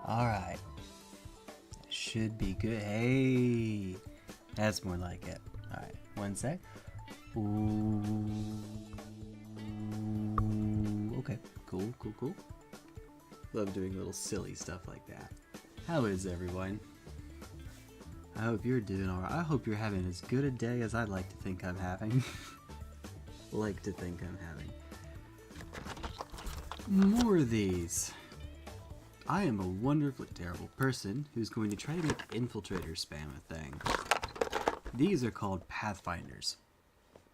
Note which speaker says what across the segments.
Speaker 1: Alright. Should be good. Hey! That's more like it. Alright, one sec. Ooh. Okay, cool. Love doing little silly stuff like that. How is everyone? I hope you're doing alright. I hope you're having as good a day as I'd like to think I'm having. More of these. I am a wonderfully terrible person who's going to try to make Infiltrator spam a thing. These are called Pathfinders.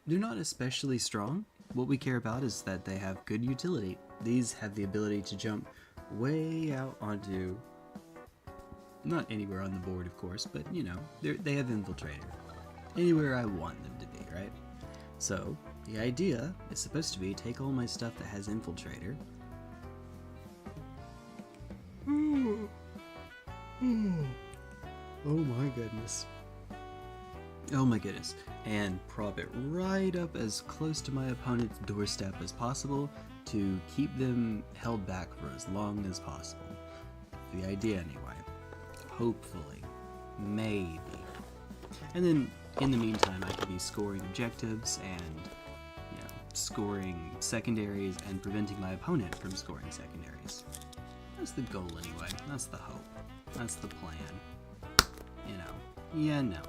Speaker 1: They're not especially strong. What we care about is that they have good utility. These have the ability to jump way out onto, not anywhere on the board of course, but you know, they have Infiltrator. Anywhere I want them to be, right? So, the idea is supposed to be take all my stuff that has Infiltrator. Oh my goodness. And prop it right up as close to my opponent's doorstep as possible to keep them held back for as long as possible. The idea anyway. Hopefully. Maybe. And then, in the meantime, I could be scoring objectives and, you know, scoring secondaries and preventing my opponent from scoring secondaries. That's the goal anyway. That's the hope. That's the plan. You know. Yeah, no.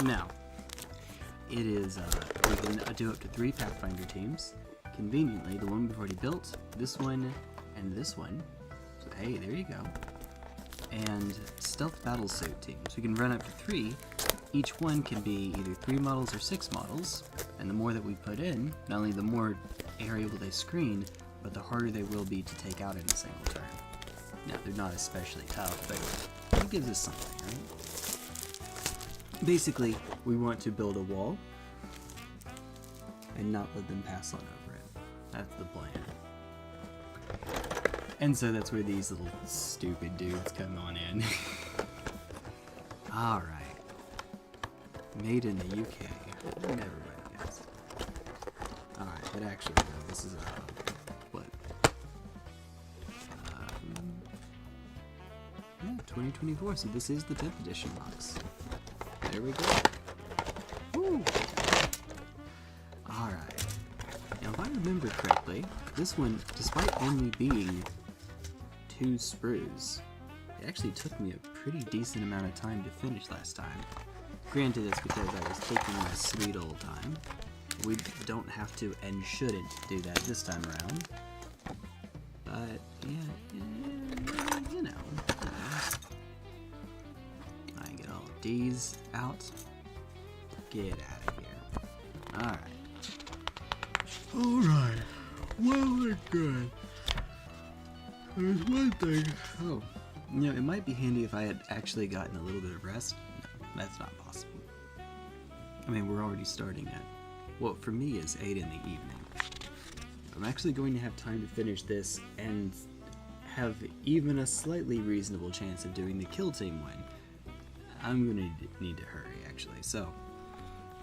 Speaker 1: Now, it is, we can do up to 3 Pathfinder teams. Conveniently, the one we've already built, this one, and this one. So, hey, there you go. And stealth battle suit teams. We can run up to 3. Each one can be either 3 models or 6 models. And the more that we put in, not only the more area will they screen, but the harder they will be to take out in a single turn. Now, they're not especially tough, but it gives us something, right? Basically, we want to build a wall and not let them pass on over it. That's the plan. And so that's where these little stupid dudes come on in. Alright. Made in the UK. Never would have guessed. Alright, but actually, no, this is what? Yeah, 2024, so this is the 10th edition box. There we go. Woo! Alright. Now if I remember correctly, this one, despite only being 2 sprues, it actually took me a pretty decent amount of time to finish last time. Granted, it's because I was taking my sweet old time. We don't have to and shouldn't do that this time around. But, yeah, you know. These out. Get out of here. Alright. Well, good. There's one thing. Oh. You know, it might be handy if I had actually gotten a little bit of rest. No, that's not possible. I mean, we're already starting at, well, for me is 8 in the evening. I'm actually going to have time to finish this and have even a slightly reasonable chance of doing the kill team win. I'm gonna need to hurry, actually. So,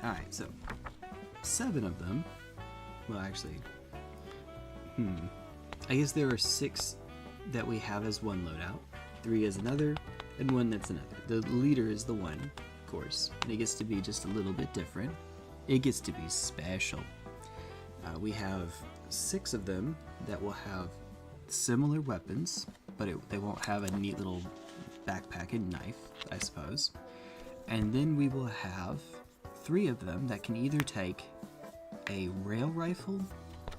Speaker 1: alright, so 7 of them. Well, actually, I guess there are 6 that we have as one loadout, 3 as another, and 1 that's another. The leader is the one, of course, and it gets to be just a little bit different. It gets to be special. We have 6 of them that will have similar weapons, but they won't have a neat little backpack and knife, I suppose. And then we will have 3 of them that can either take a rail rifle,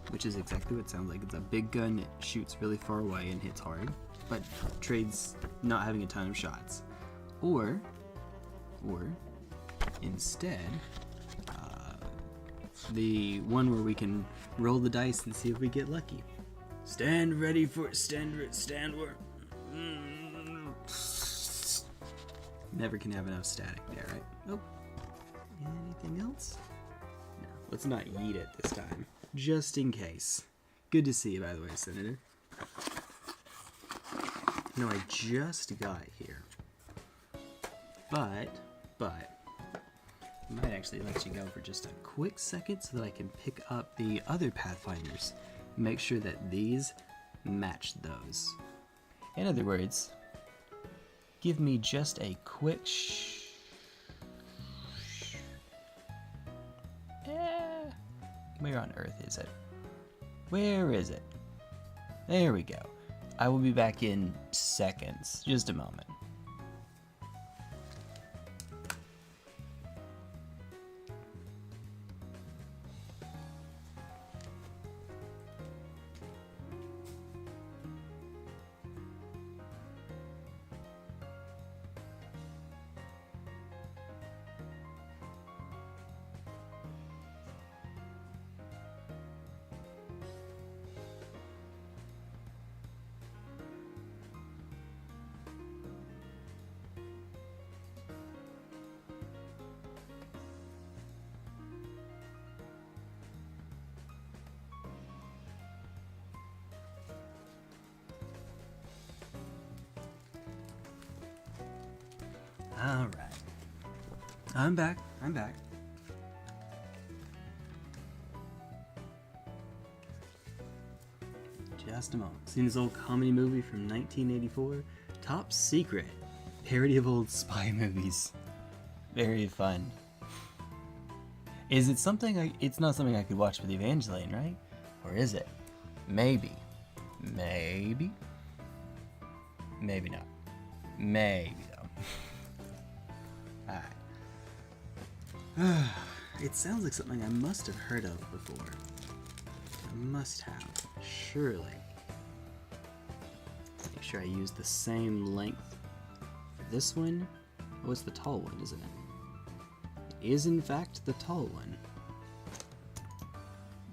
Speaker 1: which is exactly what it sounds like. It's a big gun, it shoots really far away and hits hard, but trades not having a ton of shots. Or instead, the one where we can roll the dice and see if we get lucky. Stand ready for stand where. Never can have enough static there, right? Oh. Anything else? No. Let's not yeet it this time. Just in case. Good to see you, by the way, Senator. No, I just got here. But, might actually let you go for just a quick second so that I can pick up the other Pathfinders. Make sure that these match those. In other words, give me just a quick where on earth is it? Where is it? There we go. I will be back in seconds. Just a moment. Alright. I'm back. Just a moment. Seen this old comedy movie from 1984? Top Secret. Parody of old spy movies. Very fun. Is it something it's not something I could watch with Evangeline, right? Or is it? Maybe. Maybe. Maybe not. Maybe though. Alright. It sounds like something I must have heard of before. I must have. Surely. Make sure I use the same length for this one. Oh, it's the tall one, isn't it? It is in fact the tall one.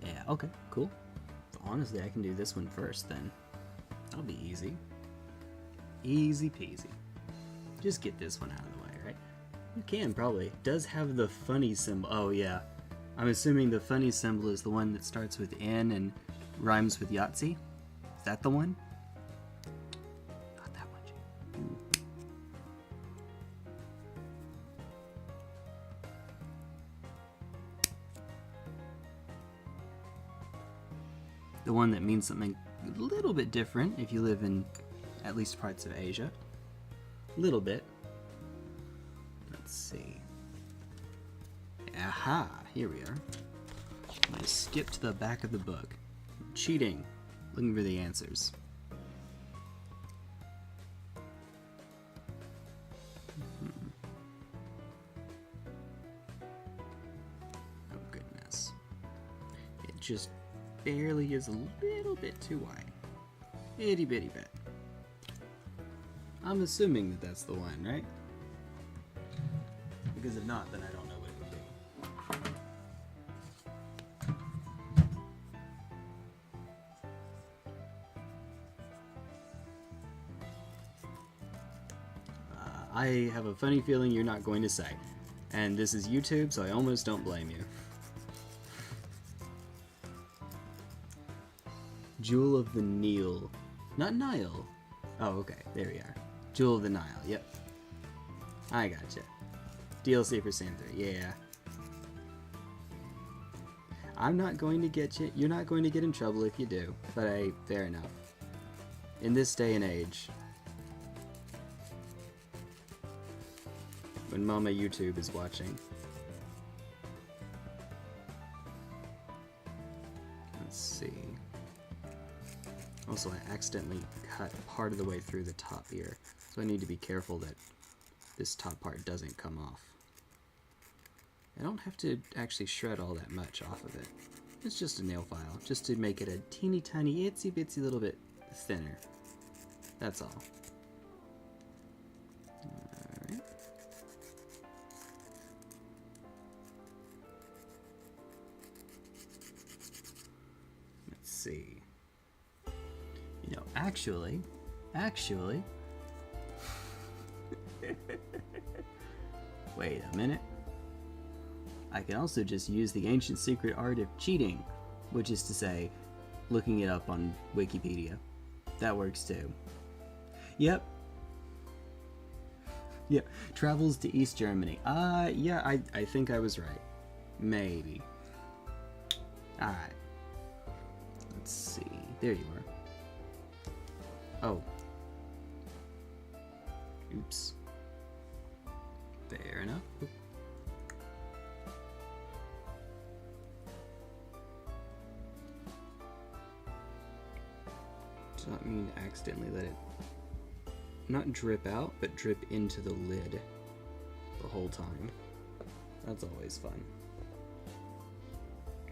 Speaker 1: Yeah, okay, cool. So honestly, I can do this one first then. That'll be easy. Easy peasy. Just get this one out of the way, right? You can probably. It does have the funny symbol. Oh yeah. I'm assuming the funny symbol is the one that starts with N and rhymes with Yahtzee. Is that the one? Not that one, Jay. The one that means something a little bit different if you live in at least parts of Asia. A little bit. Let's see. Aha! Here we are. I'm going to skip to the back of the book. Cheating. Looking for the answers. Oh goodness. It just barely is a little bit too wide. Itty bitty bit. I'm assuming that that's the one, right? Because if not, then I don't know what it would be. I have a funny feeling you're not going to say. And this is YouTube, so I almost don't blame you. Jewel of the Nile. Not Nile. Oh, okay. There we are. Jewel of the Nile. Yep. I gotcha. DLC for Synth 3. Yeah. I'm not going to get you. You're not going to get in trouble if you do. But fair enough. In this day and age, when Mama YouTube is watching. Let's see. Also, I accidentally cut part of the way through the top ear, so I need to be careful that this top part doesn't come off. I don't have to actually shred all that much off of it. It's just a nail file, just to make it a teeny tiny itsy bitsy little bit thinner. That's all. Alright. Let's see. You know, actually, wait a minute. I can also just use the ancient secret art of cheating, which is to say, looking it up on Wikipedia. That works too. Yep. Yeah, travels to East Germany. Yeah, I think I was right. Maybe. Alright. Let's see. There you are. Oh. Oops. Fair enough. Oop. Does not mean to accidentally let it not drip out, but drip into the lid the whole time. That's always fun.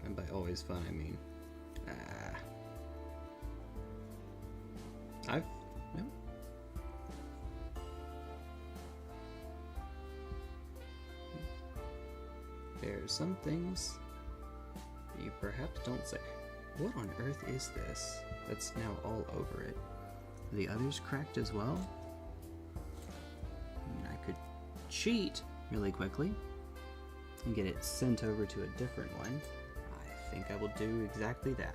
Speaker 1: And by always fun, I mean, no. There are some things that you perhaps don't say. What on earth is this that's now all over it? Are the others cracked as well? I mean, I could cheat really quickly and get it sent over to a different one. I think I will do exactly that.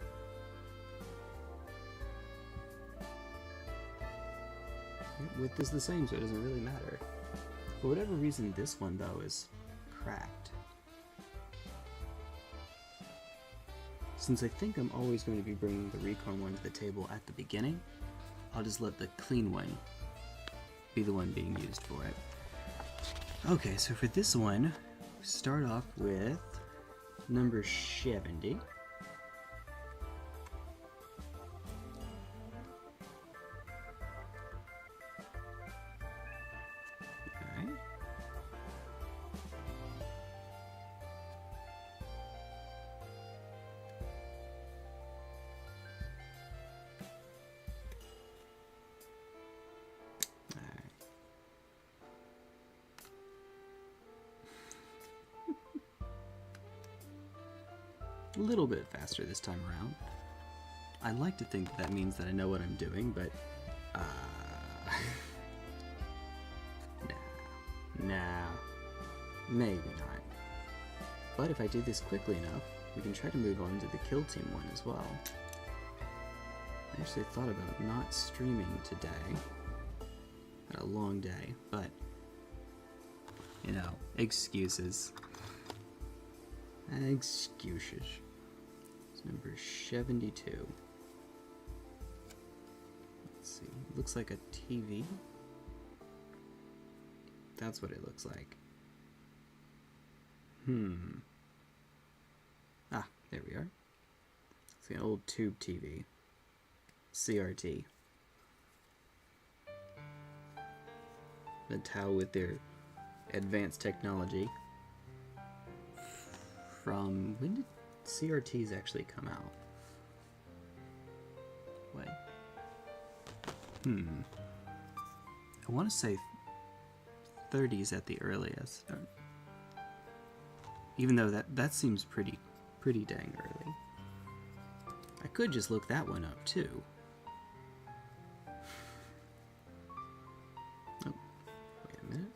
Speaker 1: Width is the same, so it doesn't really matter. For whatever reason, this one, though, is cracked. Since I think I'm always going to be bringing the Recon one to the table at the beginning, I'll just let the clean one be the one being used for it. Okay, so for this one, we start off with number 70. A little bit faster this time around. I like to think that means that I know what I'm doing, but nah, maybe not. But if I do this quickly enough, we can try to move on to the Kill Team one as well. I actually thought about not streaming today. Had a long day, but you know, excuses. Excuses. It's number 72. Let's see. It looks like a TV. That's what it looks like. Ah, there we are. It's an old tube TV. CRT. The Tau with their advanced technology. From when did CRTs actually come out? Wait. I want to say 30s at the earliest. Even though that seems pretty dang early. I could just look that one up too. Oh, wait a minute.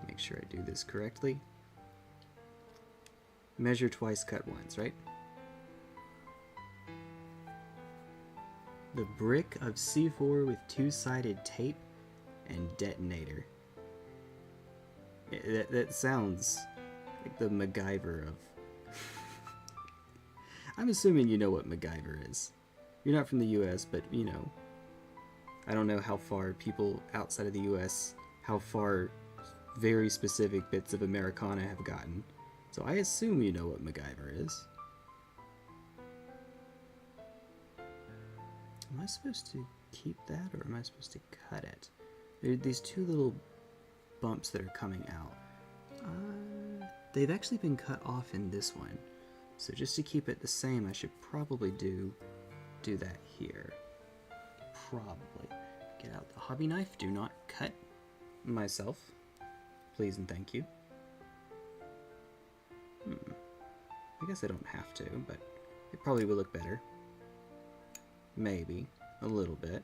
Speaker 1: Make sure I do this correctly. Measure twice, cut once, right? The brick of C4 with two-sided tape and detonator. That sounds like the MacGyver of... I'm assuming you know what MacGyver is. You're not from the US, but you know. I don't know how far people outside of the US, how far very specific bits of Americana have gotten. So I assume you know what MacGyver is. Am I supposed to keep that, or am I supposed to cut it? There are these two little bumps that are coming out. They've actually been cut off in this one. So just to keep it the same, I should probably do that here. Probably. Get out the hobby knife. Do not cut myself. Please and thank you. I guess I don't have to, but it probably will look better. Maybe. A little bit.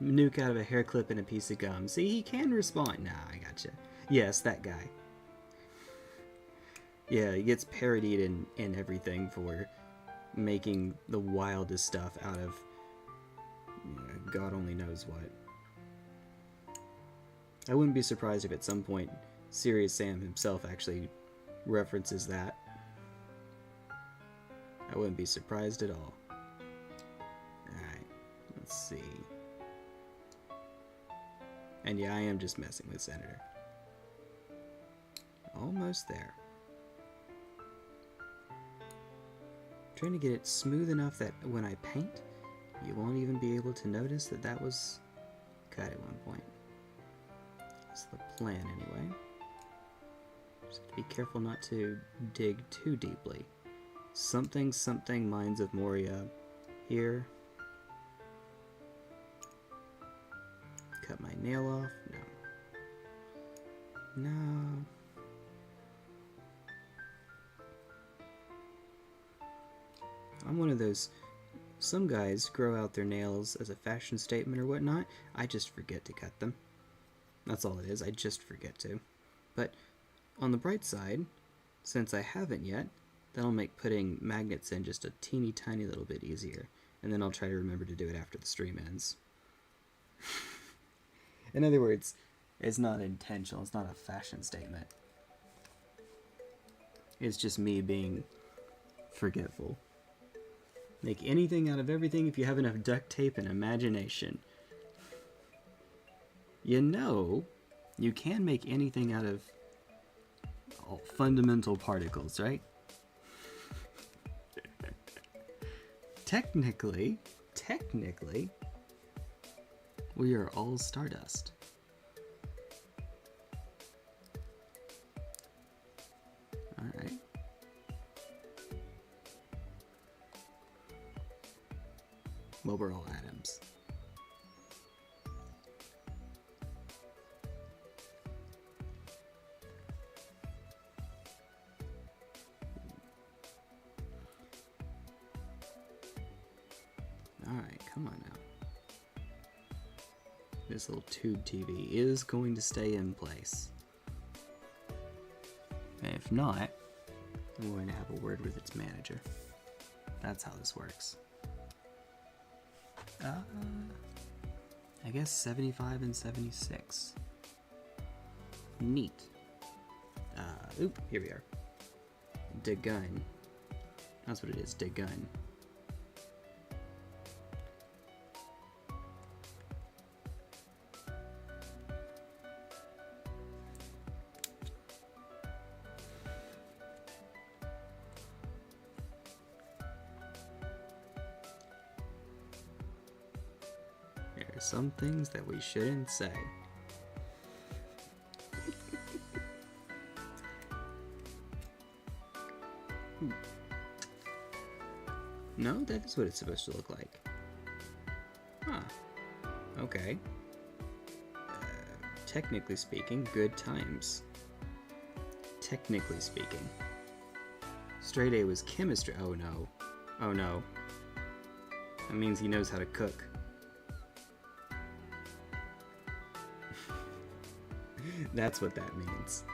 Speaker 1: Nuke out of a hair clip and a piece of gum. See, he can respond. Nah, I gotcha. Yes, that guy. Yeah, he gets parodied in everything for making the wildest stuff out of God only knows what. I wouldn't be surprised if at some point Serious Sam himself actually references that. I wouldn't be surprised at all. Alright, let's see. And yeah, I am just messing with Senator. Almost there. Trying to get it smooth enough that when I paint, you won't even be able to notice that that was cut at one point. That's the plan anyway. Just have to be careful not to dig too deeply. Something Mines of Moria here. Cut my nail off. No. No. I'm one of those, some guys grow out their nails as a fashion statement or whatnot. I just forget to cut them. That's all it is, I just forget to. But on the bright side, since I haven't yet, that'll make putting magnets in just a teeny tiny little bit easier. And then I'll try to remember to do it after the stream ends. In other words, it's not intentional, it's not a fashion statement. It's just me being forgetful. Make anything out of everything if you have enough duct tape and imagination. You know, you can make anything out of fundamental particles, right? Technically, we are all stardust. Alright. Well, we're all atoms. Alright, come on now. This little tube TV is going to stay in place. And if not, I'm going to have a word with its manager. That's how this works. I guess 75 and 76. Neat. Oop, here we are. Degun. That's what it is, degun. Some things that we shouldn't say. No, that is what it's supposed to look like. Huh. Okay. Technically speaking, good times. Technically speaking. Straight A was chemistry. Oh no. Oh no. That means he knows how to cook. That's what that means.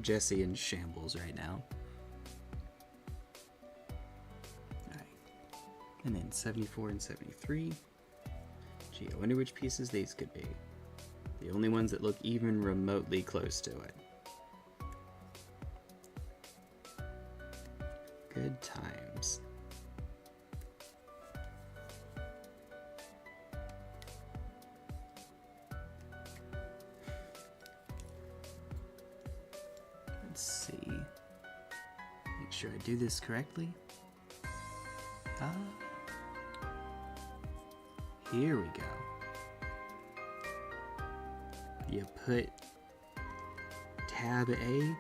Speaker 1: Jesse in shambles right now. Alright. And then 74 and 73. Gee, I wonder which pieces these could be. The only ones that look even remotely close to it. Good times. Make sure I do this correctly. Here we go. You put tab A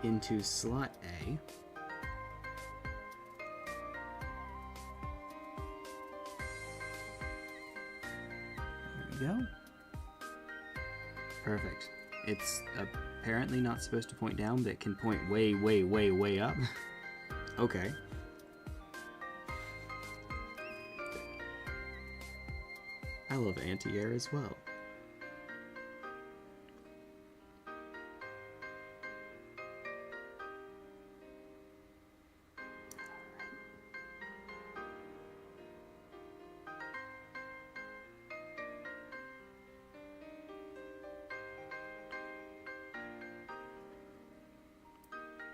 Speaker 1: into slot A. There we go. Perfect. It's apparently not supposed to point down, but it can point way, way, way, way up. Okay. I love anti-air as well.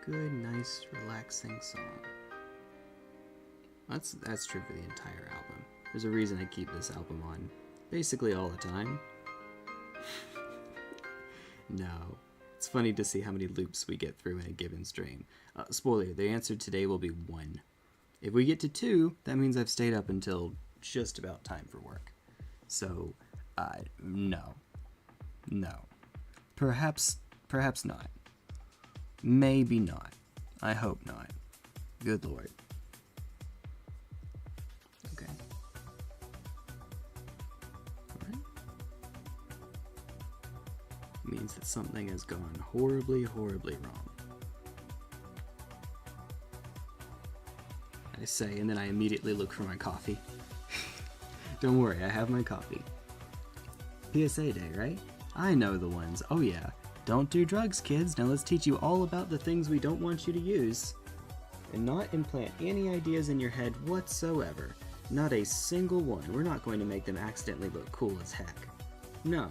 Speaker 1: good, nice, relaxing song. That's true for the entire album. There's a reason I keep this album on basically all the time. No. It's funny to see how many loops we get through in a given stream. Spoiler, the answer today will be 1. If we get to 2, that means I've stayed up until just about time for work. So, no. No. Perhaps not. Maybe not. I hope not. Good Lord. Okay. Alright. Means that something has gone horribly, horribly wrong. I say, and then I immediately look for my coffee. Don't worry, I have my coffee. PSA day, right? I know the ones. Oh yeah. Don't do drugs, kids. Now let's teach you all about the things we don't want you to use. And not implant any ideas in your head whatsoever. Not a single one. We're not going to make them accidentally look cool as heck. No.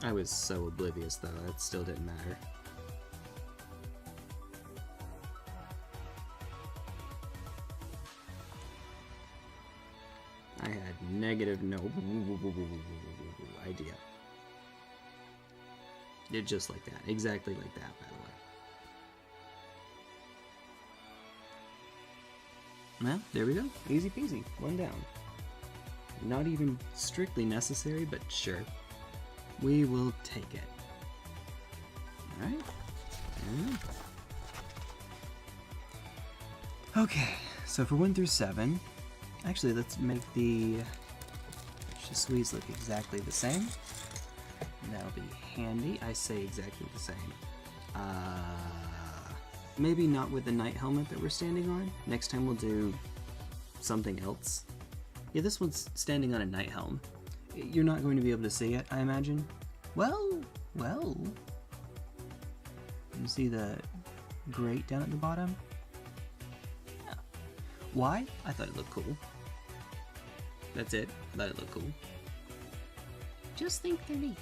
Speaker 1: I was so oblivious though, it still didn't matter. I had negative no idea. It just like that. Exactly like that, by the way. Well, there we go. Easy peasy. 1 down. Not even strictly necessary, but sure. We will take it. Alright. Okay, so for 1 through 7, actually let's make the Squeeze look exactly the same. That'll be handy. I say exactly the same. Maybe not with the knight helmet that we're standing on. Next time we'll do something else. Yeah, this one's standing on a knight helm. You're not going to be able to see it, I imagine. Well. You see the grate down at the bottom? Yeah. Why? I thought it looked cool. That's it. I thought it looked cool. Just think they're neat.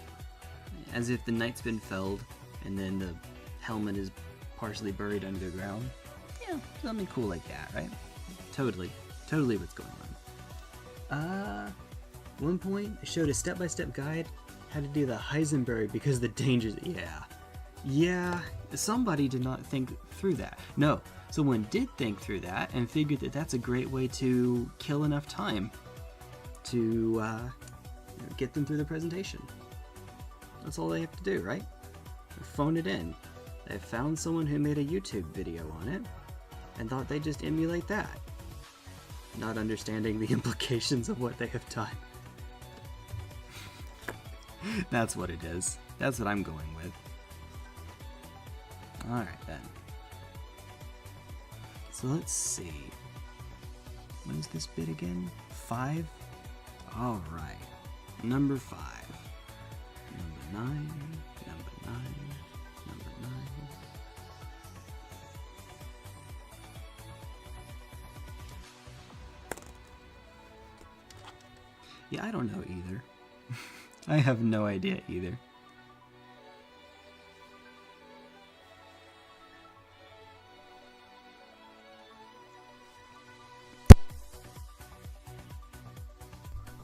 Speaker 1: As if the knight's been felled, and then the helmet is partially buried under the ground. Yeah, something cool like that, right? Totally what's going on. One point, it showed a step-by-step guide how to do the Heisenberg because of the dangers. Yeah, somebody did not think through that. No, someone did think through that and figured that that's a great way to kill enough time to get them through the presentation. That's all they have to do, right? Phone it in. They found someone who made a YouTube video on it and thought they'd just emulate that, not understanding the implications of what they have done. That's what it is. That's what I'm going with. Alright then. So let's see. What is this bit again? 5? Alright. Number 5. Number 9. Number 9. Number 9. Yeah, I don't know either. I have no idea either.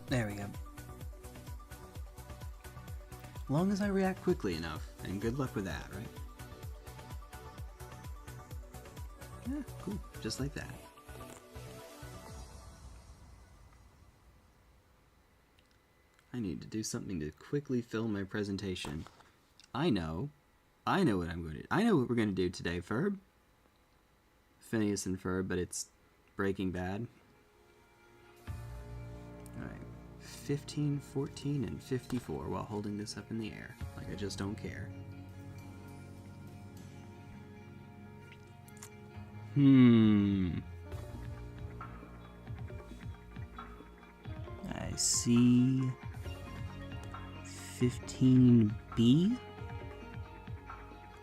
Speaker 1: There we go. Long as I react quickly enough, and good luck with that, right? Yeah, cool. Just like that. I need to do something to quickly fill my presentation. I know what I'm going to do. I know what we're going to do today, Ferb. Phineas and Ferb, but it's Breaking Bad. Alright. 15, 14, and 54 while holding this up in the air. Like I just don't care. I see 15B?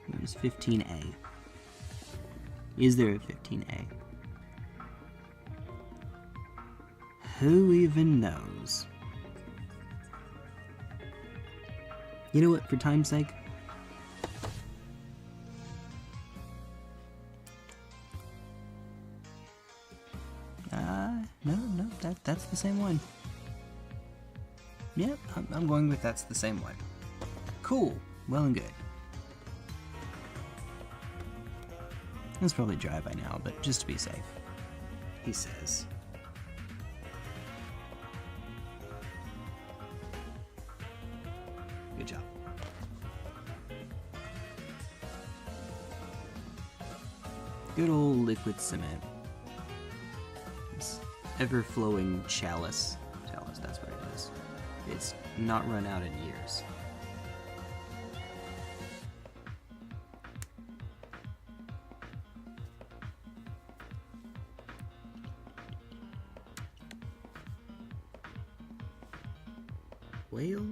Speaker 1: Where's 15A? Is there a 15A? Who even knows? You know what, for time's sake, No, that's the same one. Yep, I'm going with that's the same one. Cool, well and good. It's probably dry by now, but just to be safe, he says. Good job. Good old liquid cement. This ever-flowing chalice. Chalice, that's what it is. It's not run out in years. Whale.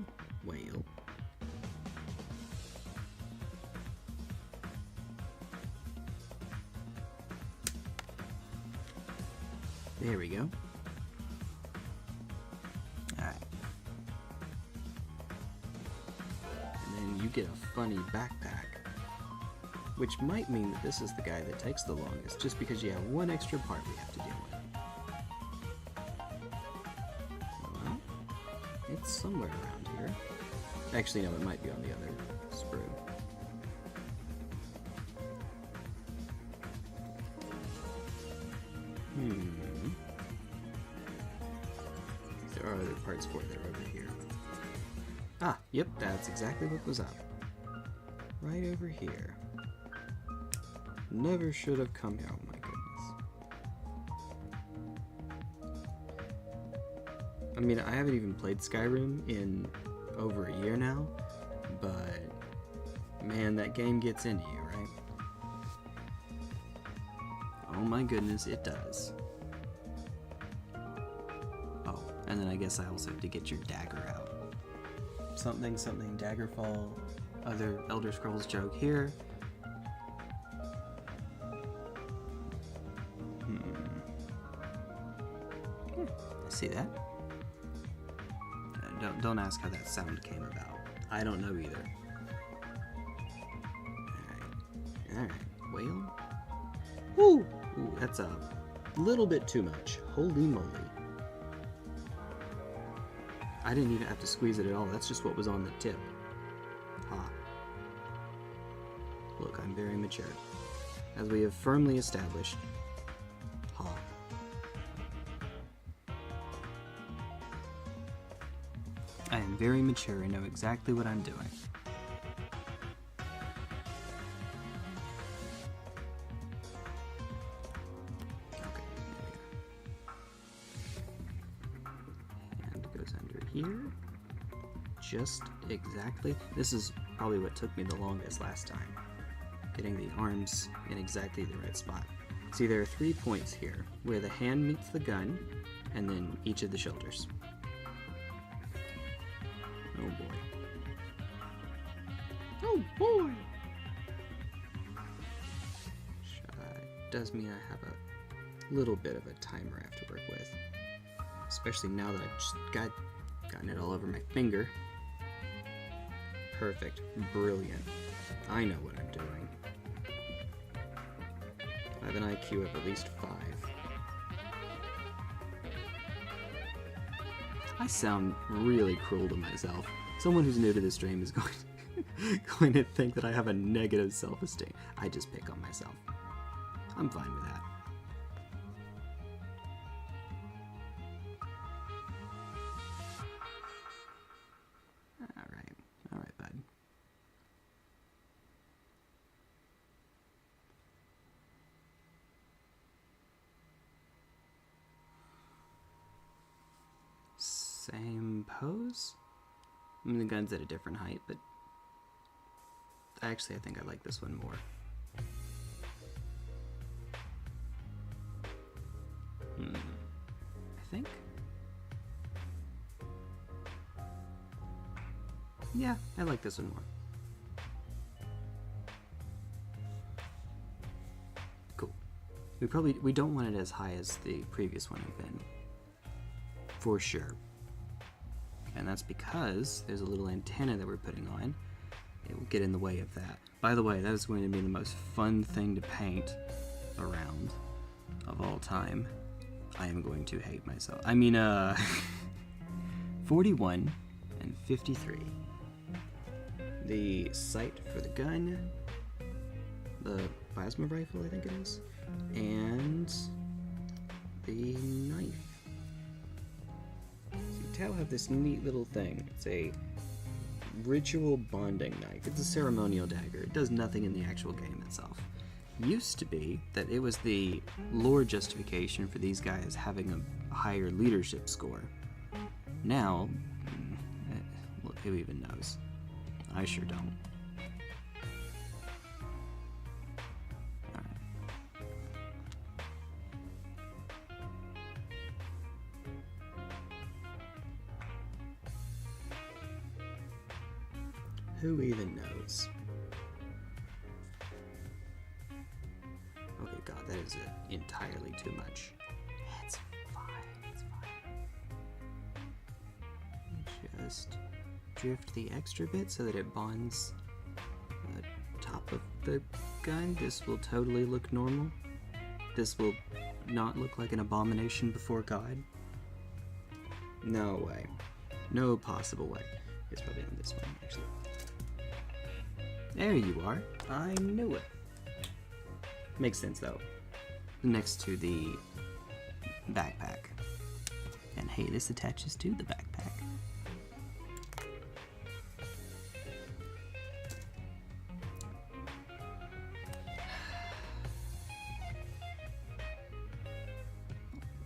Speaker 1: There we go. Alright. And then you get a funny backpack, which might mean that this is the guy that takes the longest, just because you have one extra part we have to deal with. Well, it's somewhere around here. Actually, no, it might be on the other sprue. There are other parts for it that are over here. Ah, yep, that's exactly what was up. Right over here. Never should have come here. Oh my goodness. I mean, I haven't even played Skyrim in over a year now, but man, that game gets into you, right? Oh my goodness, it does. Oh, and then I guess I also have to get your dagger out. Something, Daggerfall, other Elder Scrolls joke here. See that? Don't ask how that sound came about. I don't know either. Alright, whale. Woo! Ooh, that's a little bit too much. Holy moly. I didn't even have to squeeze it at all. That's just what was on the tip. Ha. Look, I'm very mature. As we have firmly established. Ha. I am very mature and know exactly what I'm doing. Okay, hand goes under here. Just exactly. This is probably what took me the longest last time. Getting the arms in exactly the right spot. See, there are 3 points here, where the hand meets the gun, and then each of the shoulders. Oh boy. Oh boy! Does mean I have a little bit of a timer I have to work with. Especially now that I've just gotten it all over my finger. Perfect. Brilliant. I know what I'm doing. I have an IQ of at least 5. I sound really cruel to myself. Someone who's new to this stream is going to think that I have a negative self-esteem. I just pick on myself. I'm fine with that. Alright, bud. Same pose? I mean, the gun's at a different height, but actually I think I like this one more. I think? Yeah, I like this one more. Cool. We don't want it as high as the previous one had been. For sure. And that's because there's a little antenna that we're putting on. It will get in the way of that. By the way, that is going to be the most fun thing to paint around of all time. I am going to hate myself. I mean, 41 and 53. The sight for the gun, the plasma rifle, I think it is, and the knife. See, Tau have this neat little thing. It's a ritual bonding knife. It's a ceremonial dagger. It does nothing in the actual game itself. Used to be that it was the lore justification for these guys having a higher leadership score. Now, look, who even knows? I sure don't. Who even knows? Okay, God, that is entirely too much. It's fine, it's fine. Just drift the extra bit so that it bonds the top of the gun. This will totally look normal. This will not look like an abomination before God. No way. No possible way. It's probably on this one, actually. There you are. I knew it. Makes sense, though. Next to the backpack. And hey, this attaches to the backpack.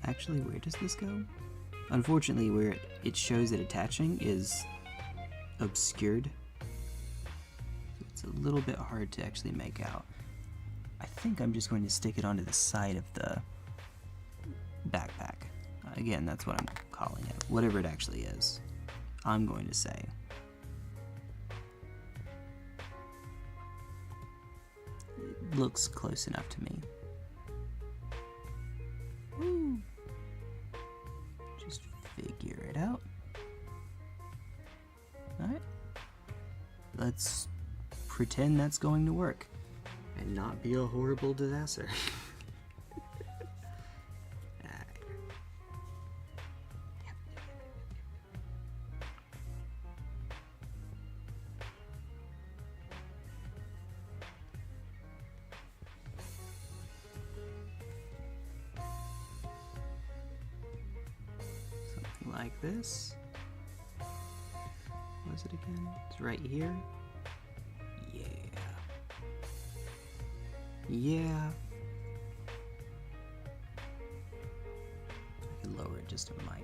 Speaker 1: Actually, where does this go? Unfortunately, where it shows it attaching is obscured. It's a little bit hard to actually make out. I think I'm just going to stick it onto the side of the backpack. Again, that's what I'm calling it. Whatever it actually is, I'm going to say. It looks close enough to me. Woo. Just figure it out. Alright. Let's pretend that's going to work and not be a horrible disaster. Something like this. What is it again? It's right here. Yeah. I can lower it just a mite.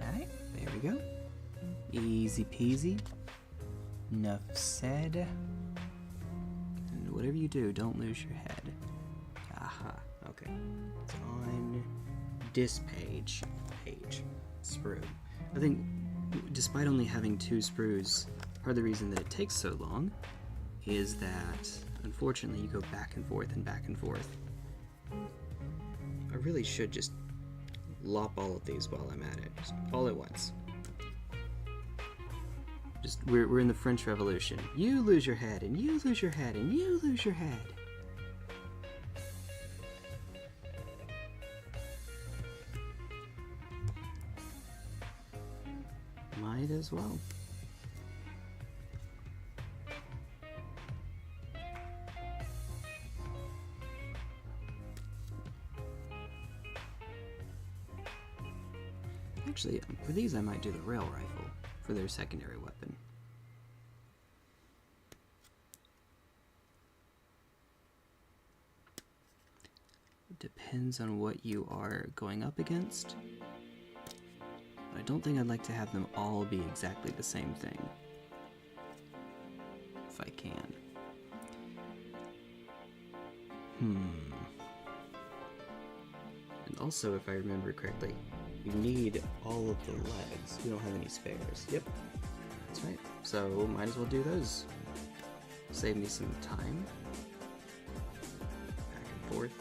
Speaker 1: Alright, there we go. Easy peasy. Enough said. And whatever you do, don't lose your head. Aha. Okay, it's on this page, sprue. I think despite only having 2 sprues, part of the reason that it takes so long is that, unfortunately, you go back and forth and back and forth. I really should just lop all of these while I'm at it, just all at once. Just, we're in the French Revolution. You lose your head, and you lose your head, and you lose your head. Might as well. Actually, for these I might do the rail rifle for their secondary weapon. It depends on what you are going up against. I don't think I'd like to have them all be exactly the same thing. If I can. And also, if I remember correctly, you need all of the legs. We don't have any spares. Yep, that's right. So might as well do those. Save me some time. Back and forth.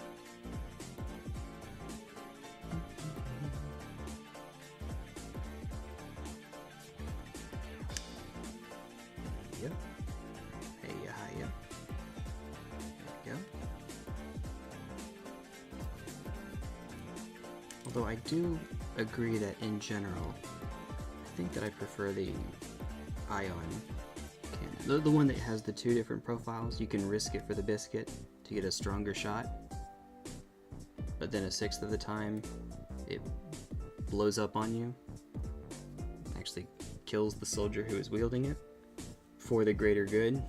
Speaker 1: Though I do agree that in general, I think that I prefer the ion cannon. The one that has the two different profiles. You can risk it for the biscuit to get a stronger shot, but then a sixth of the time it blows up on you, actually kills the soldier who is wielding it for the greater good.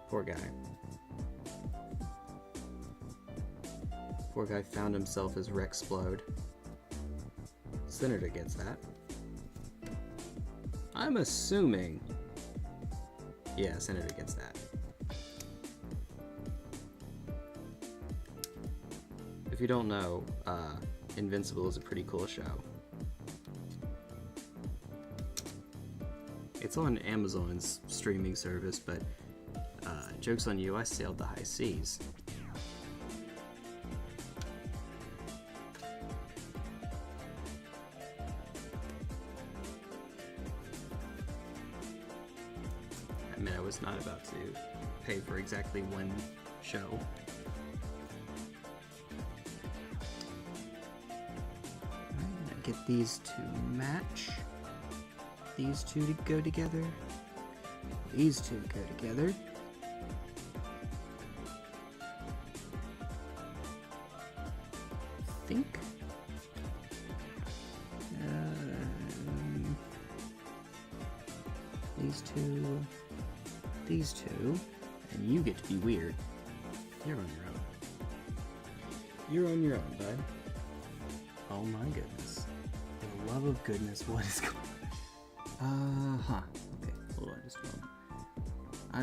Speaker 1: Poor guy. Poor guy found himself as Rexplode. Senator gets that. I'm assuming. Yeah, Senator gets that. If you don't know, Invincible is a pretty cool show. It's on Amazon's streaming service, but joke's on you, I sailed the high seas. I mean, I was not about to pay for exactly one show. I'm gonna get these to match. These two to go together. These two go together. I think. These two, and you get to be weird. You're on your own. You're on your own, bud. Oh my goodness. For the love of goodness, what is going on? Okay, hold on just a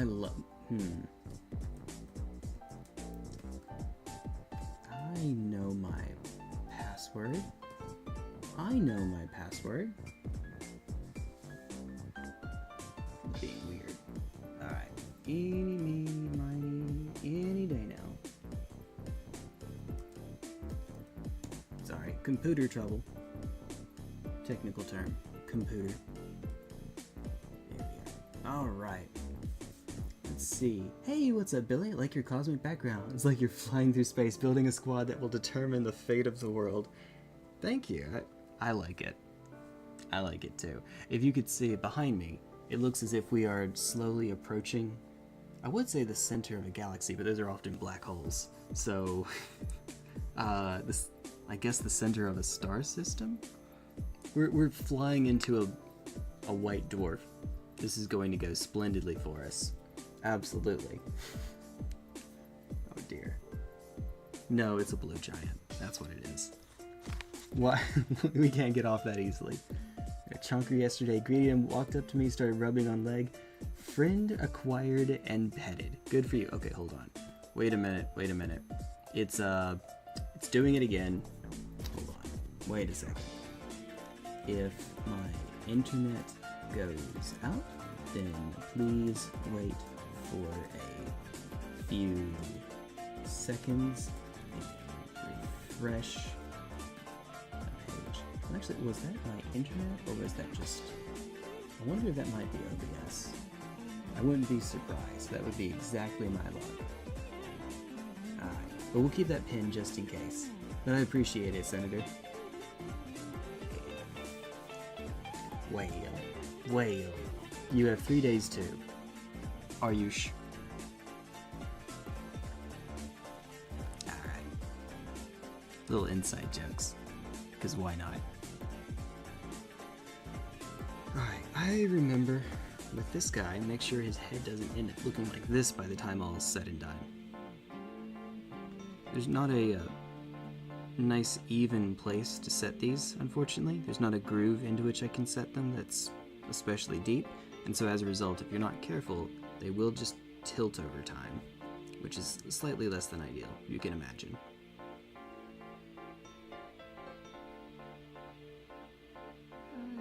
Speaker 1: moment. I know my password. I know my password. Being weird. Alright. Eeny, meeny, miny, any day now. Sorry, computer trouble. Technical term. Computer. There we go. Alright. Let's see. Hey, what's up, Billy? I like your cosmic background. It's like you're flying through space, building a squad that will determine the fate of the world. Thank you. I like it. I like it too. If you could see it behind me, it looks as if we are slowly approaching, I would say the center of a galaxy, but those are often black holes. So, I guess the center of a star system? We're flying into a white dwarf. This is going to go splendidly for us. Absolutely. Oh dear. No, it's a blue giant. That's what it is. Why? We can't get off that easily. Chunker yesterday greeted him, walked up to me, started rubbing on leg. Friend acquired and petted. Good for you. Okay, hold on. Wait a minute. It's doing it again. Hold on. Wait a second. If my internet goes out, then please wait for a few seconds and refresh. Actually, was that my internet, or was that just... I wonder if that might be OBS. I wouldn't be surprised. That would be exactly my luck. Alright, but we'll keep that pin just in case. But I appreciate it, Senator. Whale. You have 3 days too. Are you Alright. Little inside jokes. Because why not? Alright, I remember with this guy, make sure his head doesn't end up looking like this by the time all is said and done. There's not a nice even place to set these, unfortunately. There's not a groove into which I can set them that's especially deep, and so as a result, if you're not careful, they will just tilt over time, which is slightly less than ideal, you can imagine.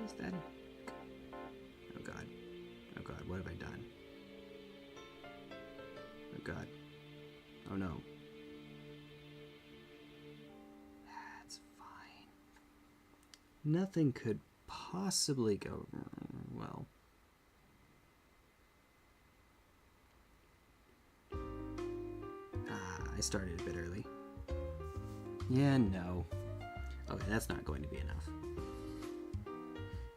Speaker 1: Is that it? Oh god. Oh god, what have I done? Oh god. Oh no. That's fine. Nothing could possibly go well. I started a bit early. Yeah, no. Okay, that's not going to be enough.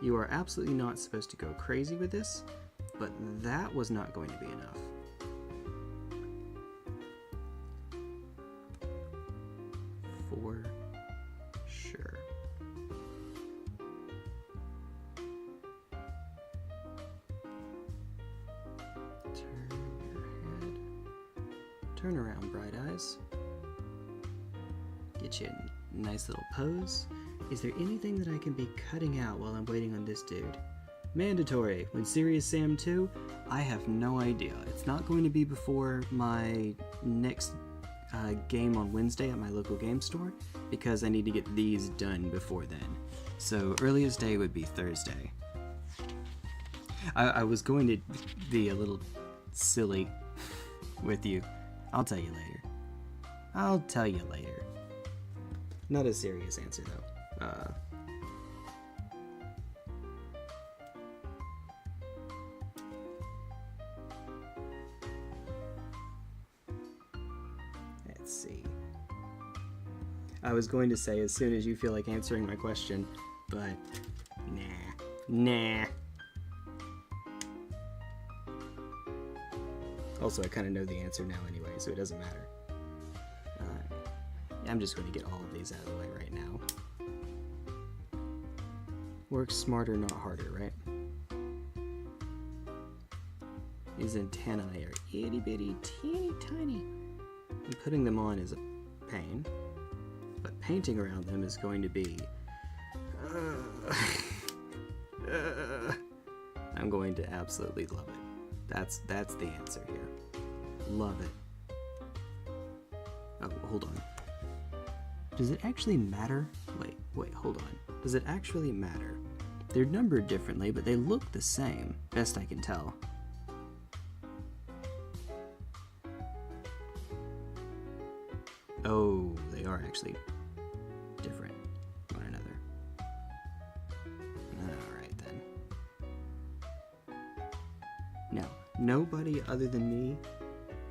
Speaker 1: You are absolutely not supposed to go crazy with this, but that was not going to be enough. For sure. Turn your head. Turn around, Bright Eyes. Get you a nice little pose. Is there anything that I can be cutting out while I'm waiting on this dude? Mandatory. When Serious Sam 2, I have no idea. It's not going to be before my next game on Wednesday at my local game store, because I need to get these done before then. So earliest day would be Thursday. I was going to be a little silly with you. I'll tell you later. I'll tell you later. Not a serious answer though. Let's see. I was going to say as soon as you feel like answering my question, but nah. Also, I kind of know the answer now anyway, so it doesn't matter. I'm just going to get all of these out of the way right now. Work smarter, not harder, right? These antennae are itty bitty, teeny tiny. And putting them on is a pain, but painting around them is going to be... I'm going to absolutely love it. That's the answer here. Love it. Oh, hold on. Does it actually matter? Wait, hold on. Does it actually matter? They're numbered differently, but they look the same, best I can tell. Oh, they are actually different from one another. Alright then. No, nobody other than me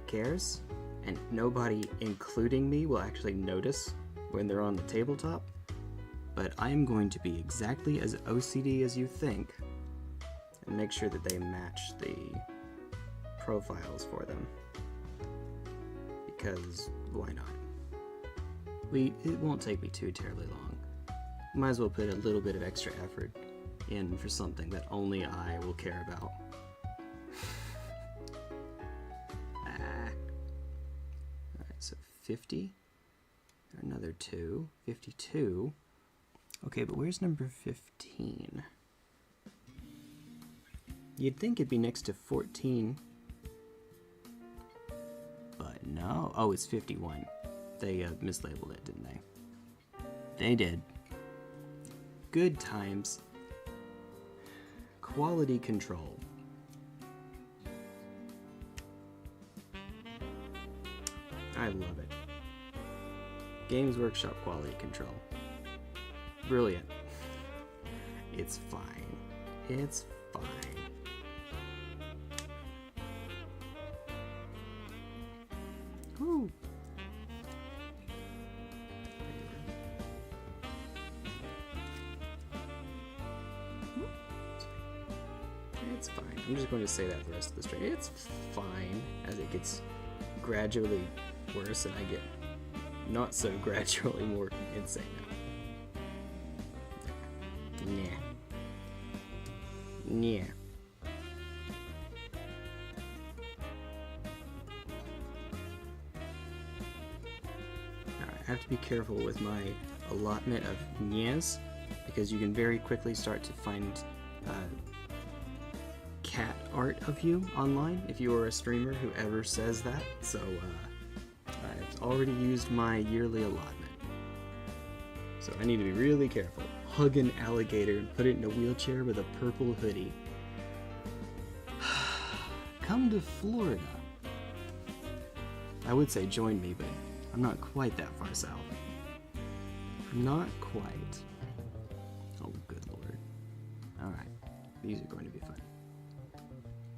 Speaker 1: cares, and nobody including me will actually notice when they're on the tabletop, but I'm going to be exactly as OCD as you think and make sure that they match the profiles for them, because why not? It won't take me too terribly long. Might as well put a little bit of extra effort in for something that only I will care about. Alright, so 50. Another 2. 52. Okay, but where's number 15? You'd think it'd be next to 14. But no. Oh, it's 51. They mislabeled it, didn't they? They did. Good times. Quality control. I love it. Games Workshop quality control. Brilliant. It's fine. It's fine. Woo. It's fine. I'm just going to say that the rest of the stream. It's fine as it gets gradually worse and I get not so gradually more insane now. Yeah. Alright, I have to be careful with my allotment of nyas, because you can very quickly start to find cat art of you online if you are a streamer who ever says that, so I've already used my yearly allotment. So I need to be really careful. Hug an alligator and put it in a wheelchair with a purple hoodie. Come to Florida. I would say join me, but I'm not quite that far south. Not quite. Oh, good lord. Alright. These are going to be fun.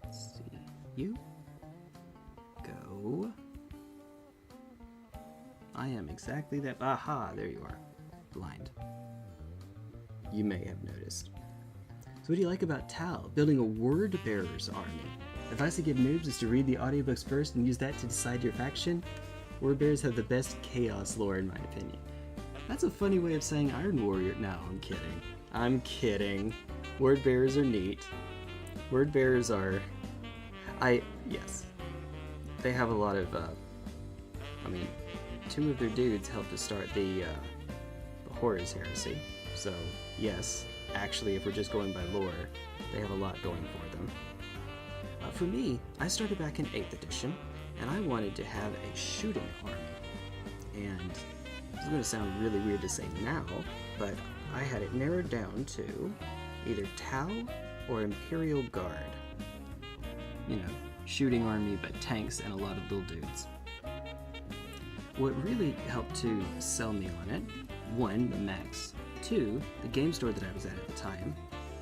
Speaker 1: Let's see. You. Go. I am exactly that. Aha, there you are. Blind. You may have noticed. So what do you like about Tal? Building a word bearer's army. Advice to give noobs is to read the audiobooks first and use that to decide your faction. Word bearers have the best chaos lore in my opinion. That's a funny way of saying Iron Warrior. No, I'm kidding. I'm kidding. Word bearers are neat. Word bearers are... yes. They have a lot of, I mean, 2 of their dudes helped to start the Horus Heresy. So, yes, actually, if we're just going by lore, they have a lot going for them. For me, I started back in 8th edition, and I wanted to have a shooting army. And it's going to sound really weird to say now, but I had it narrowed down to either Tau or Imperial Guard. You know, shooting army, but tanks and a lot of little dudes. What really helped to sell me on it, 1, the mechs, 2, the game store that I was at the time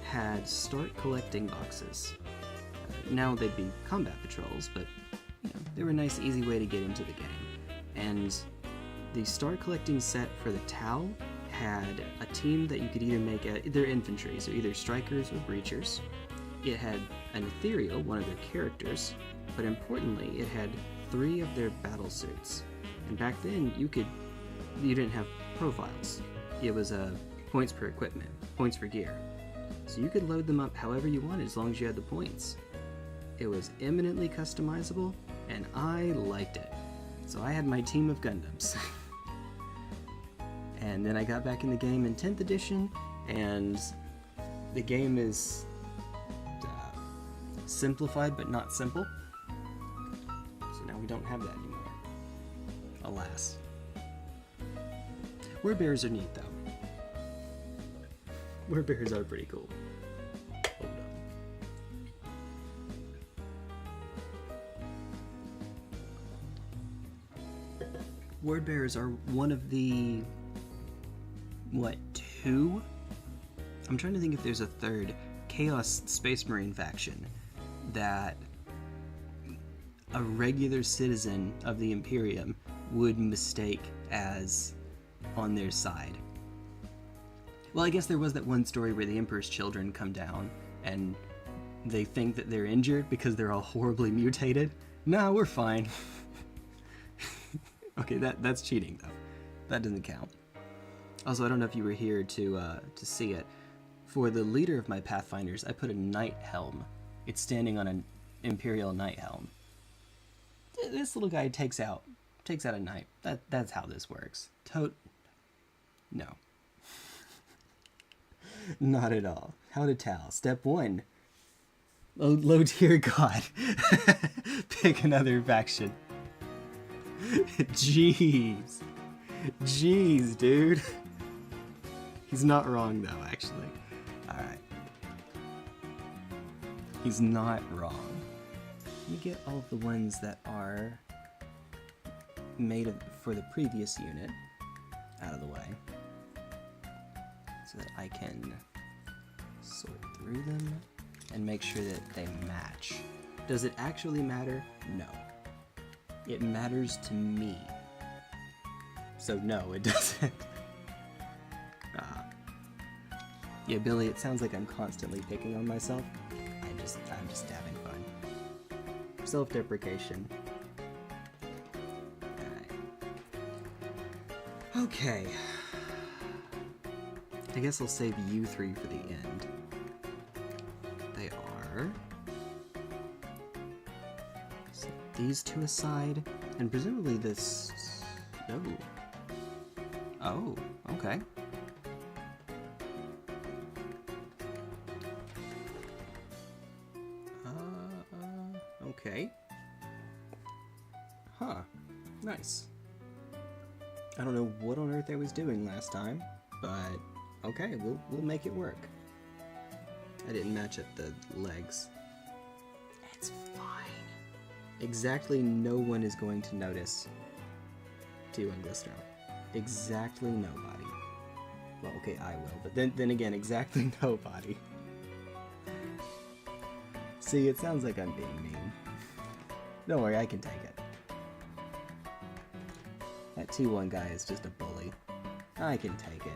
Speaker 1: had start collecting boxes. Now they'd be combat patrols, but you know, they were a nice easy way to get into the game. And the start collecting set for the Tau had a team that you could either make their infantry, so either strikers or breachers. It had an ethereal, one of their characters, but importantly, it had 3 of their battle suits. And back then, you didn't have profiles. It was points per equipment, points for gear. So you could load them up however you wanted as long as you had the points. It was eminently customizable, and I liked it. So I had my team of Gundams. And then I got back in the game in 10th edition, and the game is simplified but not simple. So now we don't have that anymore. Alas. Word bearers are neat though. Word bearers are pretty cool. Hold up. Word bearers are one of the... what, 2? I'm trying to think if there's a 3rd Chaos Space Marine faction that a regular citizen of the Imperium would mistake as on their side. Well, I guess there was that one story where the Emperor's children come down and they think that they're injured because they're all horribly mutated. No, we're fine. Okay, that's cheating though. That doesn't count. Also, I don't know if you were here to see it. For the leader of my Pathfinders, I put a knight helm. It's standing on an Imperial knight helm. This little guy takes out a knight. That's how this works. No. Not at all. How to Tal. Step 1. Low tier god. Pick another faction. Jeez, dude. He's not wrong though, actually. Alright. He's not wrong. Let me get all of the ones that are made for the previous unit out of the way, so that I can sort through them and make sure that they match. Does it actually matter? No. It matters to me. So no, it doesn't. Yeah, Billy, it sounds like I'm constantly picking on myself. I'm just having fun. Self-deprecation. Okay. I guess I'll save you 3 for the end. They are... set these 2 aside, and presumably this... no. Oh, okay. Okay. Huh. Nice. I don't know what on earth I was doing last time, but okay, we'll make it work. I didn't match up the legs. It's fine. Exactly no one is going to notice Tio and Glistro. Exactly nobody. Well, okay, I will, but then again, exactly nobody. See, it sounds like I'm being mean. Don't worry, I can take it. that T1 guy is just a bully. I can take it.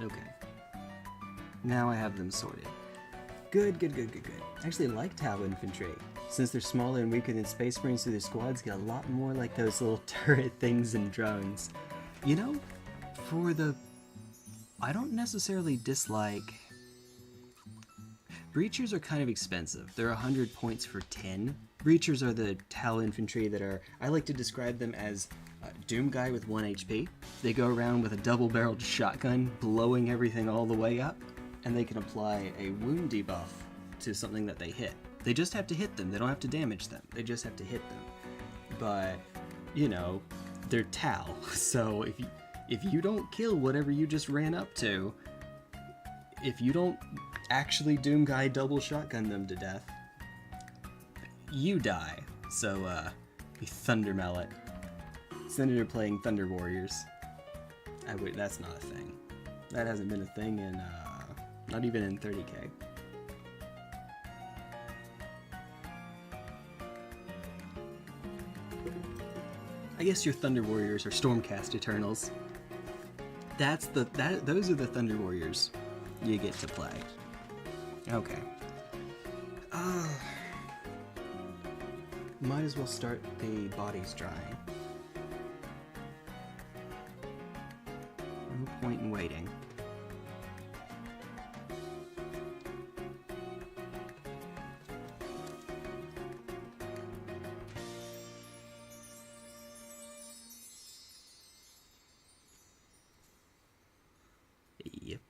Speaker 1: Okay. Now I have them sorted. Good. I actually like Tau Infantry. Since they're smaller and weaker than Space Marines, so their squads get a lot more like those little turret things and drones. You know, I don't necessarily dislike... Breachers are kind of expensive. They're 100 points for 10. Breachers are the Tau Infantry that are... I like to describe them as Doom Guy with 1 HP. They go around with a double-barreled shotgun, blowing everything all the way up, and they can apply a wound debuff to something that they hit. They just have to hit them. They don't have to damage them. They just have to hit them. But, you know, they're Tau, so if you don't kill whatever you just ran up to, if you don't actually Doom Guy double shotgun them to death, you die. So, Thunder Mallet. Senator playing Thunder Warriors. That's not a thing. That hasn't been a thing in, not even in 30k. I guess your Thunder Warriors are Stormcast Eternals. Those are the Thunder Warriors you get to play. Okay. Might as well start the bodies drying. No point in waiting. Yep.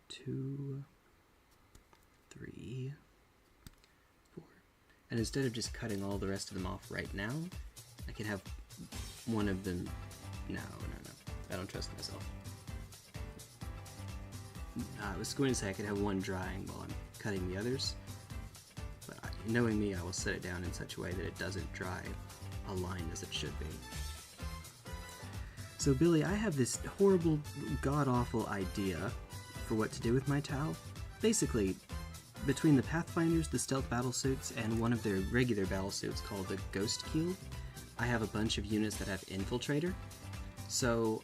Speaker 1: 2, 3, 4. And instead of just cutting all the rest of them off right now, I can have one of them... No. I don't trust myself. I was going to say I could have one drying while I'm cutting the others, but knowing me, I will set it down in such a way that it doesn't dry aligned as it should be. So Billy, I have this horrible, god-awful idea for what to do with my Tau. Basically, between the Pathfinders, the stealth battlesuits, and one of their regular battlesuits called the Ghost Cube, I have a bunch of units that have Infiltrator. So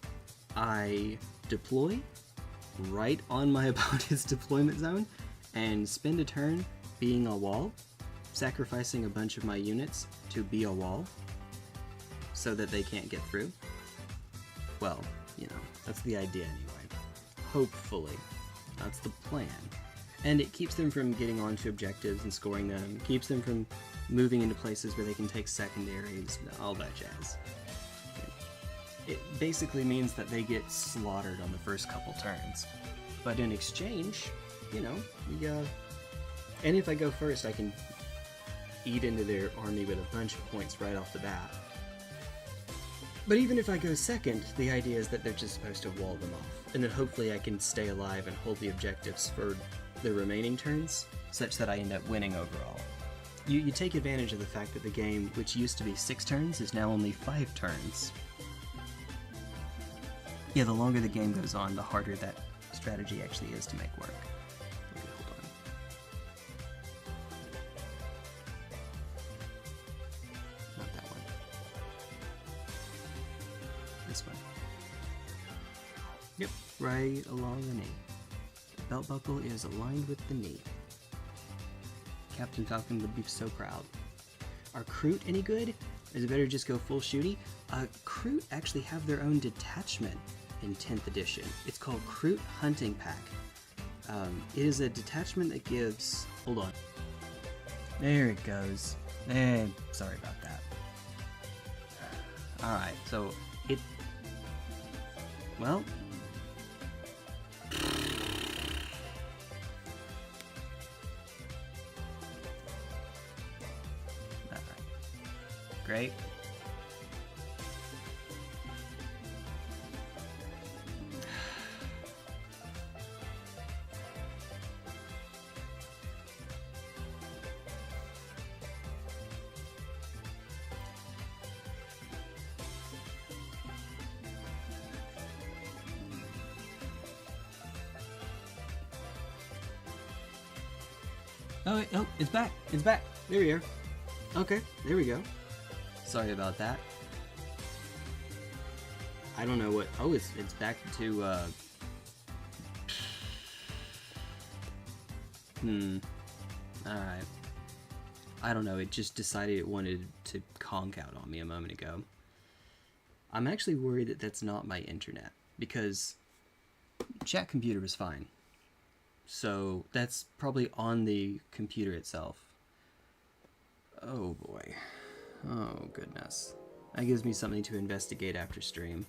Speaker 1: I deploy right on my opponent's deployment zone and spend a turn being a wall, sacrificing a bunch of my units to be a wall so that they can't get through. Well, you know, that's the idea anyway. Hopefully. That's the plan. And it keeps them from getting onto objectives and scoring them, keeps them from moving into places where they can take secondaries, all that jazz. It basically means that they get slaughtered on the first couple turns. But in exchange, you know, and if I go first, I can eat into their army with a bunch of points right off the bat. But even if I go second, the idea is that they're just supposed to wall them off, and then hopefully I can stay alive and hold the objectives for the remaining turns, such that I end up winning overall. You take advantage of the fact that the game, which used to be 6 turns, is now only 5 turns. Yeah, the longer the game goes on, the harder that strategy actually is to make work. Okay, hold on. Not that one. This one. Yep, right along the knee. The belt buckle is aligned with the knee. Captain Falcon would be so proud. Are Kroot any good? Is it better just go full shooty? Kroot actually have their own detachment in 10th edition. It's called Kroot Hunting Pack. It is a detachment that gives... Hold on. There it goes. Sorry about that. Alright, so it... Well... Great. Oh, it's back. It's back. There we are. Okay, there we go. Sorry about that. I don't know what... Oh, it's back to, Alright. I don't know, it just decided it wanted to conk out on me a moment ago. I'm actually worried that that's not my internet, because chat computer is fine. So that's probably on the computer itself. Oh boy. Oh goodness. That gives me something to investigate after stream.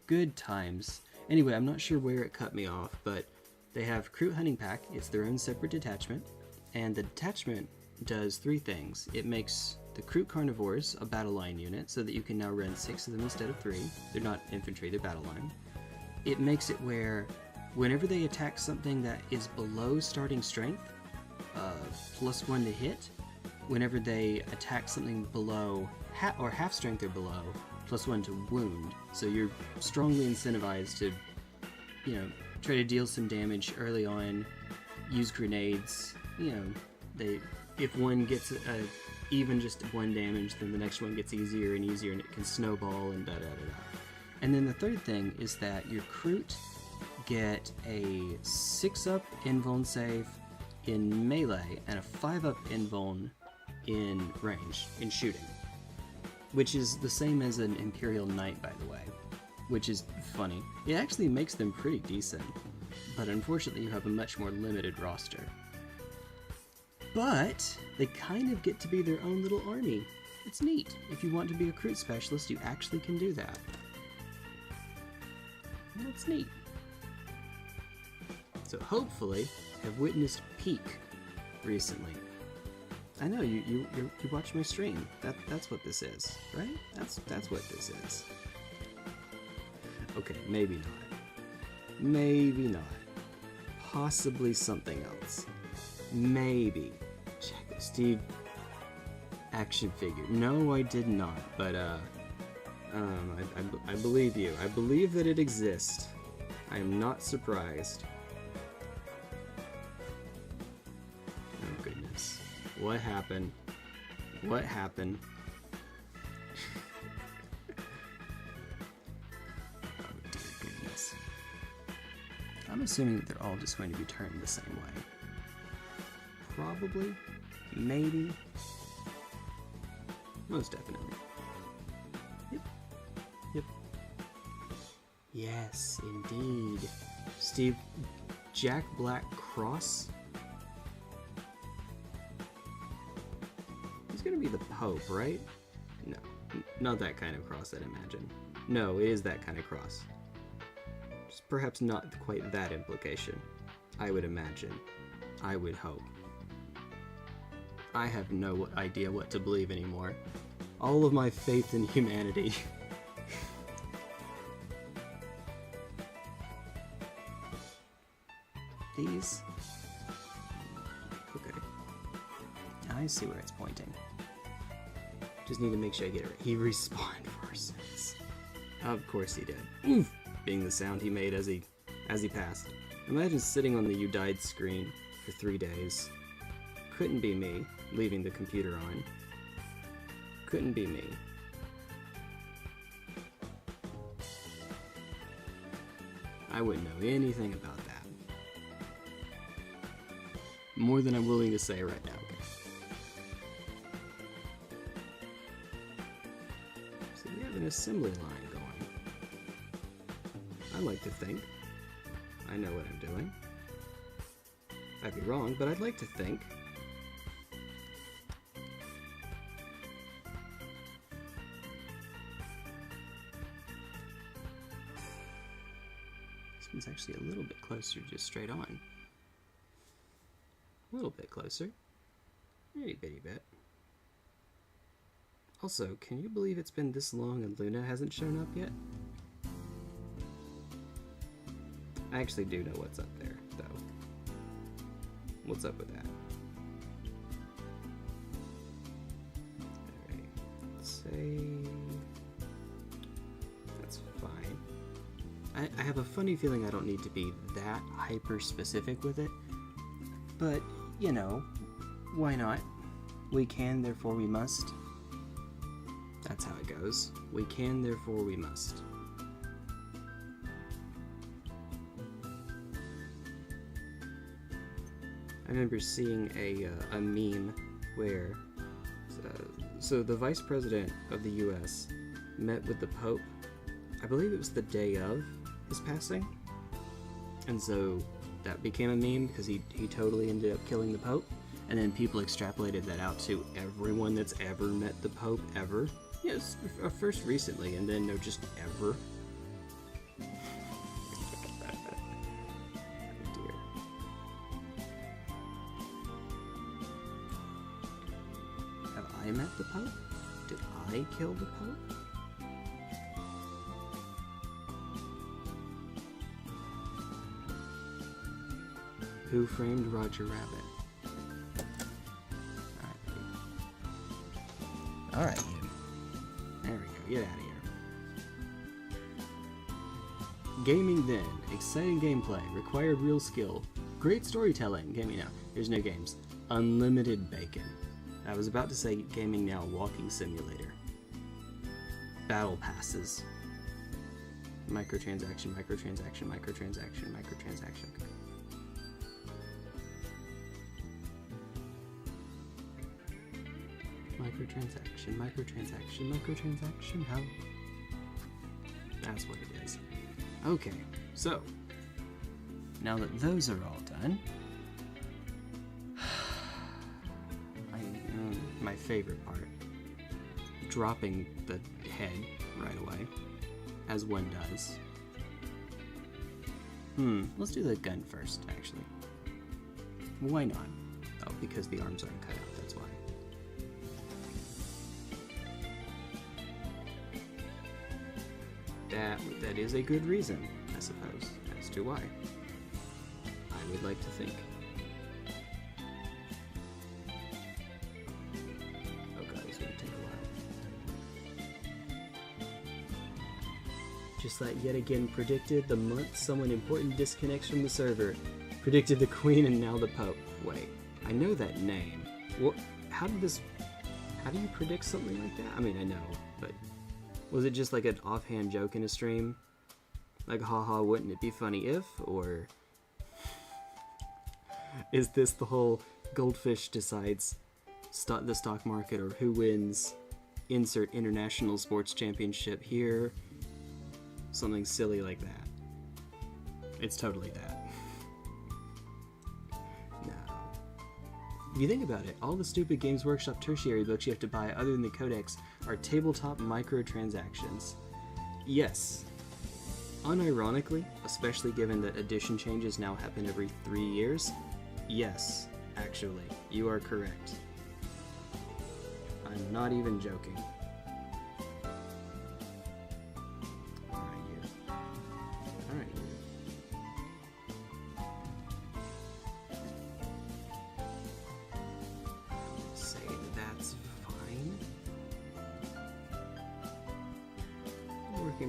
Speaker 1: Good times. Anyway, I'm not sure where it cut me off, but they have Recruit Hunting Pack. It's their own separate detachment, and the detachment does 3 things. It makes the Recruit Carnivores a battle line unit, so that you can now run 6 of them instead of 3. They're not infantry, they're battle line. It makes it where whenever they attack something that is below starting strength, +1 to hit, whenever they attack something below half strength or below, +1 to wound. So you're strongly incentivized to, you know, try to deal some damage early on, use grenades. You know, if one gets even just 1 damage, then the next one gets easier and easier, and it can snowball and da da da da. And then the third thing is that your Recruit get a 6-up invuln save in melee and a 5-up invuln in range, in shooting. Which is the same as an Imperial Knight, by the way. Which is funny. It actually makes them pretty decent, but unfortunately you have a much more limited roster. But they kind of get to be their own little army. It's neat. If you want to be a Recruit Specialist, you actually can do that. That's neat. So hopefully, have witnessed peak recently. I know you watch my stream. That's what this is, right? That's what this is. Okay, maybe not. Maybe not. Possibly something else. Maybe. Check it, Steve. Action figure. No, I did not. But I believe you. I believe that it exists. I am not surprised. Oh goodness. What happened? What happened? Oh dear goodness. I'm assuming that they're all just going to be turned the same way. Probably. Maybe. Most definitely. Yep. Yep. Yes, indeed. Steve, Jack Black Cross? He's gonna be the Pope, right? No, not that kind of cross, I'd imagine. No, it is that kind of cross. Just perhaps not quite that implication. I would imagine. I would hope. I have no idea what to believe anymore. All of my faith in humanity. These? Okay. I see where it's pointing. Just need to make sure I get it right. He respawned for our sins. Of course he did. Oof! Being the sound he made as he passed. Imagine sitting on the "you died" screen for 3 days. Couldn't be me, leaving the computer on. Couldn't be me. I wouldn't know anything about that. More than I'm willing to say right now. So we have an assembly line going. I like to think I know what I'm doing. I'd be wrong, but I'd like to think. It's actually a little bit closer, just straight on. A little bit closer. Itty bitty bit. Also, can you believe it's been this long and Luna hasn't shown up yet? I actually do know what's up there, though. What's up with that? Alright, let's say... that's fine. I have a funny feeling I don't need to be that hyper-specific with it, but, you know, why not? We can, therefore we must. That's how it goes. We can, therefore we must. I remember seeing a meme where so the Vice President of the US met with the Pope. I believe it was the day of his passing, and so that became a meme because he totally ended up killing the Pope, and then people extrapolated that out to everyone that's ever met the Pope ever. Yes, first recently, and then no, just ever. I met the Pope? Did I kill the Pope? Who framed Roger Rabbit? Alright, you. There we go, get out of here. Gaming then. Exciting gameplay. Required real skill. Great storytelling. Gaming now. There's no games. Unlimited bacon. I was about to say gaming now, walking simulator. Battle passes. Microtransaction, microtransaction, microtransaction, microtransaction. Microtransaction, microtransaction, microtransaction, how? That's what it is. Okay, so, now that those are all done, my favorite part, dropping the head right away, as one does. Let's do the gun first, actually. Why not? Oh, because the arms aren't cut out, that's why. That is a good reason, I suppose, as to why. I would like to think. Just like yet again predicted, the month someone important disconnects from the server. Predicted the Queen and now the Pope. Wait, I know that name. What? How do you predict something like that? I mean, I know, but was it just like an offhand joke in a stream? Like, haha, wouldn't it be funny if? Or is this the whole goldfish decides the stock market, or who wins insert international sports championship here? Something silly like that. It's totally that. No. If you think about it, all the stupid Games Workshop tertiary books you have to buy other than the Codex are tabletop microtransactions. Yes. Unironically, especially given that edition changes now happen every 3 years, yes, actually, you are correct. I'm not even joking.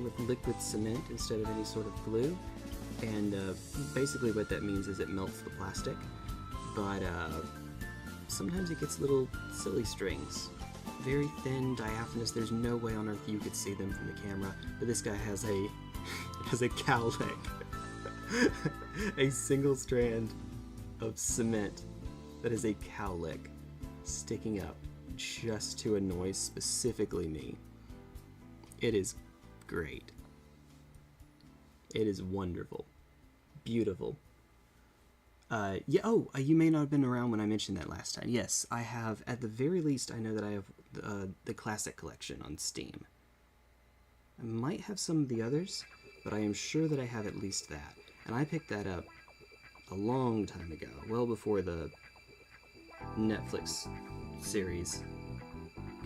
Speaker 1: With liquid cement instead of any sort of glue, and basically what that means is it melts the plastic, but sometimes it gets little silly strings, very thin, diaphanous. There's no way on earth you could see them from the camera, but this guy has a cowlick. A single strand of cement that is a cowlick sticking up just to annoy specifically me. It is great. It is wonderful. Beautiful. You may not have been around when I mentioned that last time. Yes, I have, at the very least, I know that I have the Classic Collection on Steam. I might have some of the others, but I am sure that I have at least that. And I picked that up a long time ago, well before the Netflix series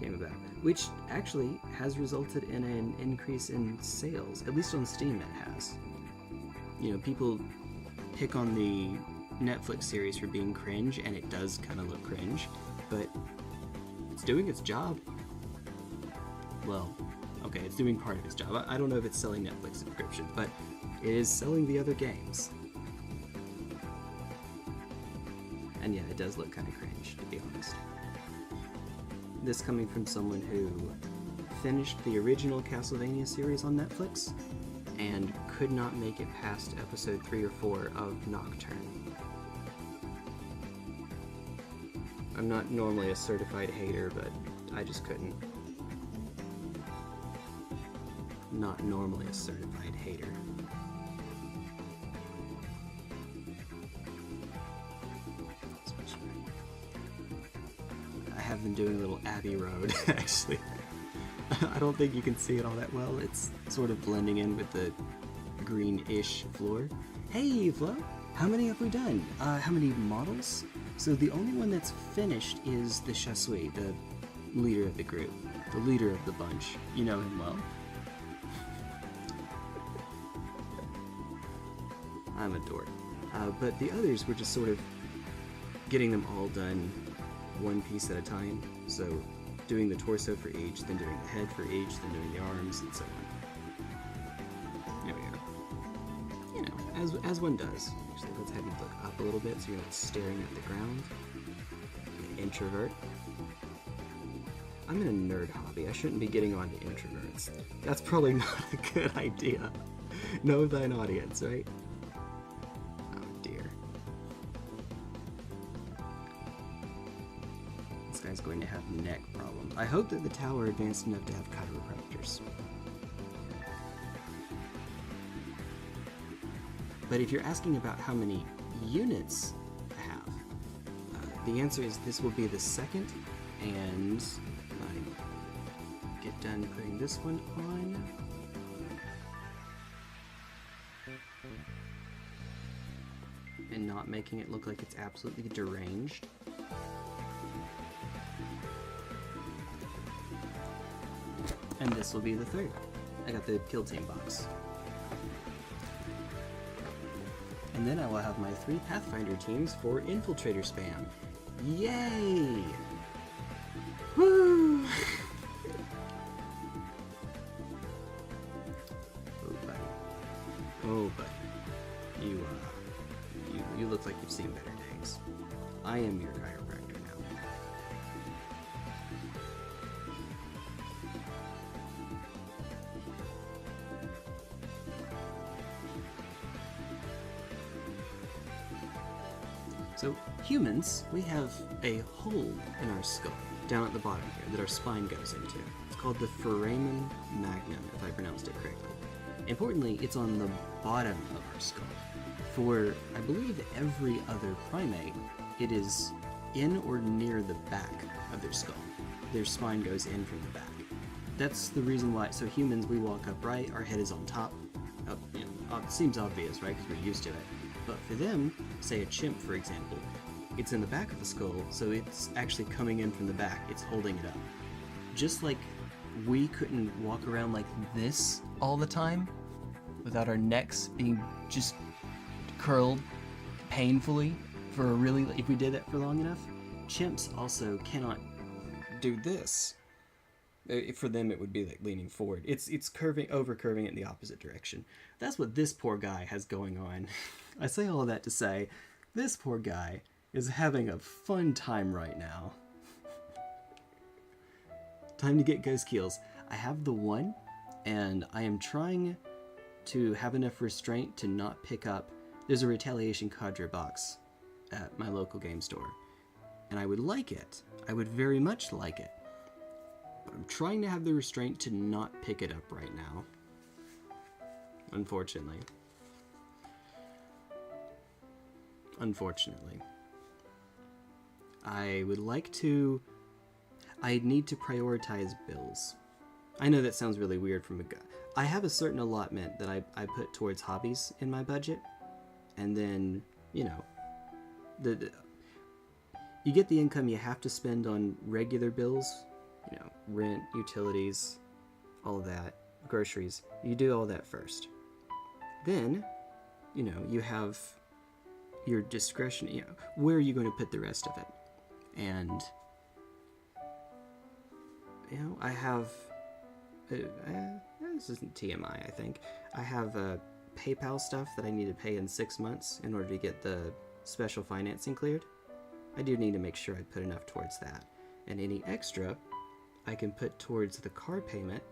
Speaker 1: came about, which actually has resulted in an increase in sales. At least on Steam it has. You know, people pick on the Netflix series for being cringe, and it does kind of look cringe, but it's doing its job. Well, okay, it's doing part of its job. I don't know if it's selling Netflix subscription, but it is selling the other games. And yeah, it does look kind of cringe, to be honest. this coming from someone who finished the original Castlevania series on Netflix and could not make it past episode 3 or 4 of Nocturne. I'm not normally a certified hater, but I just couldn't. Not normally a certified hater. I have been doing a little Abbey Road, actually. I don't think you can see it all that well. It's sort of blending in with the green-ish floor. Hey, Flo! How many have we done? How many models? So the only one that's finished is the Chasui, the leader of the group, the leader of the bunch. You know him well. I'm a dork. But the others were just sort of getting them all done one piece at a time. So doing the torso for each, then doing the head for each, then doing the arms, and so on. There we go. You know, as one does. Actually, let's have you look up a little bit so you're not staring at the ground. Introvert. I'm in a nerd hobby. I shouldn't be getting on to introverts. That's probably not a good idea. Know thine audience, right? Oh dear. This guy's going to have neck problems. I hope that the tower advanced enough to have chiropractors. But if you're asking about how many units I have, the answer is this will be the second, and I get done putting this one on. And not making it look like it's absolutely deranged. And this will be the third. I got the kill team box. And then I will have my 3 Pathfinder teams for Infiltrator spam. Yay! Woo! Oh, buddy. Oh, buddy. You look like you've seen better days. I am your chiropractor now. So, humans, we have a hole in our skull, down at the bottom here, that our spine goes into. It's called the foramen magnum, if I pronounced it correctly. Importantly, it's on the bottom of our skull. For, I believe, every other primate, it is in or near the back of their skull. Their spine goes in from the back. That's the reason why, so humans, we walk upright, our head is on top. You know, it seems obvious, right, because we're used to it. But for them, say a chimp, for example, it's in the back of the skull, so it's actually coming in from the back, it's holding it up. Just like we couldn't walk around like this all the time, without our necks being just curled painfully for a really, if we did that for long enough, chimps also cannot do this. For them, it would be like leaning forward. It's curving, over curving in the opposite direction. That's what this poor guy has going on. I say all of that to say, this poor guy is having a fun time right now. Time to get ghost kills. I have the one, and I am trying to have enough restraint to not pick up. There's a Retaliation Cadre box at my local game store, and I would like it. I would very much like it. But I'm trying to have the restraint to not pick it up right now. Unfortunately. Unfortunately. I would like to... I need to prioritize bills. I know that sounds really weird from a guy. I have a certain allotment that I put towards hobbies in my budget. And then, you know, you get the income you have to spend on regular bills. You know, rent, utilities, all that, groceries. You do all that first. Then, you know, you have your discretion, you know, where are you going to put the rest of it? And, you know, I have, this isn't TMI, I think. I have PayPal stuff that I need to pay in 6 months in order to get the special financing cleared. I do need to make sure I put enough towards that. And any extra, I can put towards the car payment,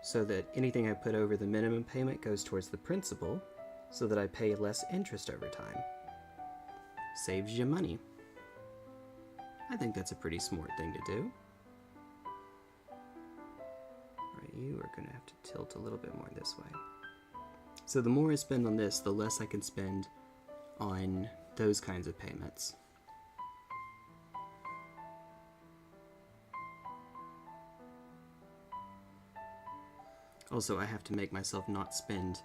Speaker 1: so that anything I put over the minimum payment goes towards the principal, so that I pay less interest over time. Saves you money. I think that's a pretty smart thing to do. Alright, you are going to have to tilt a little bit more this way. So the more I spend on this, the less I can spend on those kinds of payments. Also, I have to make myself not spend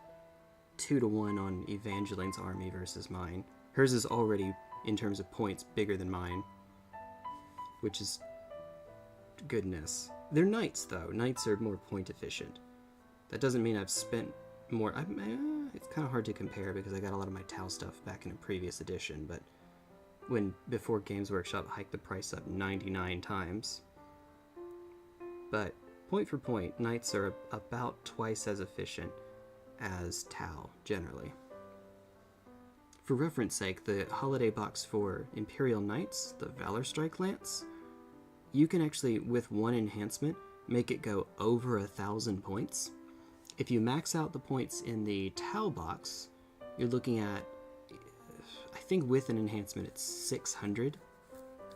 Speaker 1: 2-to-1 on Evangeline's army versus mine. Hers is already, in terms of points, bigger than mine, which is goodness. They're knights, though. Knights are more point efficient. That doesn't mean I've spent more. It's kind of hard to compare because I got a lot of my Tau stuff back in a previous edition, but before Games Workshop hiked the price up 99 times. But point for point, knights are about twice as efficient as Tau, generally. For reference sake, the holiday box for Imperial Knights, the Valor Strike Lance, you can actually, with one enhancement, make it go over 1,000 points. If you max out the points in the Tau box, you're looking at, I think with an enhancement it's 600.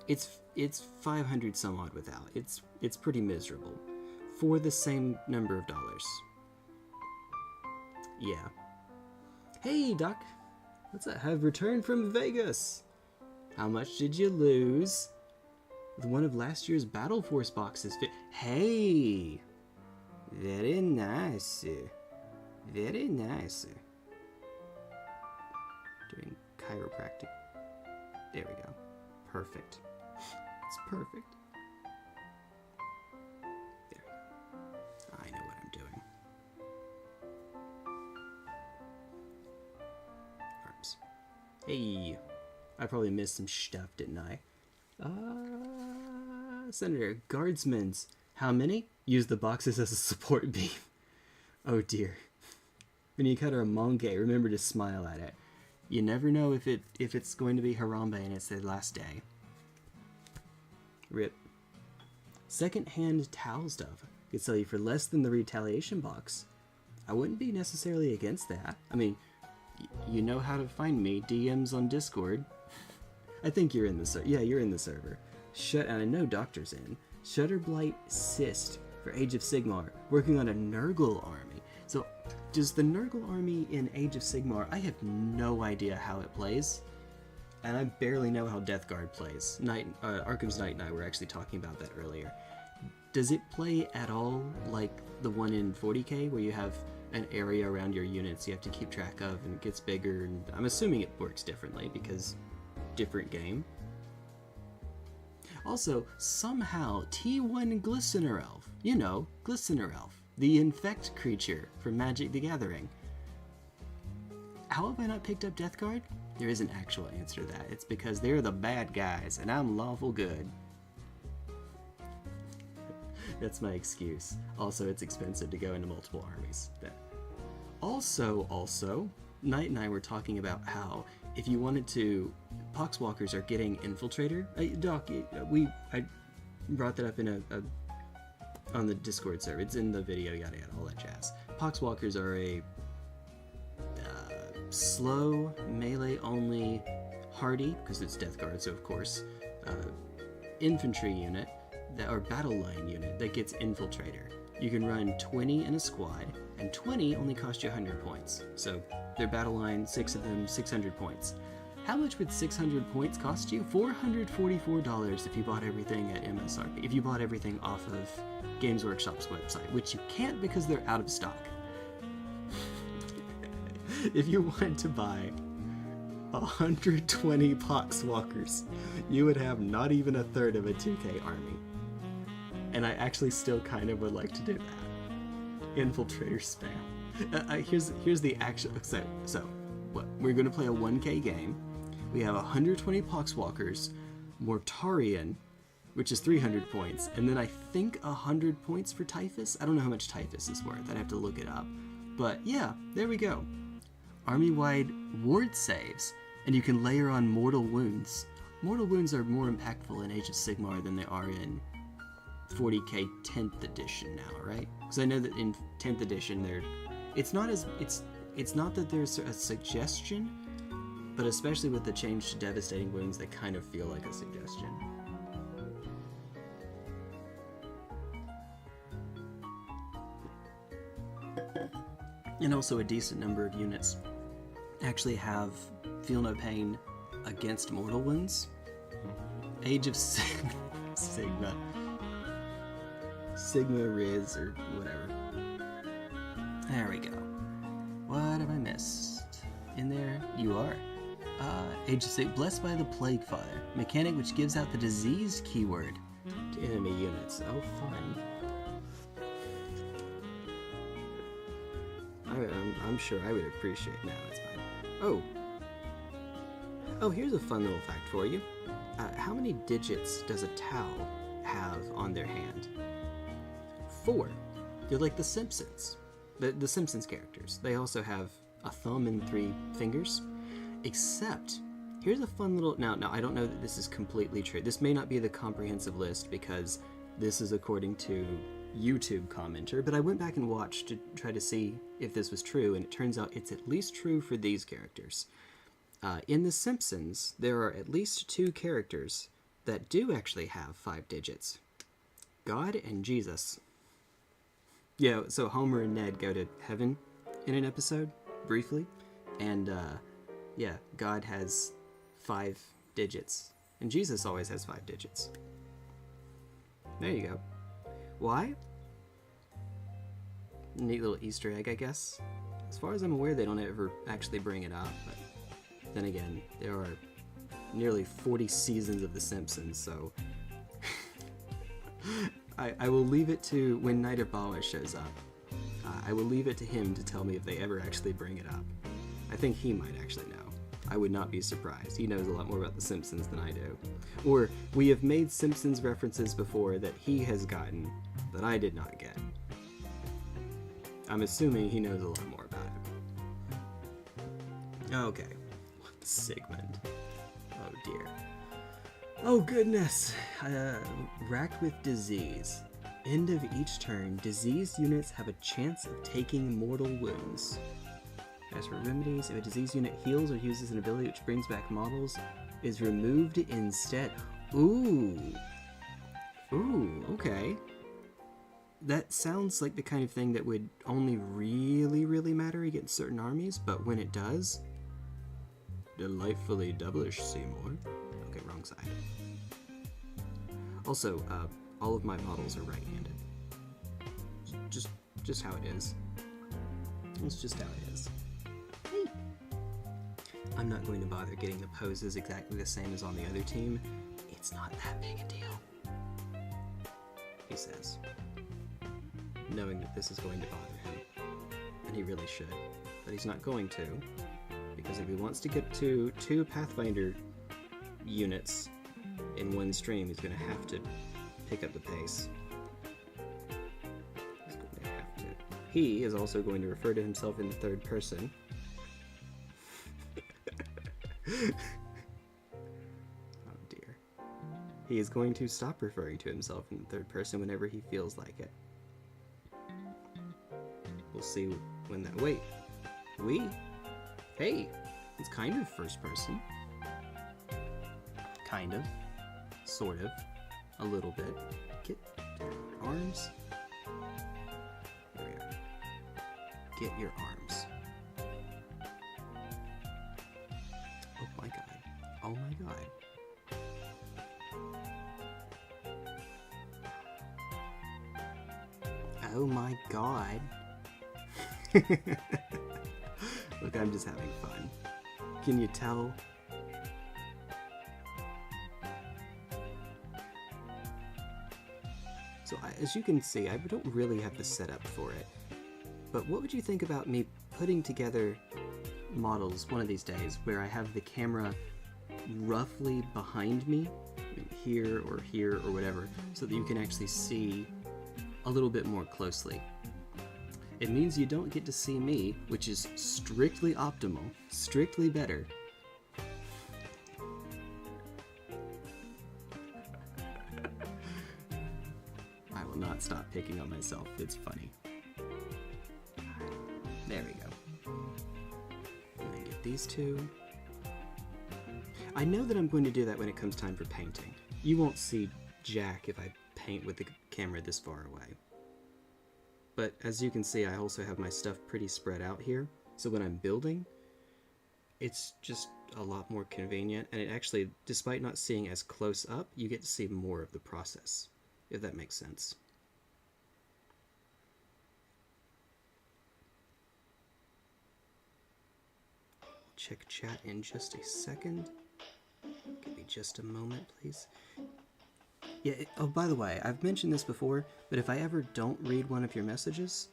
Speaker 1: It's 500 some odd without. It's pretty miserable for the same number of dollars. Yeah. Hey, Doc. What's up? Have returned from Vegas. How much did you lose? With one of last year's Battle Force boxes. Hey! Very nice. Very nice. Doing chiropractic. There we go. Perfect. It's perfect. There. I know what I'm doing. Arms. Hey! I probably missed some stuff, didn't I? Senator, guardsmen's. How many? Use the boxes as a support beam. Oh dear. When you cut a monge, remember to smile at it. You never know if it's going to be Harambe and it's their last day. Rip. Second-hand Tau stuff could sell you for less than the retaliation box. I wouldn't be necessarily against that. I mean, you know how to find me. DMs on Discord. I think you're in the server. Yeah, you're in the server. And I know Doctor's in. Shutterblight Cyst for Age of Sigmar, working on a Nurgle army. So, does the Nurgle army in Age of Sigmar, I have no idea how it plays, and I barely know how Death Guard plays. Arkham's Knight and I were actually talking about that earlier. Does it play at all like the one in 40k, where you have an area around your units you have to keep track of, and it gets bigger, and I'm assuming it works differently, because different game. Also, somehow, T1 Glistener Elf. You know, Glistener Elf. The infect creature from Magic the Gathering. How have I not picked up Death Guard? There is an actual answer to that. It's because they're the bad guys, and I'm lawful good. That's my excuse. Also, it's expensive to go into multiple armies. Also, Knight and I were talking about how if you wanted to, Poxwalkers are getting Infiltrator. Doc, I brought that up in on the Discord server. It's in the video, yada yada, all that jazz. Poxwalkers are a slow, melee-only, hardy, because it's Death Guard, so of course, infantry unit, or battle line unit that gets Infiltrator. You can run 20 in a squad, and 20 only cost you 100 points. So their battle line, 6 of them, 600 points. How much would 600 points cost you? $444 if you bought everything at MSRP. If you bought everything off of Games Workshop's website, which you can't because they're out of stock. If you wanted to buy 120 Poxwalkers, you would have not even a third of a 2K army. And I actually still kind of would like to do that. Infiltrator spam. Here's the actual. So what? We're going to play a 1K game. We have 120 Poxwalkers, Mortarian, which is 300 points, and then I think 100 points for Typhus. I don't know how much Typhus is worth. I'd have to look it up. But yeah, there we go. Army-wide ward saves, and you can layer on Mortal Wounds. Mortal Wounds are more impactful in Age of Sigmar than they are in 40k 10th edition now, right? Because I know that in 10th edition it's not that there's a suggestion, but especially with the change to devastating wounds, they kind of feel like a suggestion. And also a decent number of units actually have feel no pain against mortal wounds. Age of Sigma, Riz, or whatever. There we go. What have I missed? In there, you are. Age of Sigma, blessed by the Plague Father, mechanic which gives out the disease keyword to enemy units. Oh, fun. I'm sure I would appreciate. No, it's fine. Oh, here's a fun little fact for you. How many digits does a Tau have on their hand? 4. They're like the Simpsons. The Simpsons characters. They also have a thumb and 3 fingers. Except, here's a fun little... Now, I don't know that this is completely true. This may not be the comprehensive list because this is according to YouTube commenter, but I went back and watched to try to see if this was true, and it turns out it's at least true for these characters. In The Simpsons, there are at least 2 characters that do actually have 5 digits. God and Jesus. Yeah, so Homer and Ned go to heaven in an episode, briefly, and yeah, God has 5 digits, and Jesus always has 5 digits. There you go. Why? Neat little Easter egg, I guess. As far as I'm aware, they don't ever actually bring it up, but then again, there are nearly 40 seasons of The Simpsons, so I will leave it to when Knight of Baawa shows up. I will leave it to him to tell me if they ever actually bring it up. I think he might actually know. I would not be surprised. He knows a lot more about The Simpsons than I do. Or we have made Simpsons references before that he has gotten that I did not get. I'm assuming he knows a lot more about it. Okay. Sigmund. Oh dear. Oh goodness. Racked with disease. End of each turn, diseased units have a chance of taking mortal wounds. As for remedies, if a diseased unit heals or uses an ability which brings back models, is removed instead. Ooh. Ooh, okay. That sounds like the kind of thing that would only really matter against certain armies, but when it does... Delightfully devilish, Seymour. Okay, wrong side. Also, all of my models are right-handed. Just how it is. It's just how it is. Hey. I'm not going to bother getting the poses exactly the same as on the other team. It's not that big a deal. He says, knowing that this is going to bother him. And he really should. But he's not going to. Because if he wants to get to 2 Pathfinder units in one stream, he's going to have to pick up the pace. He's going to have to. He is also going to refer to himself in the third person. Oh dear. He is going to stop referring to himself in the third person whenever he feels like it. We'll see when that... Wait. We? Hey, it's kind of first person. Kind of. Sort of. A little bit. Get your arms. There we are. Get your arms. Oh my god. Oh my god. Oh my god. Look, I'm just having fun. Can you tell? So as you can see, I don't really have the setup for it. But what would you think about me putting together models one of these days where I have the camera roughly behind me, here or whatever, so that you can actually see a little bit more closely. It means you don't get to see me, which is strictly optimal, strictly better. can't stop picking on myself. It's funny. There we go. And then get these two. I know that I'm going to do that when it comes time for painting. You won't see jack if I paint with the camera this far away. But as you can see, I also have my stuff pretty spread out here. So when I'm building, it's just a lot more convenient. And it actually, despite not seeing as close up, you get to see more of the process, if that makes sense. Check chat in just a second. Give me just a moment, please. Yeah, oh, by the way, I've mentioned this before, but if I ever don't read one of your messages,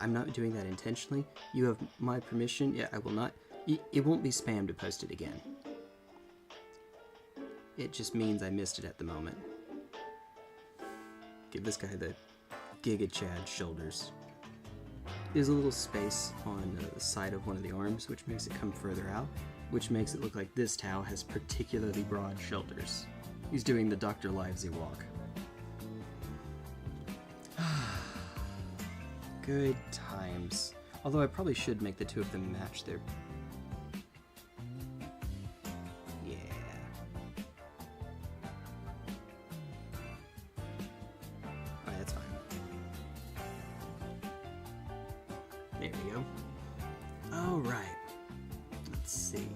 Speaker 1: I'm not doing that intentionally. You have my permission. Yeah, I will not. It won't be spam to post it again. It just means I missed it at the moment. Give this guy the Giga Chad shoulders. There's a little space on the side of one of the arms, which makes it come further out, which makes it look like this Tau has particularly broad shoulders. He's doing the Dr. Livesey walk. Good times. Although I probably should make the two of them match their... Yeah. Alright, that's fine. There we go. Alright. Let's see.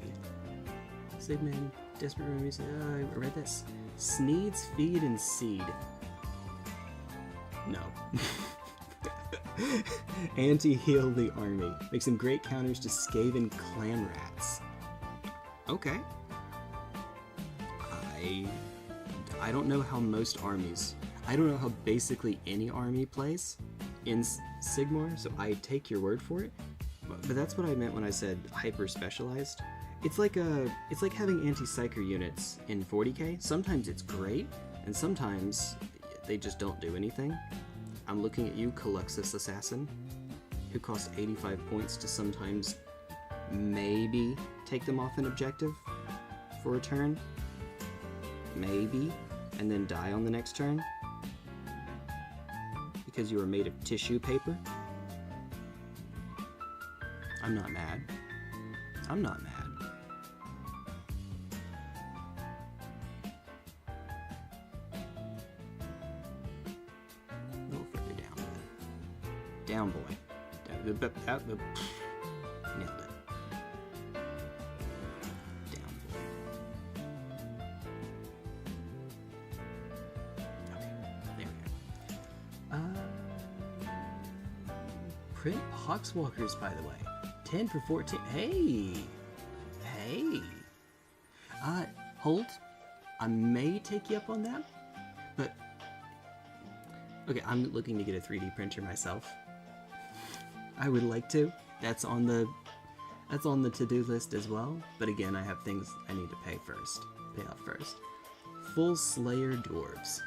Speaker 1: Sigmund, Desperate Remedies. I read this. Sneeds, Feed, and Seed. No. Anti-heal the army. Make some great counters to Skaven clan rats. Okay. I don't know how most armies... I don't know how basically any army plays in Sigmar, so I take your word for it. But that's what I meant when I said hyper-specialized. It's like having anti-psyker units in 40k. Sometimes it's great, and sometimes they just don't do anything. I'm looking at you, Caluxus Assassin, who costs 85 points to sometimes maybe take them off an objective for a turn. Maybe. And then die on the next turn. Because you are made of tissue paper. I'm not mad. I'm not mad. A little further down. Down, boy. Nailed it. Down, boy. Okay, there we go. Print Poxwalkers, by the way. 10 for 14. Hey! Hey! Hold. I may take you up on that, but... Okay, I'm looking to get a 3D printer myself. I would like to. That's on the to-do list as well, but again, I have things I need to pay off first. Full Slayer Dwarves.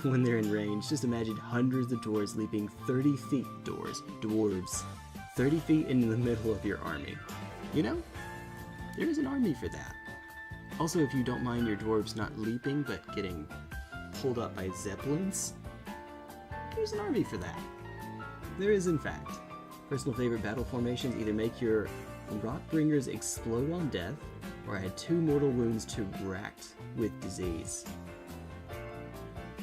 Speaker 1: When they're in range, just imagine hundreds of dwarves leaping 30 feet. Dwarves. 30 feet into the middle of your army. You know, there's an army for that. Also, if you don't mind your dwarves not leaping, but getting pulled up by zeppelins, there's an army for that. There is, in fact. Personal favorite battle formations: either make your Rockbringers explode on death, or add 2 mortal wounds to Racked with Disease.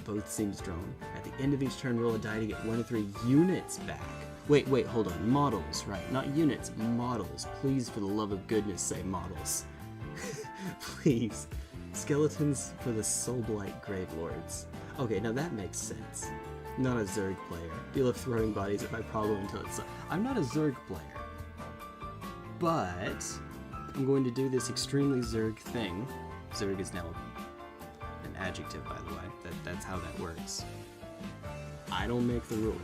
Speaker 1: Both seem strong. At the end of each turn, roll a die to get 1 of 3 units back. Wait, hold on. Models, right? Not units, models. Please, for the love of goodness, say models. Please. Skeletons for the Soulblight Gravelords. Okay, now that makes sense. Not a Zerg player. Deal of throwing bodies at my problem until it's... I'm not a Zerg player. But I'm going to do this extremely Zerg thing. Zerg is now an adjective, by the way. That's how that works. I don't make the rule.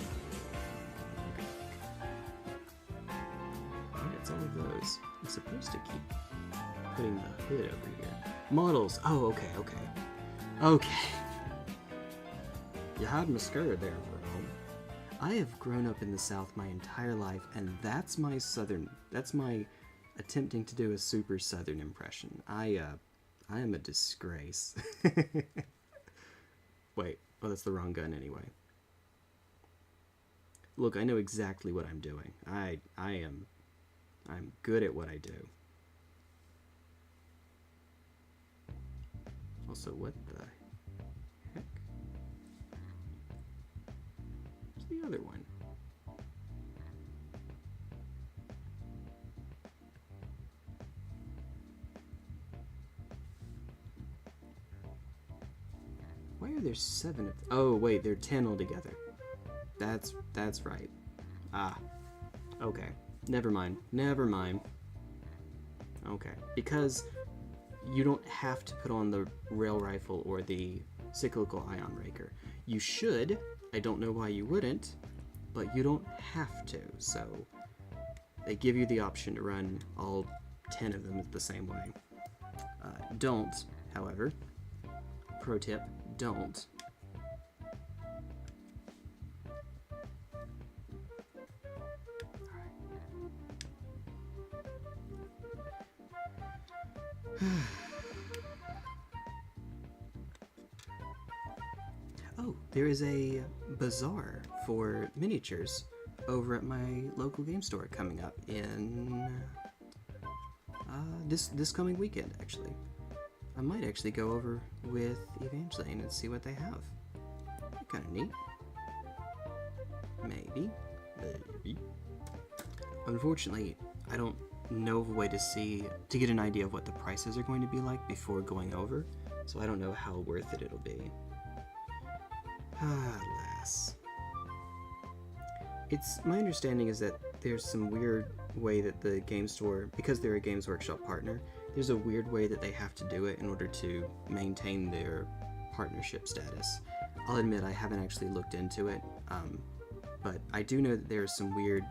Speaker 1: It's all of those. I'm supposed to keep putting the hood over here. Models. Oh, okay. Okay. You had me scared there, bro. I have grown up in the South my entire life, and that's my attempting to do a super Southern impression. I am a disgrace. Wait. Oh, that's the wrong gun anyway. Look, I know exactly what I'm doing. I'm good at what I do. Also, what the heck? Where's the other one? Why are there 7 of them? Oh, wait, there are 10 altogether. That's right. Ah, okay. Never mind. Never mind. Okay, because you don't have to put on the rail rifle or the cyclical ion raker. You should. I don't know why you wouldn't, but you don't have to. So they give you the option to run all 10 of them the same way. Don't, however. Pro tip, don't. Oh, there is a bazaar for miniatures over at my local game store coming up in this coming weekend, actually. I might actually go over with Evangeline and see what they have. Kind of neat. Maybe. Unfortunately, I don't know of a way to get an idea of what the prices are going to be like before going over, so I don't know how worth it it'll be. Alas. My understanding is that there's some weird way that the game store, because they're a Games Workshop partner, there's a weird way that they have to do it in order to maintain their partnership status. I'll admit I haven't actually looked into it, but I do know that there's some weird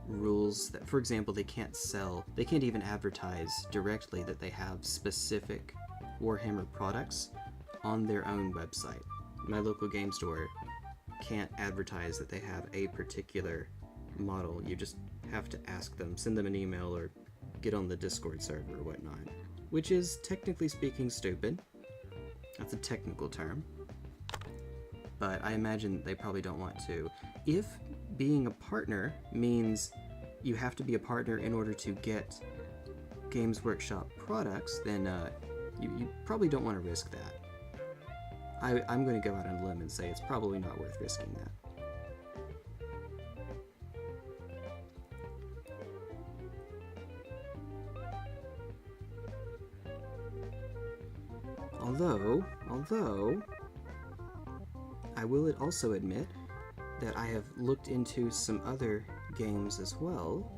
Speaker 1: rules that, for example, they can't even advertise directly that they have specific Warhammer products on their own website. My local game store can't advertise that they have a particular model. You just have to ask them, send them an email, or get on the Discord server or whatnot, which is, technically speaking, stupid. That's a technical term. But I imagine they probably don't want to. If being a partner means you have to be a partner in order to get Games Workshop products, then you probably don't want to risk that. I'm going to go out on a limb and say it's probably not worth risking that. Although, I will also admit that I have looked into some other games as well,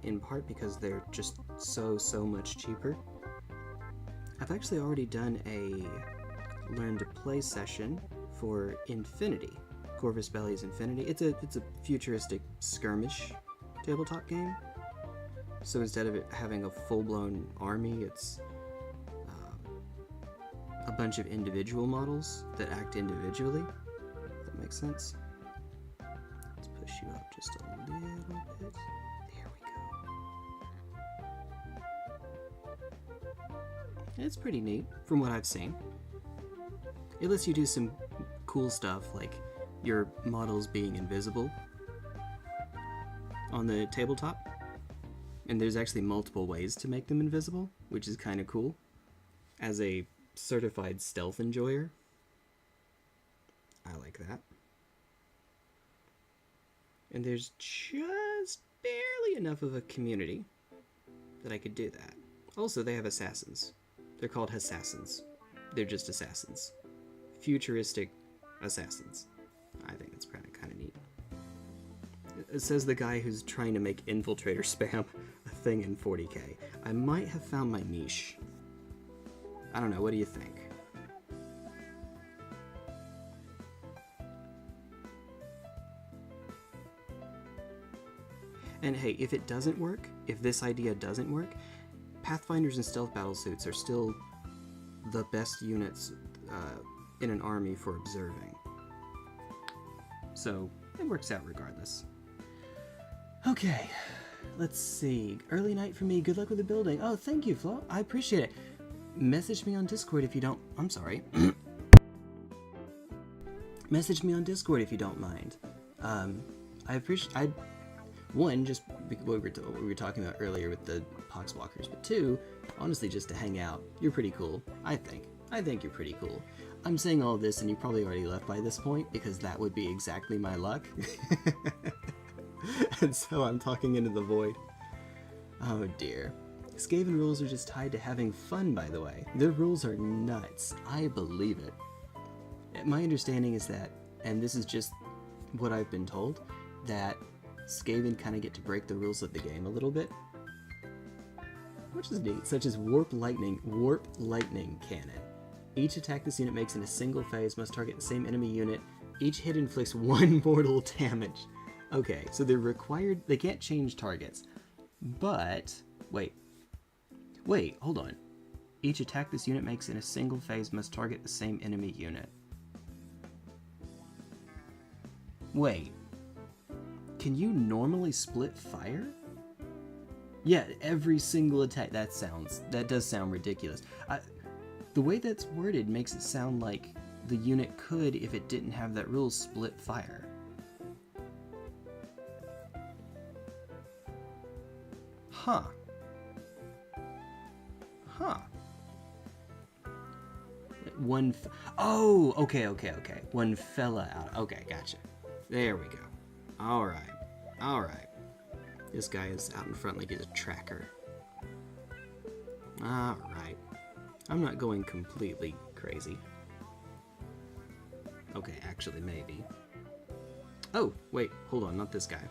Speaker 1: in part because they're just so much cheaper. I've actually already done a Learn to Play session for Infinity, Corvus Belli's Infinity. It's a futuristic skirmish tabletop game. So instead of it having a full-blown army, it's a bunch of individual models that act individually. If that makes sense. Let's push you up just a little bit. There we go. It's pretty neat, from what I've seen. It lets you do some cool stuff, like your models being invisible on the tabletop. And there's actually multiple ways to make them invisible, which is kind of cool. As a certified stealth enjoyer, I like that. And there's just barely enough of a community that I could do that. Also, they have assassins. They're called assassins. They're just assassins. Futuristic assassins. I think it's kind of neat. It says the guy who's trying to make Infiltrator spam a thing in 40k. I might have found my niche. I don't know, what do you think? And hey, if it doesn't work, if this idea doesn't work, Pathfinders and Stealth Battlesuits are still the best units in an army for observing. So, it works out regardless. Okay, let's see. Early night for me, good luck with the building. Oh, thank you, Flo. I appreciate it. Message me on Discord if you don't... I'm sorry. message me on Discord if you don't mind. I appreciate. One, just what we were talking about earlier with the Poxwalkers, but two, honestly, just to hang out. You're pretty cool, I think. I think you're pretty cool. I'm saying all this, and you probably already left by this point, because that would be exactly my luck. And so I'm talking into the void. Oh dear. Skaven rules are just tied to having fun, by the way. Their rules are nuts. I believe it. My understanding is that, and this is just what I've been told, that Skaven kind of get to break the rules of the game a little bit, which is neat, such as Warp Lightning Cannon. Each attack this unit makes in a single phase must target the same enemy unit. Each hit inflicts 1 mortal damage. Okay, so they're required, they can't change targets, but, wait, hold on. Each attack this unit makes in a single phase must target the same enemy unit. Wait, can you normally split fire? Yeah, every single attack. That does sound ridiculous. The way that's worded makes it sound like the unit could, if it didn't have that rule, split fire. Huh. Oh, okay. One fella out. Okay, gotcha. There we go. Alright. This guy is out in front like he's a tracker. Alright. I'm not going completely crazy. Okay, actually, maybe. Oh, wait, hold on, not this guy.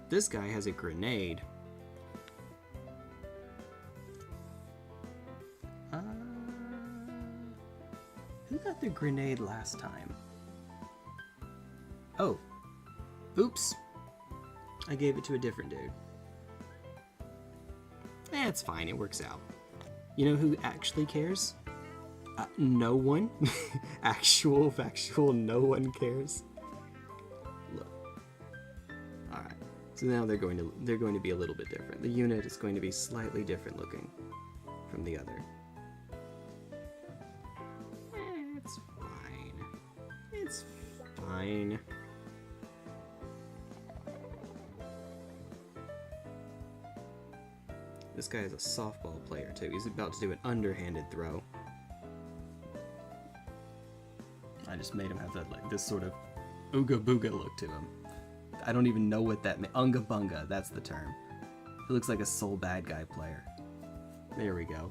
Speaker 1: This guy has a grenade. Who got the grenade last time? Oh. Oops. I gave it to a different dude. It's fine, it works out. You know who actually cares? No one. Actual, factual, no one cares. Look. Alright. So now they're going to be a little bit different. The unit is going to be slightly different looking from the other. It's fine. It's fine. This guy is a softball player too. He's about to do an underhanded throw. I just made him have that, like, this sort of ooga booga look to him. I don't even know what that means. Unga bunga, that's the term. He looks like a soul bad guy player. There we go.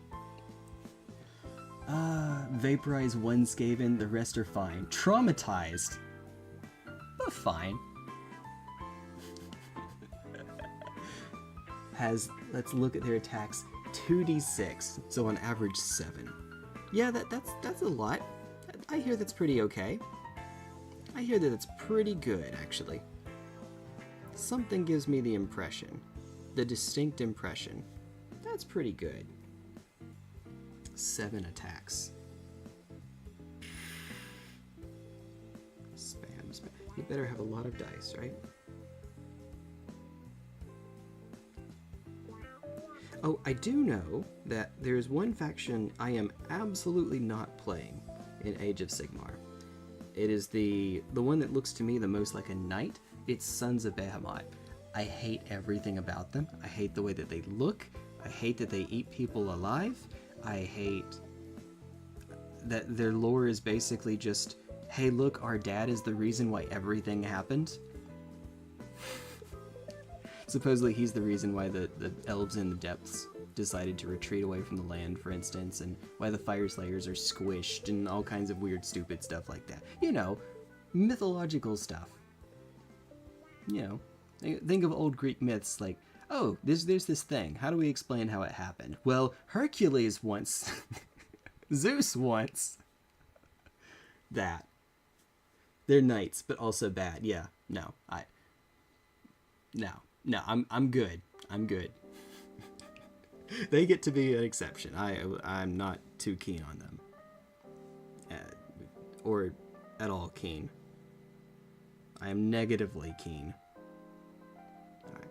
Speaker 1: Vaporize one Skaven, the rest are fine. Traumatized. But fine. Let's look at their attacks, 2d6, so on average 7. Yeah, that's a lot. I hear that's pretty okay. I hear that it's pretty good, actually. Something gives me the impression, the distinct impression, that's pretty good. 7 attacks. Spam. You better have a lot of dice, right? Oh, I do know that there is one faction I am absolutely not playing in Age of Sigmar. It is the one that looks to me the most like a knight. It's Sons of Behemoth. I hate everything about them. I hate the way that they look. I hate that they eat people alive. I hate that their lore is basically just, hey look, our dad is the reason why everything happened. Supposedly he's the reason why the elves in the depths decided to retreat away from the land, for instance, and why the fire slayers are squished and all kinds of weird, stupid stuff like that. You know, mythological stuff. You know, think of old Greek myths like, oh, there's this thing. How do we explain how it happened? Well, Hercules once, Zeus once. That. They're knights, but also bad. Yeah, no, No, I'm good. I'm good. They get to be an exception. I'm not too keen on them. Or at all keen. I am negatively keen. Alright.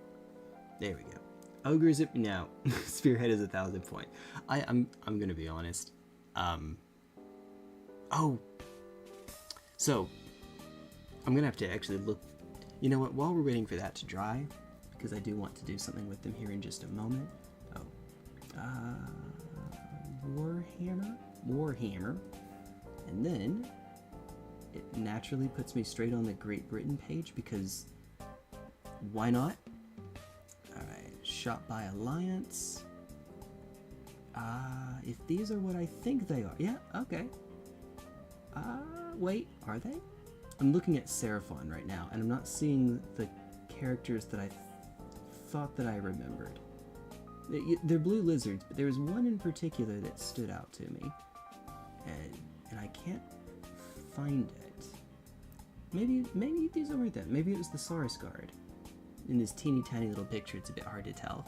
Speaker 1: There we go. Ogres, now, Spearhead is 1,000 point. I'm gonna be honest. Oh. So, I'm gonna have to actually look. You know what? While we're waiting for that to dry, because I do want to do something with them here in just a moment. Oh, Warhammer, and then it naturally puts me straight on the Great Britain page because why not? All right, shot by Alliance. If these are what I think they are, yeah, okay. Wait, are they? I'm looking at Seraphon right now, and I'm not seeing the characters that I thought that I remembered. They're blue lizards, but there was one in particular that stood out to me, and I can't find it. Maybe these weren't them. Maybe it was the Saurus Guard. In this teeny tiny little picture, it's a bit hard to tell.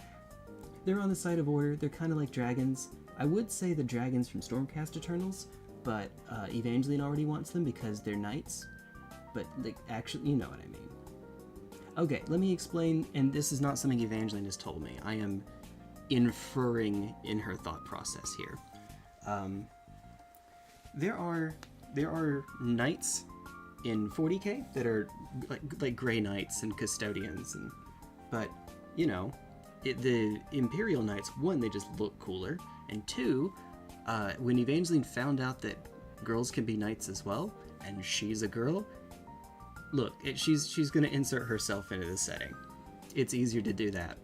Speaker 1: They're on the side of order. They're kind of like dragons. I would say the dragons from Stormcast Eternals, but Evangeline already wants them because they're knights. But like, actually, you know what I mean. Okay, let me explain, and this is not something Evangeline has told me. I am inferring in her thought process here. There are knights in 40k that are like Grey Knights and Custodians, but you know, the Imperial Knights, one, they just look cooler, and two, when Evangeline found out that girls can be knights as well, and she's a girl, look, she's gonna insert herself into the setting. It's easier to do that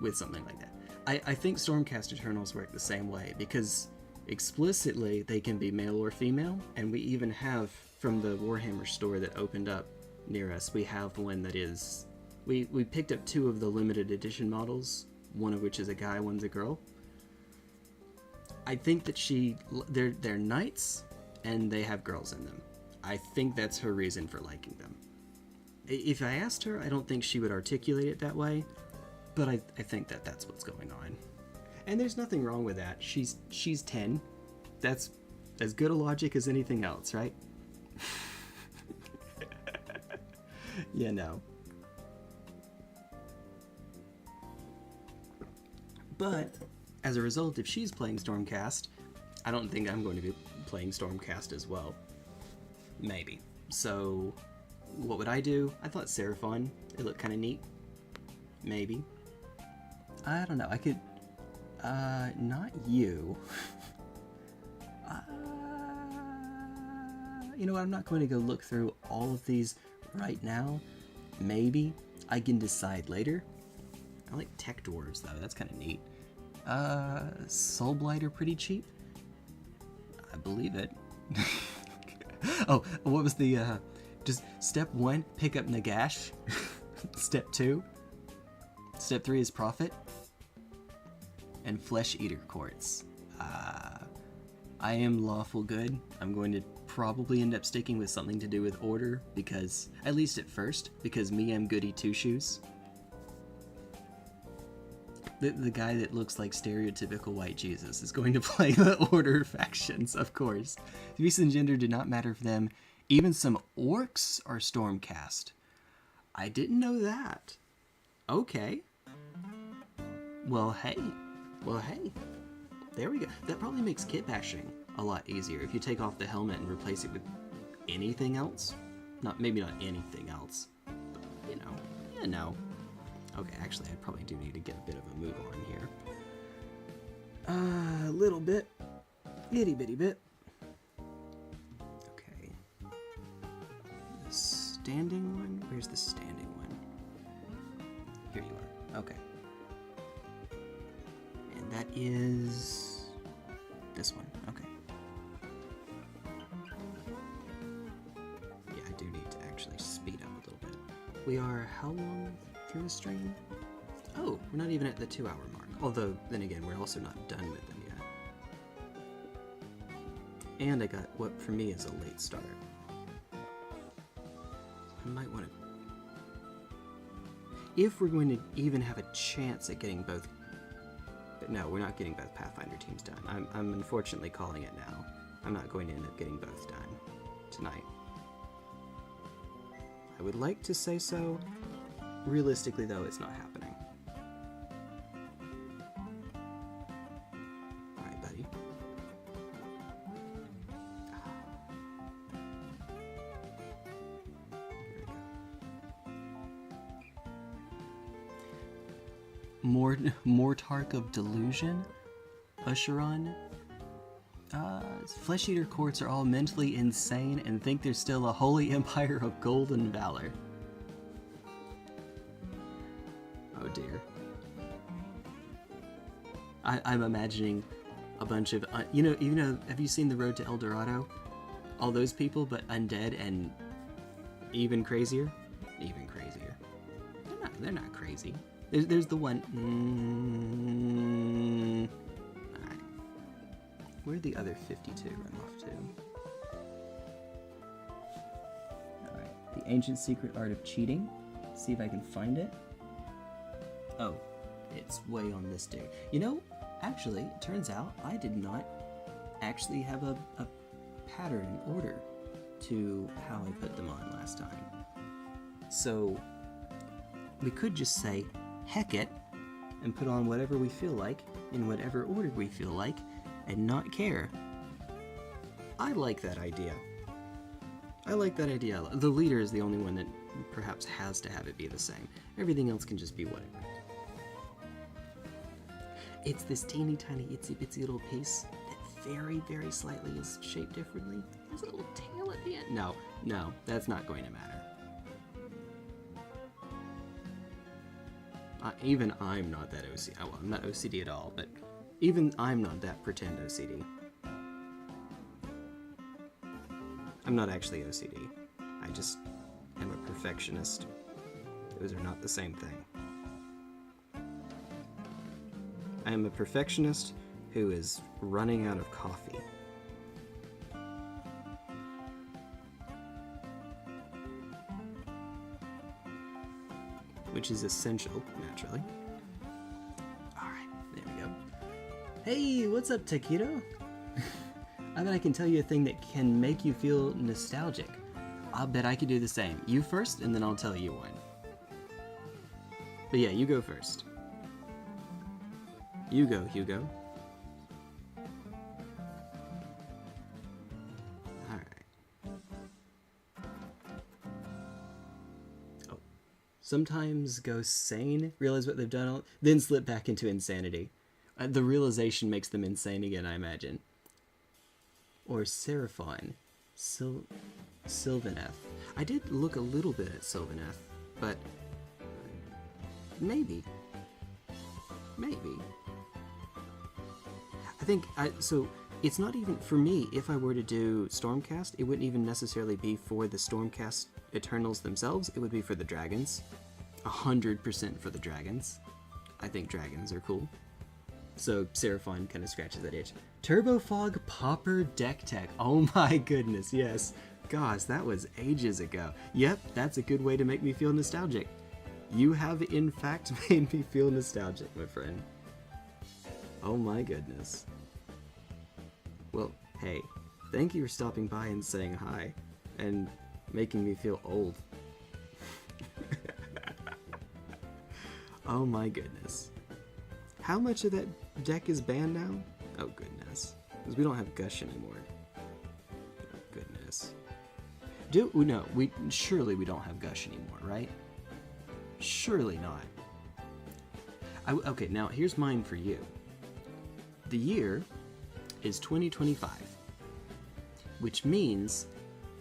Speaker 1: with something like that. I think Stormcast Eternals work the same way, because explicitly they can be male or female, and we even have, from the Warhammer store that opened up near us, we have one that is... We picked up 2 of the limited edition models, one of which is a guy, one's a girl. I think that they're knights, and they have girls in them. I think that's her reason for liking them. If I asked her, I don't think she would articulate it that way, but I think that that's what's going on. And there's nothing wrong with that. She's 10. That's as good a logic as anything else, right? Yeah, no. But, as a result, if she's playing Stormcast, I don't think I'm going to be playing Stormcast as well. Maybe. So, what would I do? I thought Seraphon. It looked kind of neat. Maybe. I don't know. I could... not you. You know what? I'm not going to go look through all of these right now. Maybe. I can decide later. I like tech dwarves, though. That's kind of neat. Soulblight are pretty cheap. I believe it. Oh, what was the, just step 1, pick up Nagash. Step 2. Step 3 is Prophet. And Flesh Eater Quartz. I am lawful good. I'm going to probably end up sticking with something to do with order, because, at least at first, because me am goody two-shoes. The guy that looks like stereotypical white Jesus is going to play the Order factions, of course. Race and gender did not matter for them. Even some orcs are Stormcast. I didn't know that. Okay. Well, hey. There we go. That probably makes kit bashing a lot easier if you take off the helmet and replace it with anything else. Maybe not anything else, but, you know. Okay, actually, I probably do need to get a bit of a move on here. A little bit. Itty bitty bit. Okay. The standing one? Where's the standing one? Here you are. Okay. And that is... this one. Okay. Yeah, I do need to actually speed up a little bit. We are how long through the stream? Oh, we're not even at the 2-hour mark. Although, then again, we're also not done with them yet. And I got what for me is a late start. I might want to... if we're going to even have a chance at getting both... but no, we're not getting both Pathfinder teams done. I'm unfortunately calling it now. I'm not going to end up getting both done tonight. I would like to say so. Realistically, though, it's not happening. Alright, buddy. Mortarch of Delusion, Usheron. Flesh Eater courts are all mentally insane and think there's still a holy empire of golden valor. Oh dear. I'm imagining a bunch of, have you seen The Road to El Dorado? All those people, but undead and even crazier? Even crazier. They're not crazy. There's the one. Alright. Where'd the other 52 run off to? Alright. The Ancient Secret Art of Cheating. See if I can find it. Oh, it's way on this dude. Actually, it turns out I did not actually have a pattern and order to how I put them on last time. So we could just say, heck it, and put on whatever we feel like, in whatever order we feel like, and not care. I like that idea. I like that idea. The leader is the only one that perhaps has to have it be the same. Everything else can just be whatever. It's this teeny tiny itsy bitsy little piece that very, very slightly is shaped differently. There's a little tail at the end. No, that's not going to matter. Even I'm not that OCD. Well, I'm not OCD at all, but even I'm not that pretend OCD. I'm not actually OCD. I just am a perfectionist. Those are not the same thing. I am a perfectionist who is running out of coffee. Which is essential, naturally. Alright, there we go. Hey, what's up, Taquito? I bet I can tell you a thing that can make you feel nostalgic. I'll bet I could do the same. You first, and then I'll tell you one. But yeah, you go first. You go, Hugo. Alright. Oh. Sometimes go sane, realize what they've done, then slip back into insanity. The realization makes them insane again, I imagine. Or Seraphon. Sylvaneth. I did look a little bit at Sylvaneth, but maybe. I think, so it's not even, for me, if I were to do Stormcast, it wouldn't even necessarily be for the Stormcast Eternals themselves, it would be for the dragons. 100% for the dragons. I think dragons are cool. So Seraphon kind of scratches that itch. Turbofog Popper Deck Tech. Oh my goodness, yes. Gosh, that was ages ago. Yep, that's a good way to make me feel nostalgic. You have, in fact, made me feel nostalgic, my friend. Oh my goodness. Well, hey, thank you for stopping by and saying hi, and making me feel old. Oh my goodness. How much of that deck is banned now? Oh goodness. Because we don't have Gush anymore. Oh goodness. No, surely we don't have Gush anymore, right? Surely not. Okay, now here's mine for you. The year is 2025, which means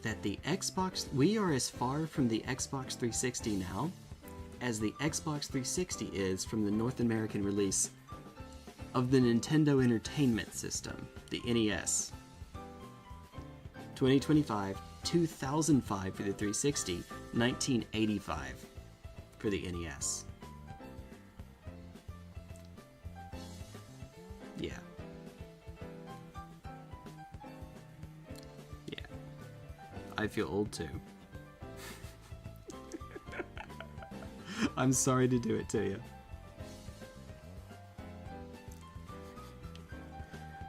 Speaker 1: that the Xbox, we are as far from the Xbox 360 now as the Xbox 360 is from the North American release of the Nintendo Entertainment System, the NES. 2025, 2005 for the 360, 1985 for the NES. Yeah. Yeah. I feel old too. I'm sorry to do it to you.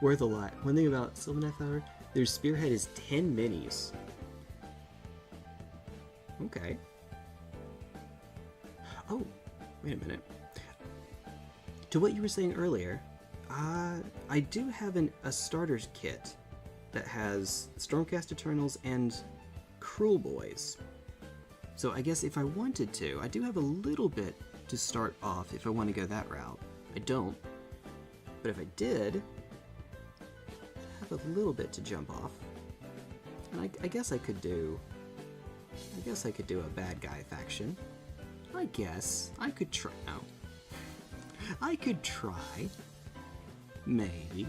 Speaker 1: Worth a lot. One thing about Sylvaneth, however, their Spearhead is 10 minis. Okay. Oh, wait a minute. To what you were saying earlier, I do have a starter's kit that has Stormcast Eternals and Cruel Boys. So I guess if I wanted to, I do have a little bit to start off if I want to go that route. I don't. But if I did, I have a little bit to jump off. And I guess I could do a bad guy faction. I guess I could try. No. I could try. Maybe.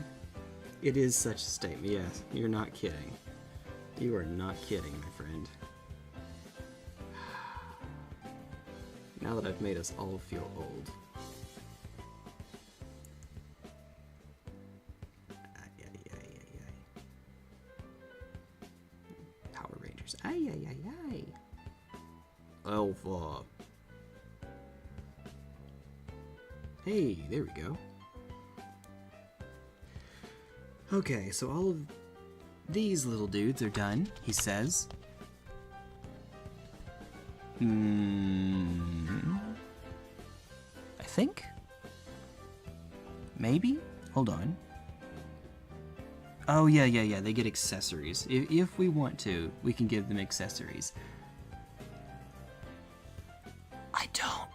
Speaker 1: It is such a statement. Yes, you're not kidding. You are not kidding, my friend. Now that I've made us all feel old. Power Rangers. Ay, ay, ay, ay. Alpha. Hey, there we go. Okay, so all of these little dudes are done, he says. I think? Maybe? Hold on. Oh, yeah, they get accessories. If we want to, we can give them accessories. I don't.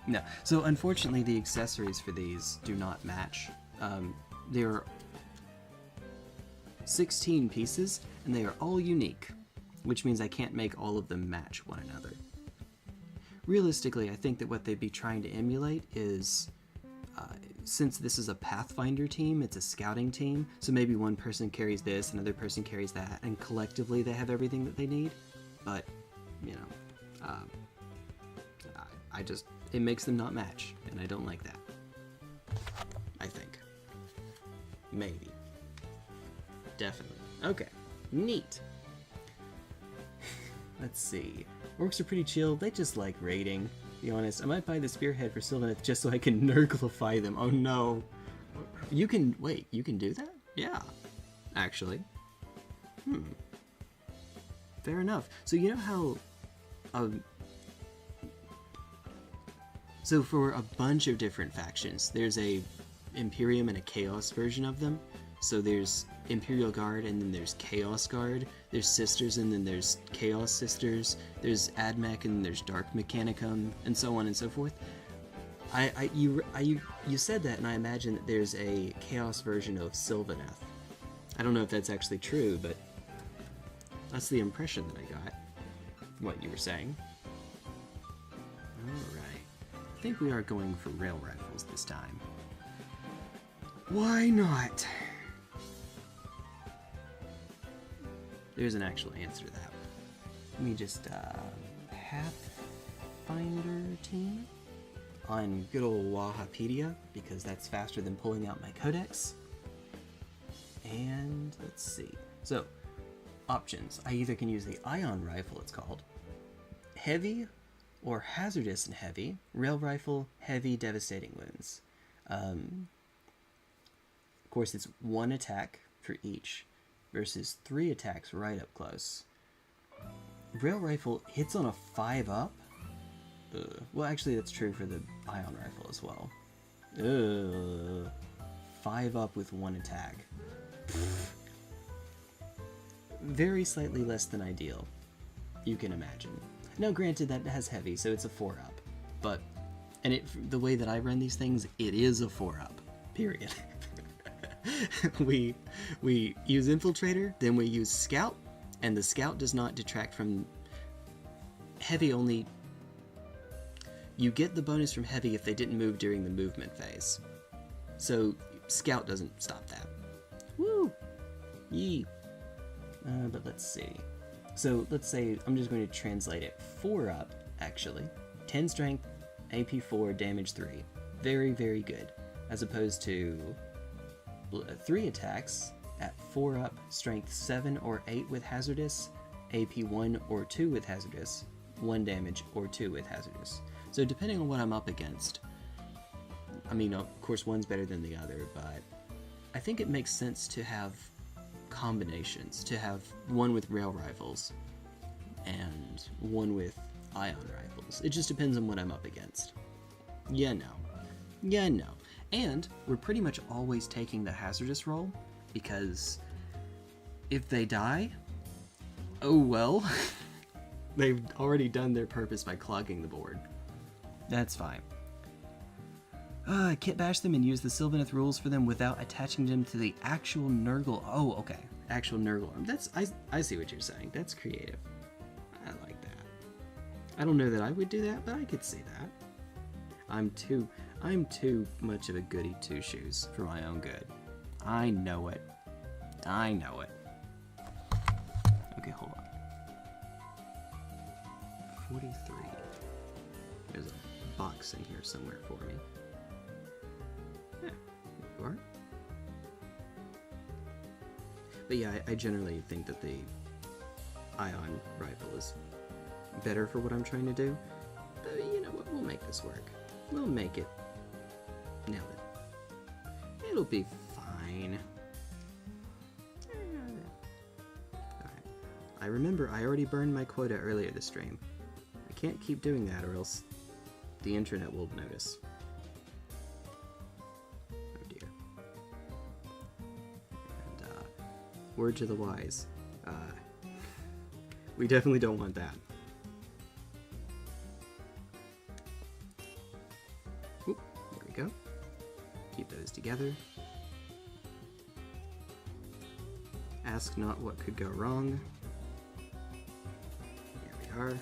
Speaker 1: No, so unfortunately the accessories for these do not match. There are 16 pieces, and they are all unique, which means I can't make all of them match one another. Realistically, I think that what they'd be trying to emulate is, since this is a Pathfinder team, it's a scouting team, so maybe one person carries this, another person carries that, and collectively they have everything that they need, but, you know, it makes them not match, and I don't like that. I think. Maybe. Definitely. Okay. Neat. Let's see. Orcs are pretty chill. They just like raiding, to be honest. I might buy the Spearhead for Sylvaneth just so I can Nurglify them. Oh no. You can... Wait, you can do that? Yeah. Actually. Fair enough. So you know how... So for a bunch of different factions, there's a Imperium and a Chaos version of them. So there's Imperial Guard, and then there's Chaos Guard. There's Sisters, and then there's Chaos Sisters. There's Admech, and there's Dark Mechanicum, and so on and so forth. You said that, and I imagine that there's a Chaos version of Sylvaneth. I don't know if that's actually true, but that's the impression that I got from what you were saying. Alright. I think we are going for rail rifles this time. Why not? There's an actual answer to that. Let me just, Pathfinder Team on good old Wahapedia, because that's faster than pulling out my codex. And let's see. So, options. I either can use the Ion Rifle, it's called, Heavy or Hazardous and Heavy, Rail Rifle, Heavy, Devastating Wounds. Of course, it's 1 attack for each, versus 3 attacks right up close. Rail Rifle hits on a 5-up. Well, actually, that's true for the Ion Rifle as well. 5-up with 1 attack. Very slightly less than ideal, you can imagine. Now, granted, that has heavy, so it's a 4-up. But, and the way that I run these things, it is a 4-up. Period. we use Infiltrator, then we use Scout, and the Scout does not detract from heavy. Only you get the bonus from heavy if they didn't move during the movement phase. So Scout doesn't stop that. Woo! Yee! But let's see. So let's say I'm just going to translate it. 4-up, actually. 10 strength, AP 4, damage 3. Very, very good. As opposed to 3 attacks at 4-up, strength 7 or 8 with hazardous, AP 1 or 2 with hazardous, 1 damage or 2 with hazardous. So depending on what I'm up against, I mean, of course one's better than the other, but I think it makes sense to have combinations, to have one with rail rifles and one with ion rifles. It just depends on what I'm up against. Yeah, no. And we're pretty much always taking the hazardous roll, because if they die, oh well. They've already done their purpose by clogging the board. That's fine. Kit bash them and use the Sylvaneth rules for them without attaching them to the actual Nurgle. Oh, okay. Actual Nurgle. I see what you're saying. That's creative. I like that. I don't know that I would do that, but I could see that. I'm too much of a goody two-shoes for my own good. I know it. I know it. Okay, hold on. 43. There's a box in here somewhere for me. Yeah, there you are. But yeah, I generally think that the ion rifle is better for what I'm trying to do. But you know what? We'll make this work. We'll make it. Nail it. It'll be fine. Alright. I remember I already burned my quota earlier this stream. I can't keep doing that or else the internet will notice. Oh dear. And, word to the wise. We definitely don't want that. Oop, there we go. Keep those together. Ask not what could go wrong. Here we are.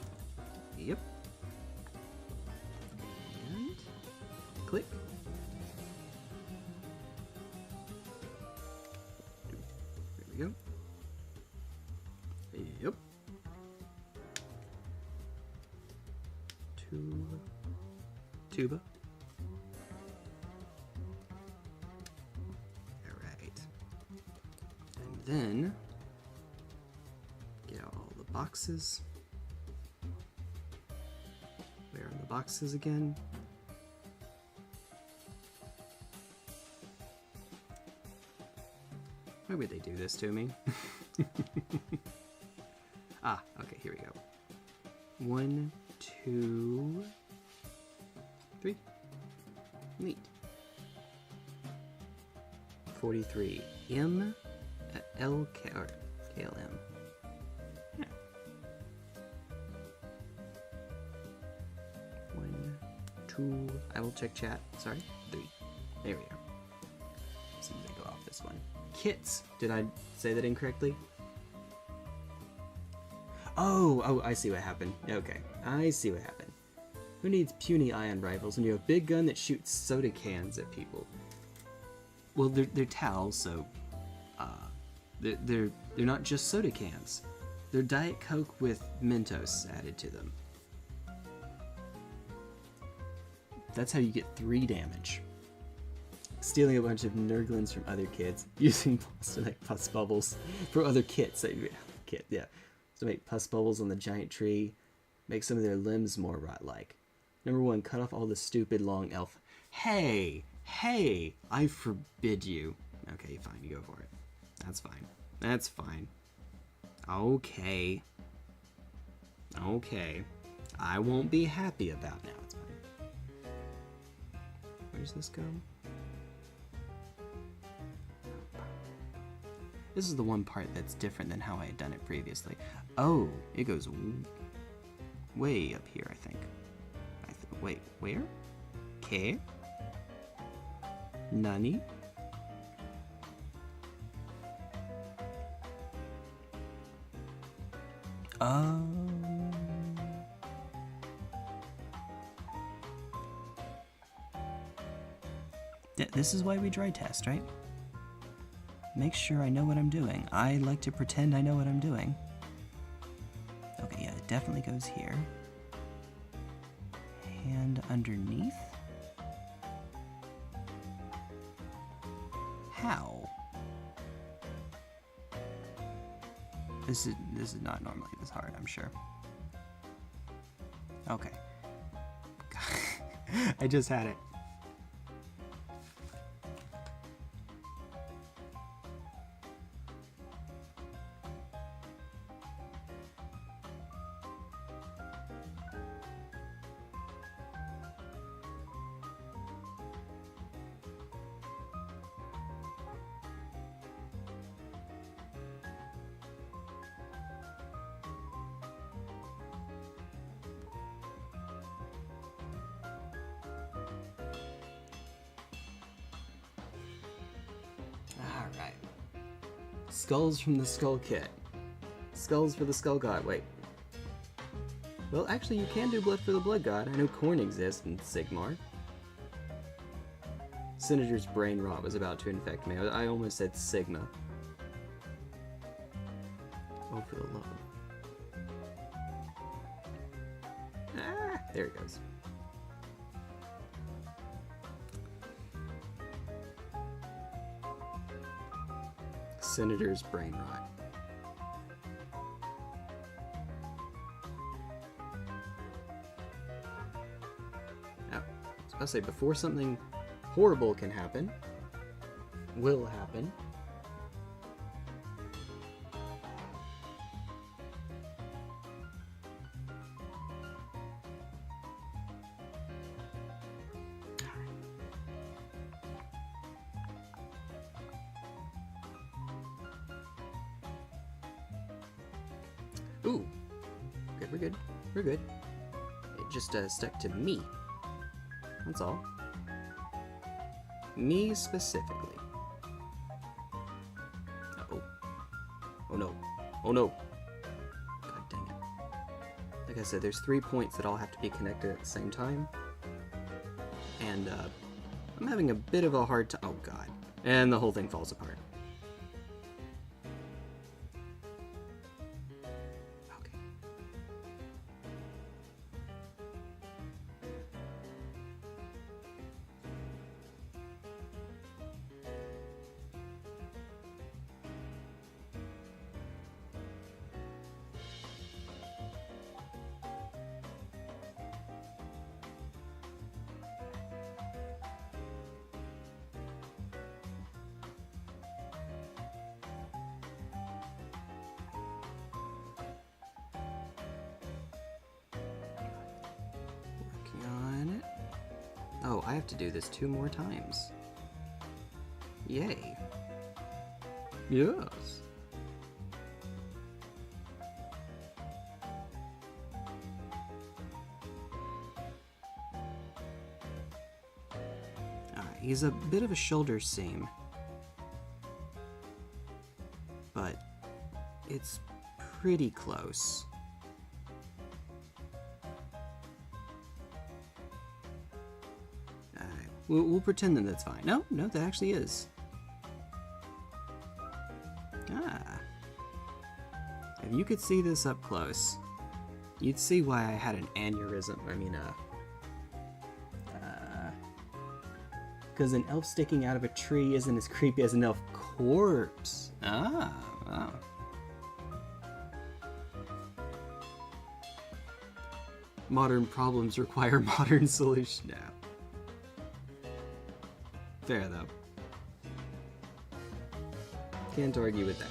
Speaker 1: Yep. And click. There we go. Yep. Tuba. Alright. And then get out all the boxes. Where are the boxes again? Why would they do this to me? Ah, okay, here we go. 1, 2, 3. Neat. 43. M L K or KLM. Yeah. 1, 2. I will check chat. Sorry. 3. There we go. As soon as I go off this one. Kits. Did I say that incorrectly? Oh, I see what happened. Okay, I see what happened. Who needs puny ion rifles when you have a big gun that shoots soda cans at people? Well, they're towels, so they're not just soda cans. They're Diet Coke with Mentos added to them. That's how you get 3 damage. Stealing a bunch of Nurglings from other kids, using balls to make pus bubbles for other kits. Yeah. To make pus bubbles on the giant tree, make some of their limbs more rot-like. Number 1, cut off all the stupid long elf. Hey, I forbid you. Okay, fine, you go for it. That's fine. That's fine. Okay. I won't be happy about now. It's fine. Where's this go? This is the one part that's different than how I had done it previously. Oh, it goes way up here, I think. Wait, where? Okay. Nani? This is why we dry test, right? Make sure I know what I'm doing. I like to pretend I know what I'm doing. Okay, yeah, it definitely goes here. And underneath? How? This is not normally this hard, I'm sure. Okay. I just had it. Skulls from the Skull Kit. Skulls for the Skull God. Wait. Well, actually, you can do Blood for the Blood God. I know Khorne exists in Sigmar. Senator's Brain Rot was about to infect me. I almost said Sigma. Oh, for the love. Ah, there it goes. Senator's Brain Rot. Now, I was about to say, before something horrible can happen, will happen. Ooh, good, we're good, we're good. It just stuck to me. That's all. Me specifically. Uh-oh. Oh no. Oh no. God dang it. Like I said, there's 3 points that all have to be connected at the same time. And I'm having a bit of a hard time. Oh god. And the whole thing falls apart. Oh, I have to do this 2 more times. Yay. Yes. Alright, he's a bit of a shoulder seam. But it's pretty close. We'll pretend that that's fine. No, that actually is. Ah. If you could see this up close, you'd see why I had an aneurysm. I mean, because an elf sticking out of a tree isn't as creepy as an elf corpse. Ah, wow. Modern problems require modern solutions. No. Fair, though. Can't argue with that.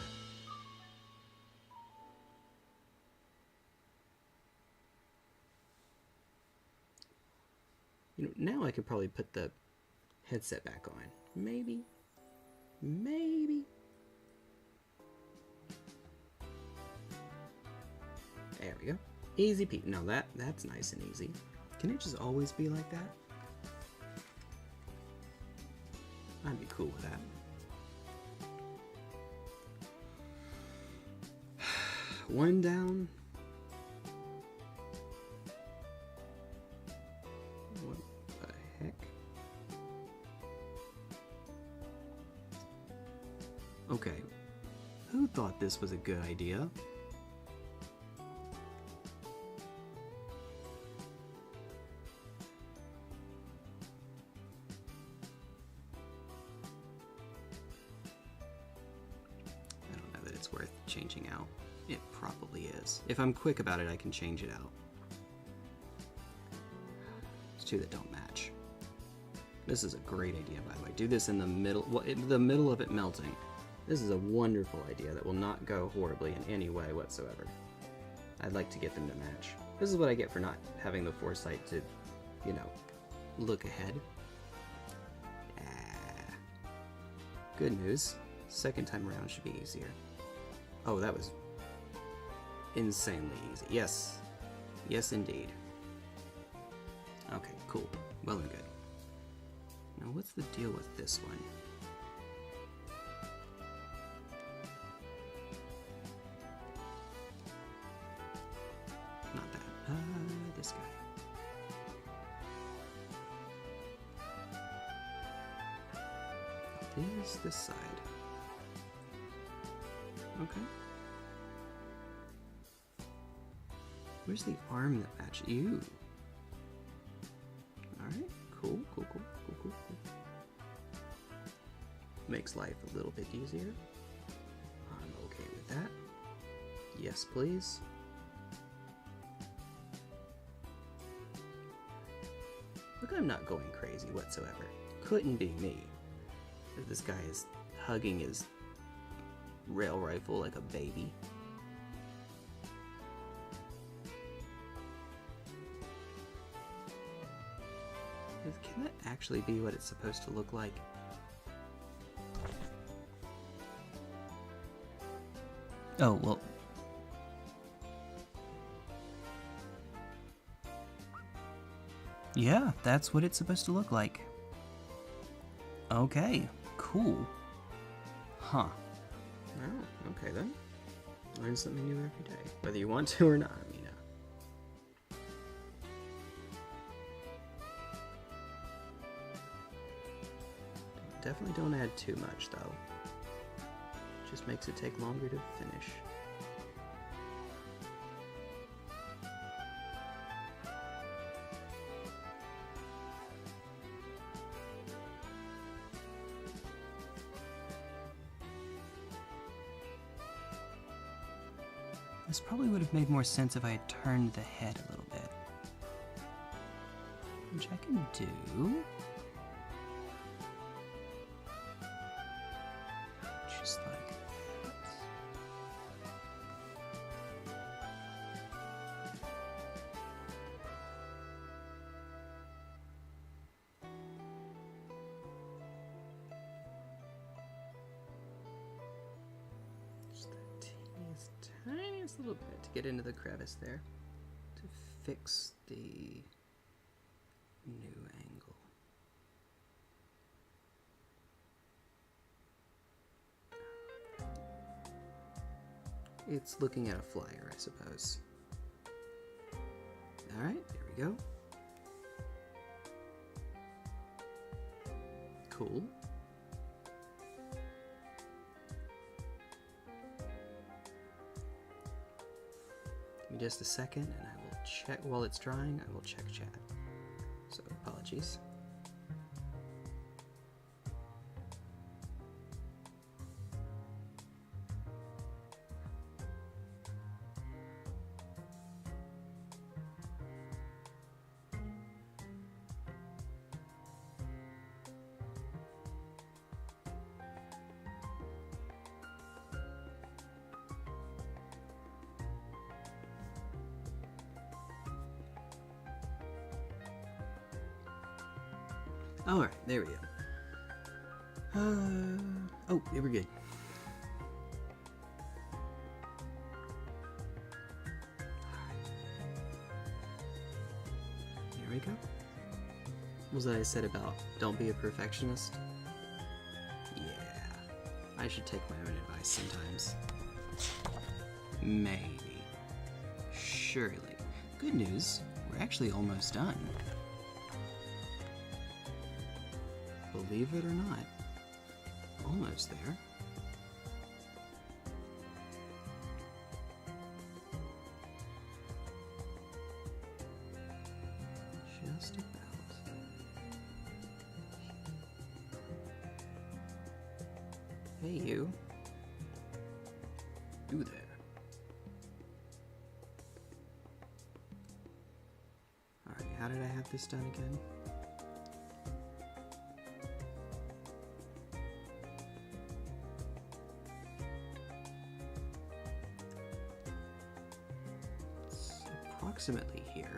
Speaker 1: You know, now I could probably put the headset back on. Maybe. Maybe. There we go. Easy peasy. No, that's nice and easy. Can it just always be like that? I'd be cool with that. One down. What the heck? Okay. Who thought this was a good idea? Worth changing out. It probably is. If I'm quick about it, I can change it out. There's 2 that don't match. This is a great idea, by the way. Do this in the middle, well, in the middle of it melting. This is a wonderful idea that will not go horribly in any way whatsoever. I'd like to get them to match. This is what I get for not having the foresight to, you know, look ahead. Good news. Second time around should be easier. Oh, that was insanely easy. Yes. Yes, indeed. Okay, cool. Well and good. Now, what's the deal with this one? This guy. Is this side. Okay. Where's the arm that matches you? Alright, cool. Makes life a little bit easier. I'm okay with that. Yes, please. Look, I'm not going crazy whatsoever. Couldn't be me. This guy is hugging his rail rifle like a baby. Can that actually be what it's supposed to look like? Oh, well. Yeah, that's what it's supposed to look like. Okay, cool. Huh. Oh, okay then. Learn something new every day. Whether you want to or not, you know. Definitely don't add too much, though. Just makes it take longer to finish. This probably would have made more sense if I had turned the head a little bit. Which I can do. Just like that. Just the tiniest little bit to get into the crevice there to fix the new angle. It's looking at a flyer, I suppose. Alright, there we go. Cool. Give me just a second and I will check, while it's drying, I will check chat. So, apologies. Alright, there we go. Oh, yeah, we're good. There we go. What was that I said about don't be a perfectionist? Yeah, I should take my own advice sometimes. Maybe. Surely. Good news, we're actually almost done. Believe it or not, almost there. Just about. Hey, you. You there. Alright, how did I have this done again? Approximately here.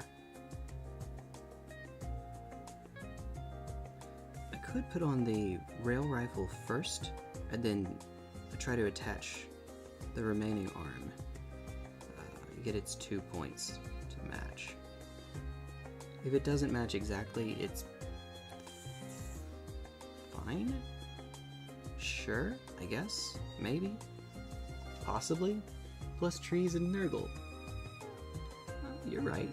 Speaker 1: I could put on the rail rifle first and then try to attach the remaining arm. Get its 2 points to match. If it doesn't match exactly, it's fine? Sure, I guess, maybe, possibly, plus trees and Nurgle. You're right.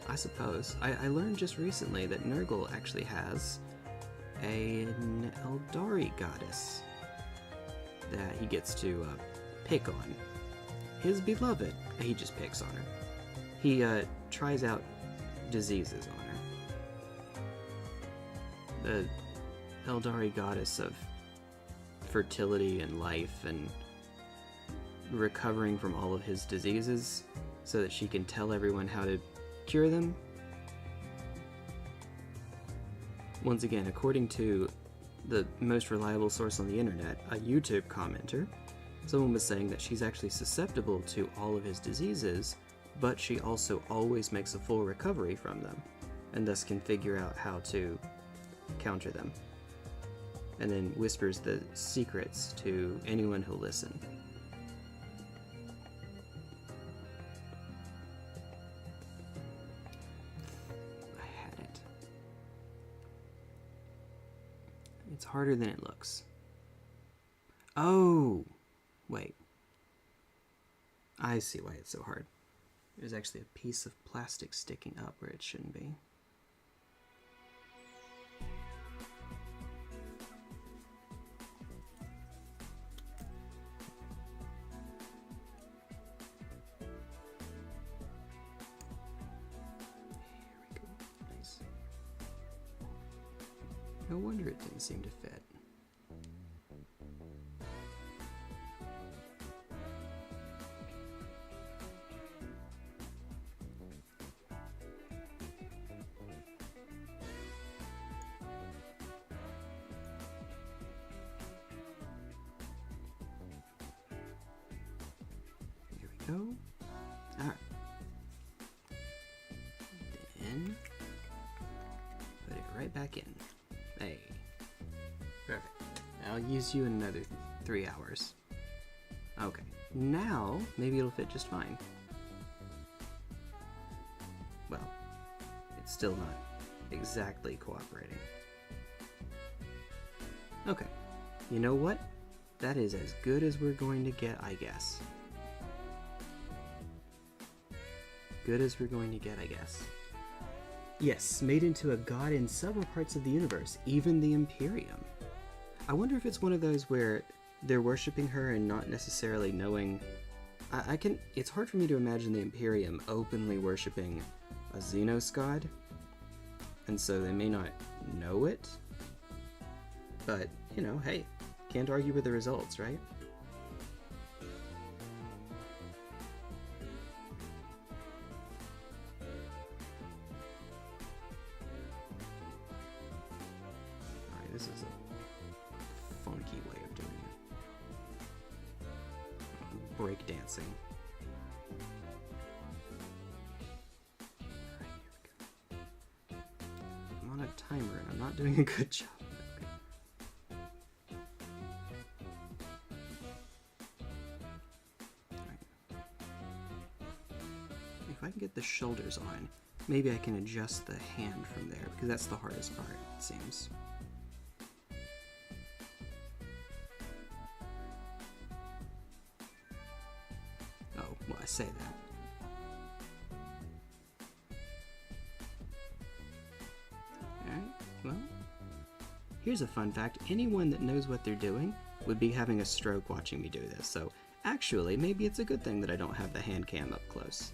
Speaker 1: I suppose. I learned just recently that Nurgle actually has an Eldari goddess that he gets to pick on. His beloved. He just picks on her. He tries out diseases on her. The Eldari goddess of fertility and life and recovering from all of his diseases so that she can tell everyone how to cure them. Once again, according to the most reliable source on the internet, a YouTube commenter, someone was saying that she's actually susceptible to all of his diseases, but she also always makes a full recovery from them, and thus can figure out how to counter them. And then whispers the secrets to anyone who'll listen. I had it. It's harder than it looks. Oh! Wait. I see why it's so hard. There's actually a piece of plastic sticking up where it shouldn't be. No wonder it didn't seem to fit. Here we go. Alright. Then put it right back in. Hey. Perfect. I'll use you in another 3 hours. Okay. Now, maybe it'll fit just fine. Well, it's still not exactly cooperating. Okay. You know what? That is as good as we're going to get, I guess. Good as we're going to get, I guess. Yes, made into a god in several parts of the universe, even the Imperium. I wonder if it's one of those where they're worshipping her and not necessarily knowing... It's hard for me to imagine the Imperium openly worshipping a Xenos god, and so they may not know it. But, you know, hey, can't argue with the results, right? This is a funky way of doing it. Break dancing. Alright, here we go. I'm on a timer and I'm not doing a good job. Okay. Alright. If I can get the shoulders on, maybe I can adjust the hand from there, because that's the hardest part, it seems. Well, I say that. Alright, well, here's a fun fact. Anyone that knows what they're doing would be having a stroke watching me do this, so actually, maybe it's a good thing that I don't have the hand cam up close.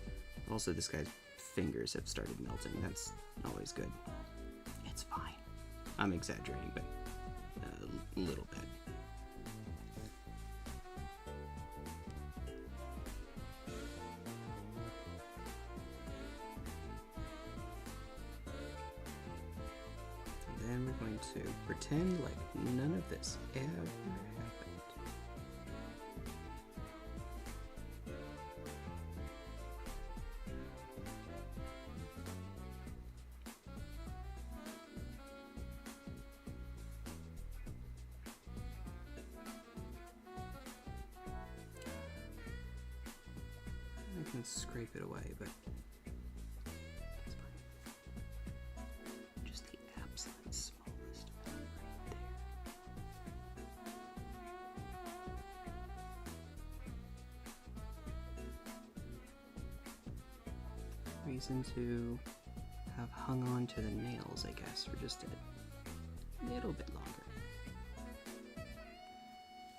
Speaker 1: Also, this guy's fingers have started melting. That's always good. It's fine. I'm exaggerating, but a little bit. And we're going to pretend like none of this ever happened. I can scrape it away, but reason to have hung on to the nails, I guess, for just a little bit longer.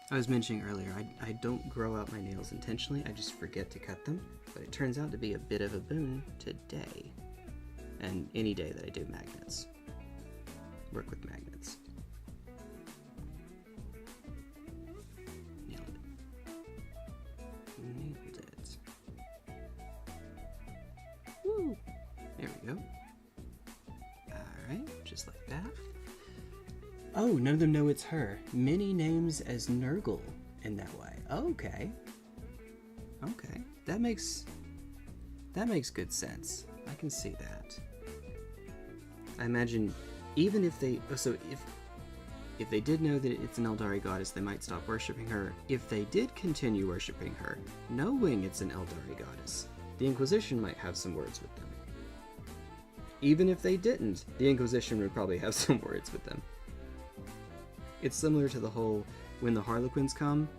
Speaker 1: I was mentioning earlier, I don't grow out my nails intentionally, I just forget to cut them, but it turns out to be a bit of a boon today, and any day that I do magnets. Work with magnets. Nailed it. Nailed it. Woo! There we go. Alright, just like that. Oh, none of them know it's her. Many names as Nurgle in that way. Okay. Okay. That makes good sense. I can see that. I imagine even if they if they did know that it's an Eldari goddess, they might stop worshipping her. If they did continue worshipping her, knowing it's an Eldari goddess, the Inquisition might have some words with them. Even if they didn't, the Inquisition would probably have some words with them. It's similar to the whole when the Harlequins come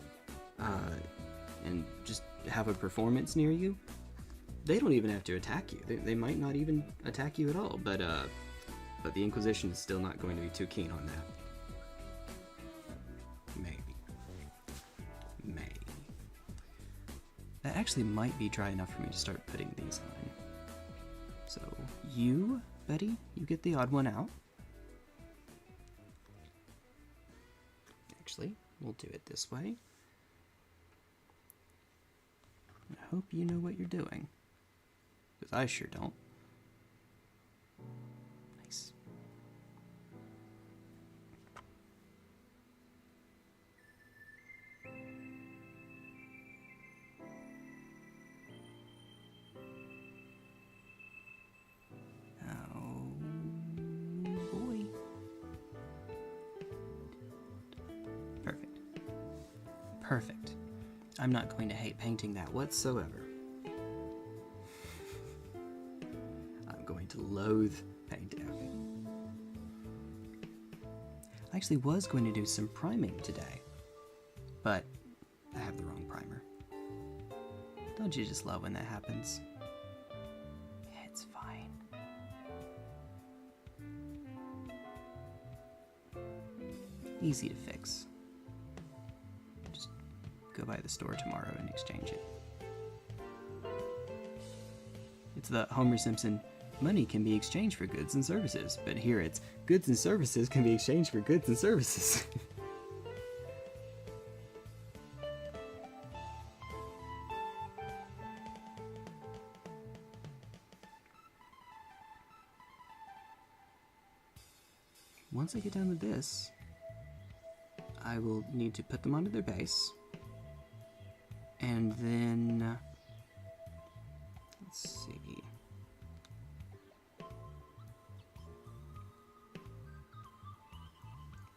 Speaker 1: and just have a performance near you, they don't even have to attack you. They might not even attack you at all, but the Inquisition is still not going to be too keen on that. Maybe. That actually might be dry enough for me to start putting these on. So you, Betty, you get the odd one out. Actually, we'll do it this way. I hope you know what you're doing, because I sure don't. Nice. Oh boy. Perfect. Perfect. I'm not going to hate painting that whatsoever. I'm going to loathe painting it. I actually was going to do some priming today, but I have the wrong primer. Don't you just love when that happens? It's fine. Easy to fix. Just go by the store tomorrow and exchange it. It's the Homer Simpson, money can be exchanged for goods and services, but here it's goods and services can be exchanged for goods and services. Once I get done with this, I will need to put them onto their base, and then, let's see,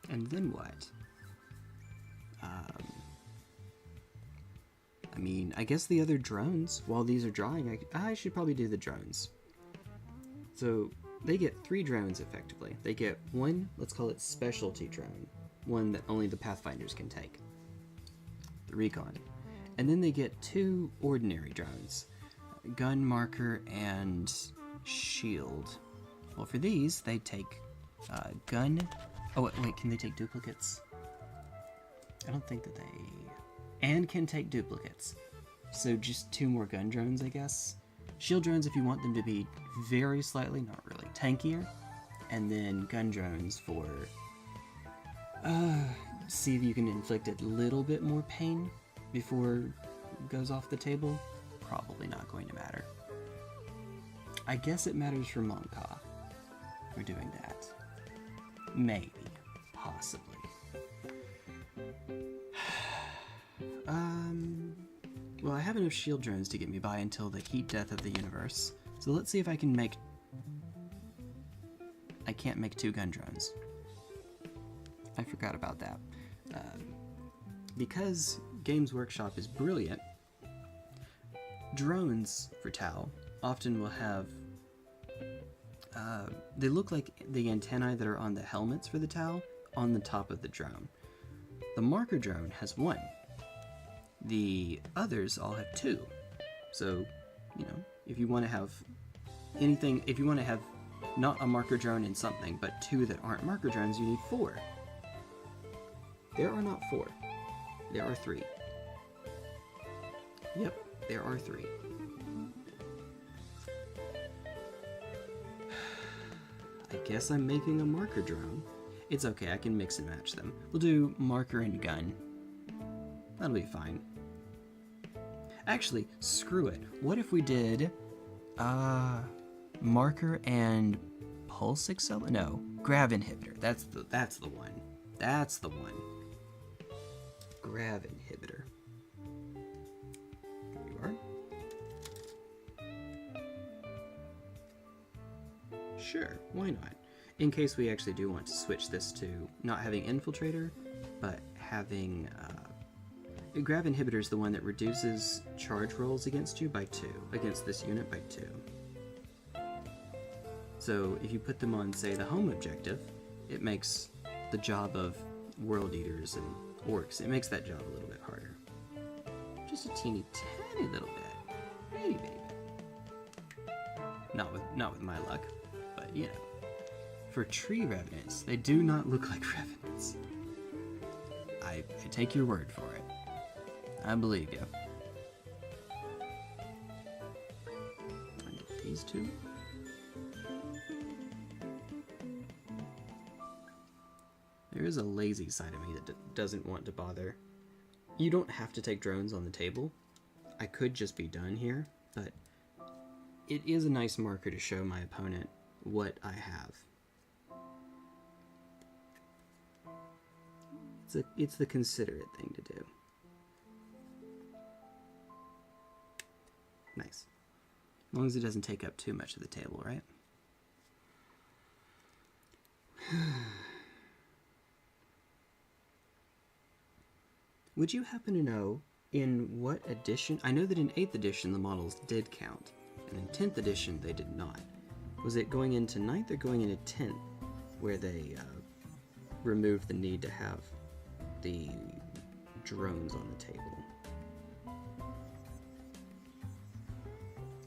Speaker 1: and then what? I mean, I guess the other drones, while these are drying, I should probably do the drones. So, they get 3 drones effectively. They get one, let's call it specialty drone, one that only the Pathfinders can take, the Recon. And then they get 2 ordinary drones, gun, marker, and shield. Well, for these, they take gun. Oh, wait, can they take duplicates? I don't think that they... And can take duplicates. So just 2 more gun drones, I guess. Shield drones if you want them to be very slightly, not really, tankier. And then gun drones for... see if you can inflict a little bit more pain before it goes off the table. Probably not going to matter. I guess it matters for Monka. We're doing that. Maybe. Possibly. Well, I have enough shield drones to get me by until the heat death of the universe. So let's see if I can make... I can't make 2 gun drones. I forgot about that. Because Games Workshop is brilliant, drones for Tau often will have... they look like the antennae that are on the helmets for the Tau on the top of the drone. The marker drone has 1. The others all have 2. So, you know, if you want to have anything, if you want to have not a marker drone in something, but 2 that aren't marker drones, you need 4. There are not 4. There are 3. Yep, there are 3. I guess I'm making a marker drone. It's okay, I can mix and match them. We'll do marker and gun. That'll be fine. Actually, screw it. What if we did marker and pulse accelerator? No, grav inhibitor. That's the one. That's the one. Grav inhibitor. There you are. Sure, why not? In case we actually do want to switch this to not having Infiltrator, but having Grav Inhibitor is the one that reduces charge rolls against you by 2, against this unit by 2. So if you put them on, say, the home objective, it makes the job of World Eaters and Orcs, it makes that job a little bit harder. Just a teeny tiny little bit. Maybe. Not with my luck, but you know. For tree revenants, they do not look like revenants. I take your word for it. I believe you. I get these 2. There is a lazy side of me that doesn't want to bother. You don't have to take drones on the table. I could just be done here, but it is a nice marker to show my opponent what I have. It's the considerate thing to do. Nice. As long as it doesn't take up too much of the table, right? Would you happen to know in what edition? I know that in 8th edition the models did count, and in 10th edition they did not. Was it going into 9th or going into 10th where they removed the need to have the drones on the table?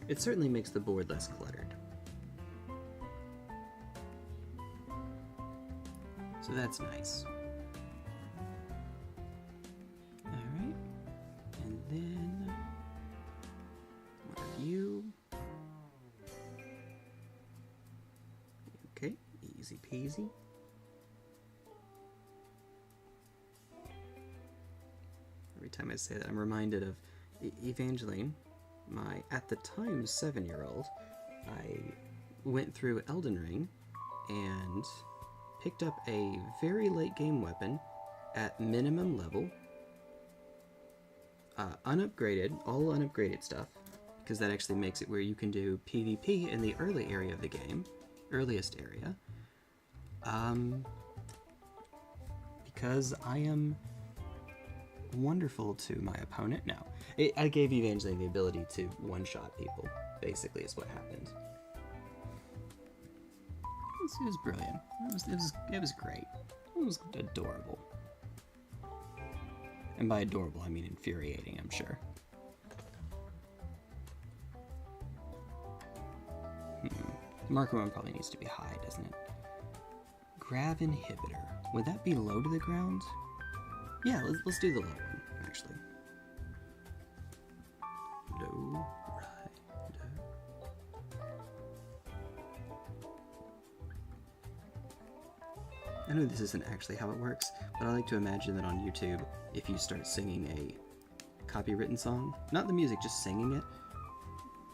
Speaker 1: It certainly makes the board less cluttered. So that's nice. Alright. And then what are you? Okay, easy peasy. Every time I say that, I'm reminded of Evangeline, my, at the time, 7-year-old. I went through Elden Ring and picked up a very late game weapon at minimum level, unupgraded, all unupgraded stuff, because that actually makes it where you can do PvP in the early area of the game, earliest area, because I am wonderful to my opponent. No, I gave Evangeline the ability to one-shot people, basically, is what happened. It was brilliant. It was great. It was adorable. And by adorable, I mean infuriating, I'm sure. Marker 1 probably needs to be high, doesn't it? Grav inhibitor. Would that be low to the ground? Yeah, let's do the low one, actually. Low, right, low. I know this isn't actually how it works, but I like to imagine that on YouTube, if you start singing a copywritten song, not the music, just singing it,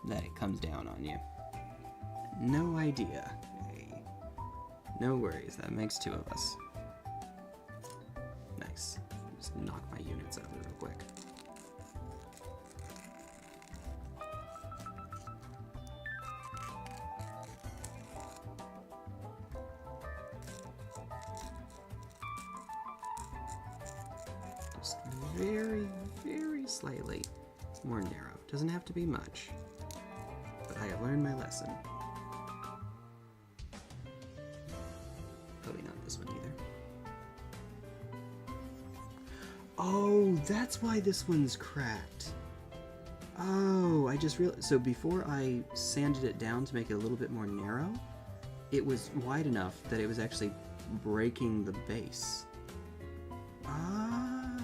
Speaker 1: that it comes down on you. No idea. Hey. No worries, that makes 2 of us. Nice. Just knock my units over real quick. Just very, very slightly more narrow. Doesn't have to be much, but I have learned my lesson. Probably not this one either. Oh, that's why this one's cracked. Oh, I just realized. So before I sanded it down to make it a little bit more narrow, it was wide enough that it was actually breaking the base. Ah.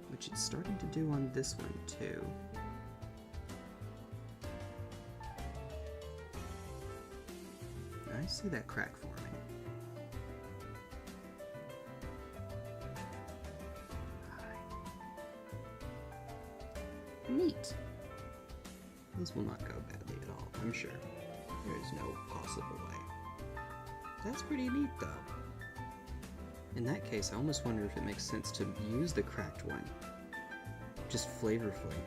Speaker 1: Which it's starting to do on this one too. I see that crack forming. Neat. This will not go badly at all, I'm sure. There is no possible way. That's pretty neat, though. In that case, I almost wonder if it makes sense to use the cracked one. Just flavorfully.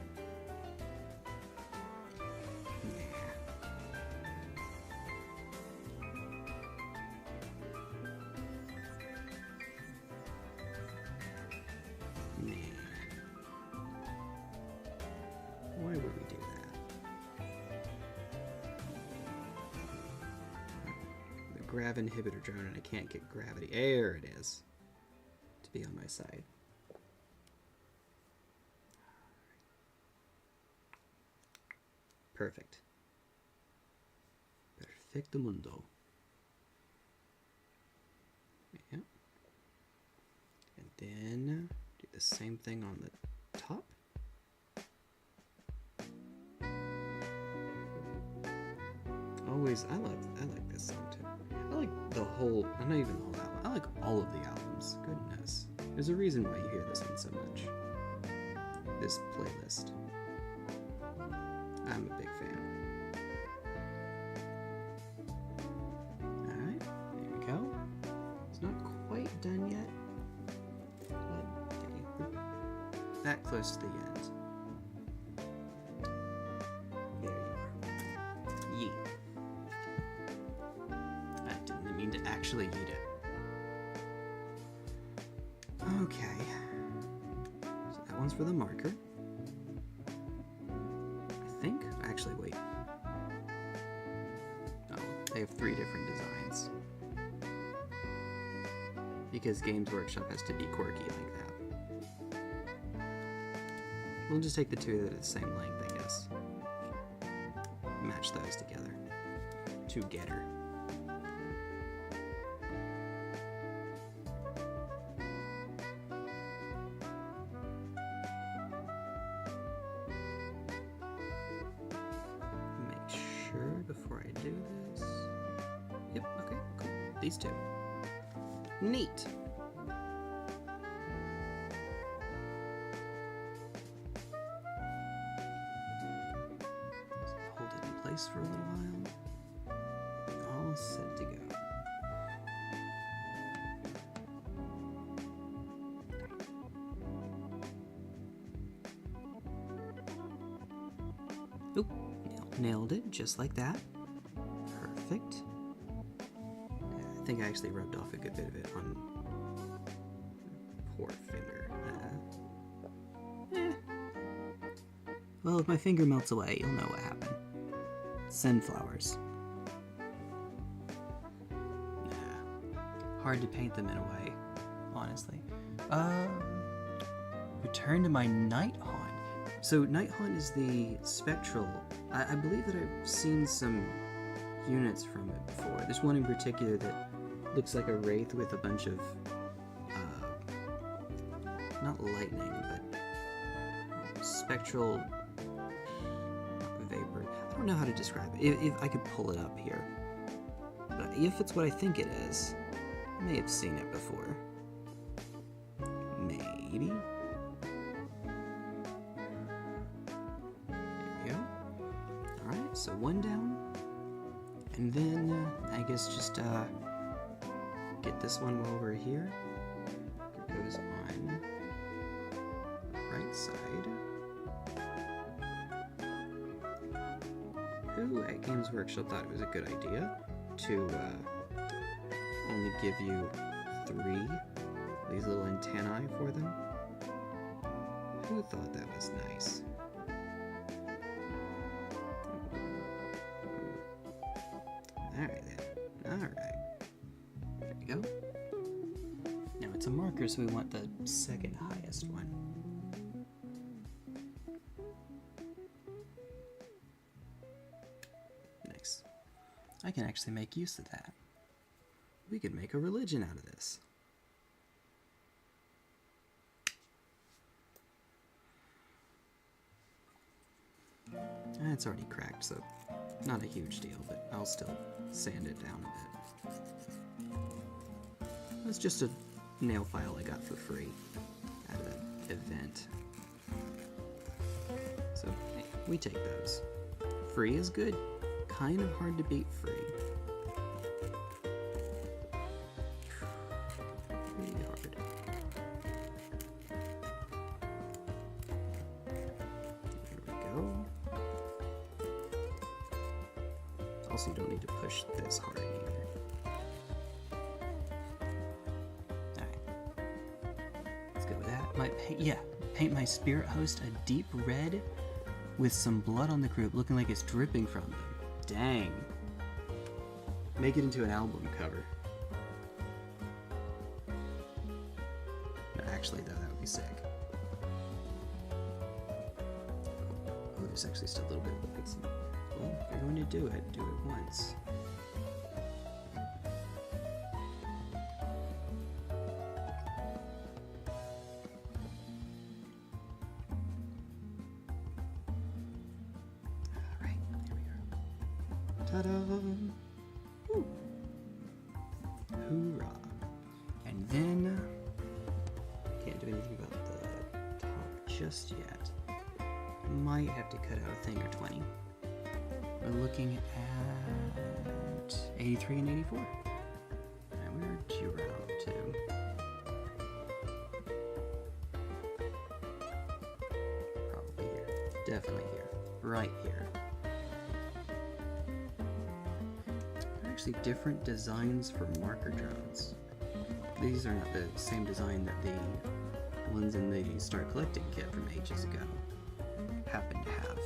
Speaker 1: Why would we do that? The grav inhibitor drone, and I can't get gravity. There it is. To be on my side. Perfect. Perfecto mundo. Yeah. And then do the same thing on the top. Always, I like this song too. I like the whole, not even the whole album. I like all of the albums. Goodness. There's a reason why you hear this one so much. This playlist. I'm a big fan. Alright, there we go. It's not quite done yet. But getting that close to the end. There you are. Yeet. I didn't mean to actually eat it. Okay. So that one's for the marker. I think. Actually, wait. Oh, they have 3 different designs. Because Games Workshop has to be quirky like that. We'll just take the 2 that are the same length, I guess. Match those together. Together. Before I do this. Yep, okay, cool. These 2. Neat. Just hold it in place for a little while. All set to go. Oop, nailed it, just like that. Perfect. I think I actually rubbed off a good bit of it on poor finger. Well, if my finger melts away, you'll know what happened. Sunflowers. Hard to paint them in a way, honestly. Return to my Night Haunt. So Night Haunt is the spectral. I believe that I've seen some units from it before. There's one in particular that looks like a wraith with a bunch of not lightning, but spectral vapor. I don't know how to describe it. If I could pull it up here, but if it's what I think it is, I may have seen it before. Maybe. So 1 down, and then I guess just get this one while we're here. It goes on right side. Who at Games Workshop thought it was a good idea to only give you 3 these little antennae for them? Who thought that was nice? Alright then. Alright. There we go. Now it's a marker, so we want the second highest one. I can actually make use of that. We could make a religion out of this. And it's already cracked, so not a huge deal, but I'll still sand it down a bit. That's just a nail file I got for free at an event. So hey, we take those. Free is good. Kind of hard to beat free. Pretty hard. There we go. Also, you don't need to push this hard either. Alright. Let's go with that. Paint my spirit host a deep red with some blood on the group looking like it's dripping from them. Dang. Make it into an album cover. No, actually, though, that would be sick. Oh, there's actually still a little bit of a pixel. Well, if you're going to do it once. Ta-da! Woo. Hoorah! And then can't do anything about the top just yet. Might have to cut out a thing or 20. We're looking at 83 and 84. And we're due round 2. Probably here. Definitely here. Right here. Actually different designs for marker drones. These are not the same design that the ones in the Start Collecting kit from ages ago happen to have.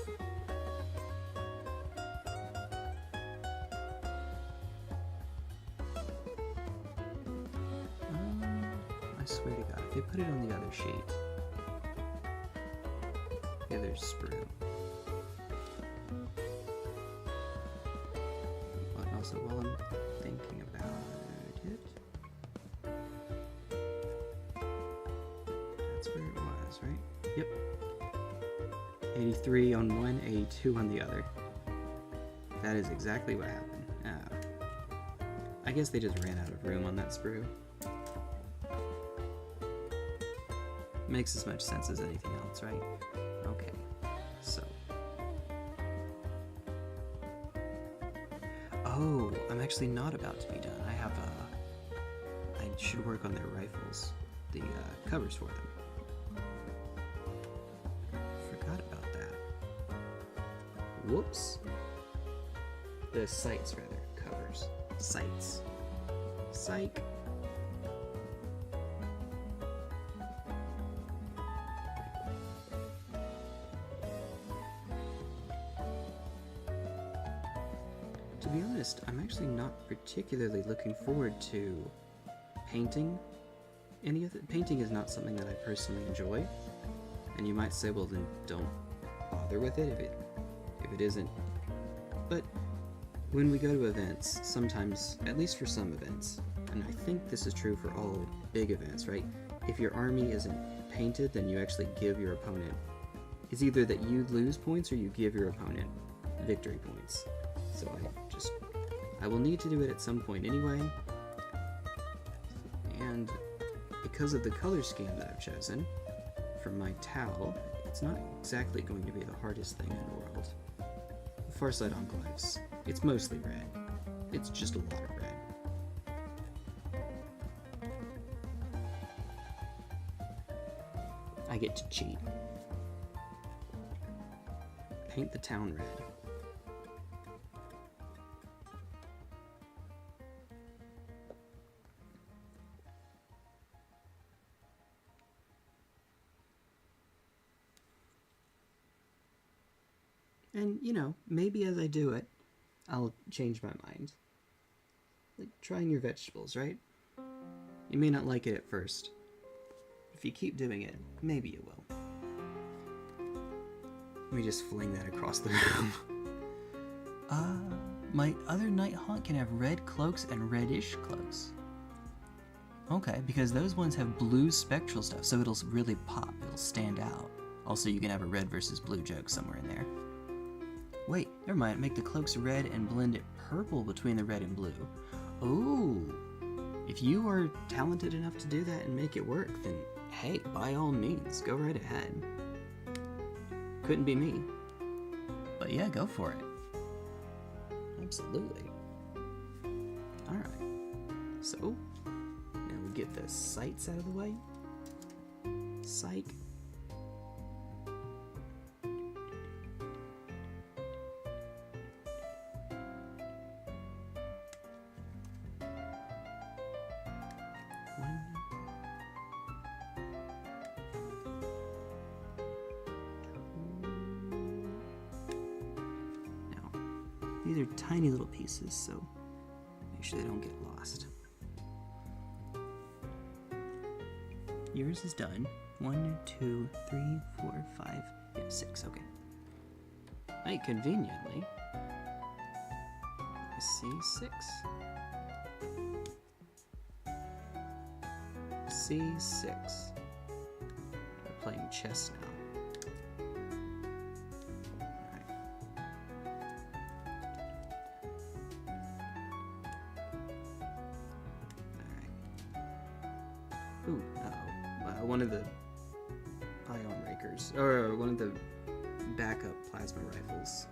Speaker 1: I swear to God, if they put it on the other sheet, the other sprue. So while I'm thinking about it, that's where it was, right? Yep. 83 on one, 82 on the other. That is exactly what happened. I guess they just ran out of room on that sprue. Makes as much sense as anything else, right? Okay, so. Oh, I'm actually not about to be done. I should work on their rifles, the covers for them. Forgot about that. Whoops. The sights, rather. Covers. Sights. Psych. To be honest, I'm actually not particularly looking forward to painting any of it. Painting is not something that I personally enjoy, and you might say, well then don't bother with it if it isn't. But when we go to events, sometimes, at least for some events, and I think this is true for all big events, right? If your army isn't painted, then you actually give your opponent, it's either that you lose points or you give your opponent victory points. So I will need to do it at some point anyway. And because of the color scheme that I've chosen for my towel, it's not exactly going to be the hardest thing in the world. The Farsight Enclaves, it's mostly red. It's just a lot of red. I get to cheat. Paint the town red. And, you know, maybe as I do it, I'll change my mind. Like trying your vegetables, right? You may not like it at first. If you keep doing it, maybe you will. Let me just fling that across the room. my other Nighthawk can have red cloaks and reddish cloaks. Okay, because those ones have blue spectral stuff, so it'll really pop, it'll stand out. Also, you can have a red versus blue joke somewhere in there. Wait, never mind, make the cloaks red and blend it purple between the red and blue. Ooh, if you are talented enough to do that and make it work, then hey, by all means, go right ahead. Couldn't be me. But yeah, go for it. Absolutely. Alright, so now we get the sights out of the way. Psych. These are tiny little pieces, so make sure they don't get lost. Yours is done. 1, 2, 3, 4, 5, yeah, 6, okay. Right, conveniently, C6. C6. We're playing chess now. Ooh, uh-oh. One of the ion rakers, or one of the backup plasma rifles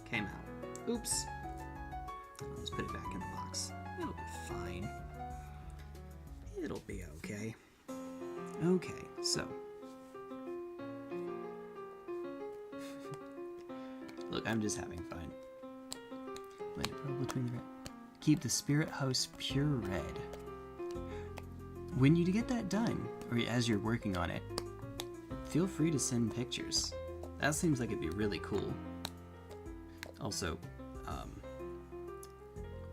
Speaker 1: came out. Oops. I'll just put it back in the box. It'll be fine. It'll be okay. Okay, so. Look, I'm just having fun. Blend it purple between the red. Keep the spirit host pure red. When you get that done, or as you're working on it, feel free to send pictures. That seems like it'd be really cool. Also, a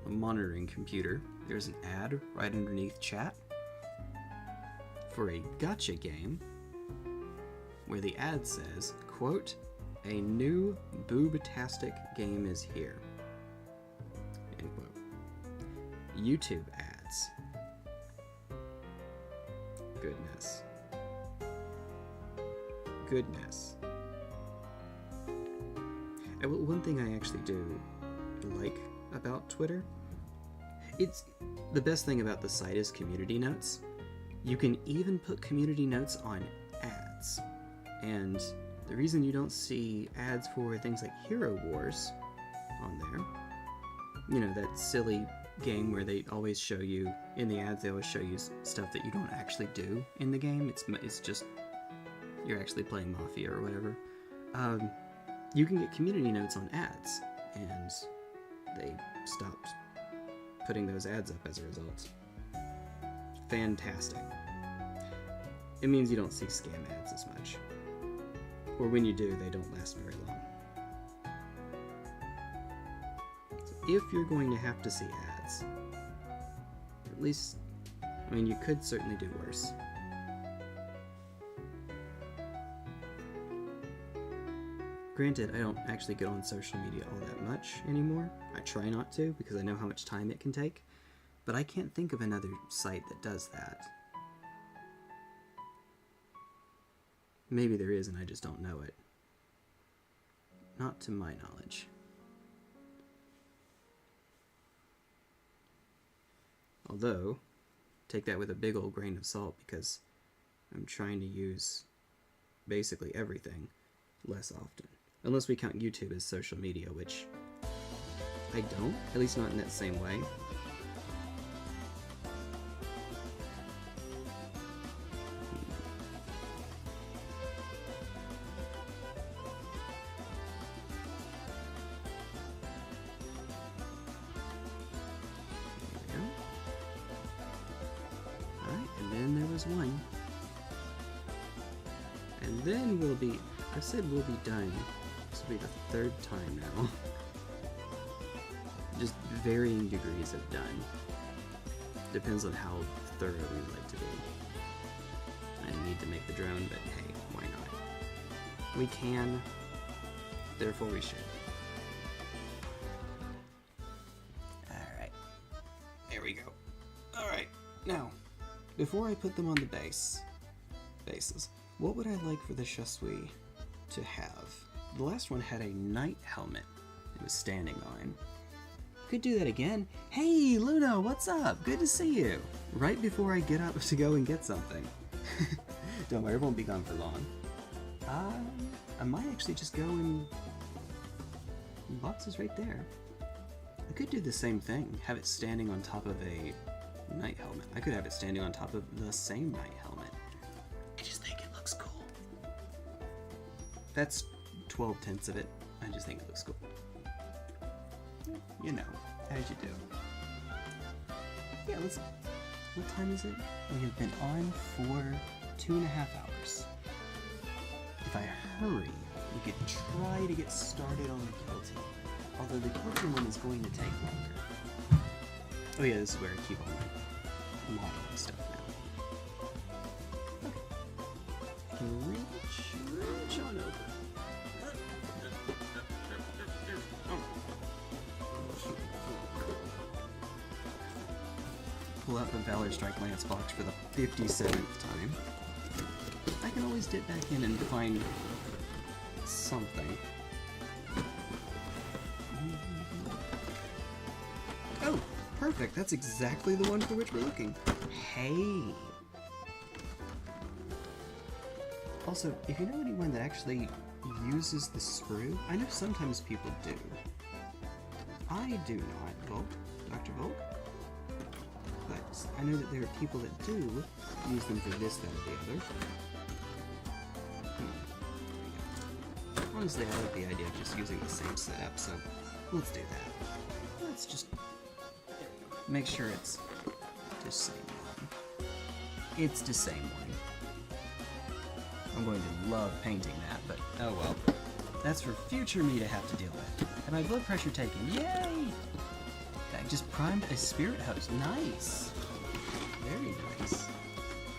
Speaker 1: monitoring computer. There's an ad right underneath chat for a gacha game where the ad says, quote, "A new boobatastic game is here." End quote. YouTube ads. Goodness. Goodness. And one thing I actually do like about Twitter, it's the best thing about the site is community notes. You can even put community notes on ads. And the reason you don't see ads for things like Hero Wars on there, you know, that silly game where they always show you, in the ads they always show you stuff that you don't actually do in the game. It's just, you're actually playing Mafia or whatever. You can get community notes on ads, and they stopped putting those ads up as a result. Fantastic. It means you don't see scam ads as much. Or when you do, they don't last very long. So if you're going to have to see ads, at least, I mean, you could certainly do worse. Granted, I don't actually get on social media all that much anymore. I try not to because I know how much time it can take, but I can't think of another site that does that. Maybe there is and I just don't know it. Not to my knowledge. Although, take that with a big old grain of salt because I'm trying to use basically everything less often. Unless we count YouTube as social media, which I don't, at least not in that same way. One. And then we'll be, I said we'll be done. This will be the third time now. Just varying degrees of done. Depends on how thorough we like to be. I need to make the drone, but hey, why not? We can, therefore we should. Now, before I put them on the bases, what would I like for the Chasuis to have? The last one had a knight helmet it was standing on. Could do that again. Hey, Luna, what's up? Good to see you. Right before I get up to go and get something. Don't worry, it won't be gone for long. I might actually just go and... The box is right there. I could do the same thing, have it standing on top of a knight helmet. I could have it standing on top of the same knight helmet. I just think it looks cool. That's 12/10 of it. I just think it looks cool. You know, as you do. Yeah, let's... What time is it? We have been on for 2.5 hours. If I hurry, we could try to get started on the kill team. Although the kill team one is going to take longer. Oh yeah, this is where I keep all my modeling stuff now. Okay. I can reach on over. Pull out the Valor Strike Lance box for the 57th time. I can always dip back in and find something. Oh, perfect. That's exactly the one for which we're looking. Hey. Also, if you know anyone that actually uses the sprue, I know sometimes people do. I do not, Volk, Dr. Volk. But I know that there are people that do use them for this, that, or the other. Honestly, I like the idea of just using the same setup, so let's do that. Let's just make sure it's the same one. It's the same one. I'm going to love painting that, but oh well. That's for future me to have to deal with. And my blood pressure taken. Yay! I just primed a spirit host. Nice! Very nice.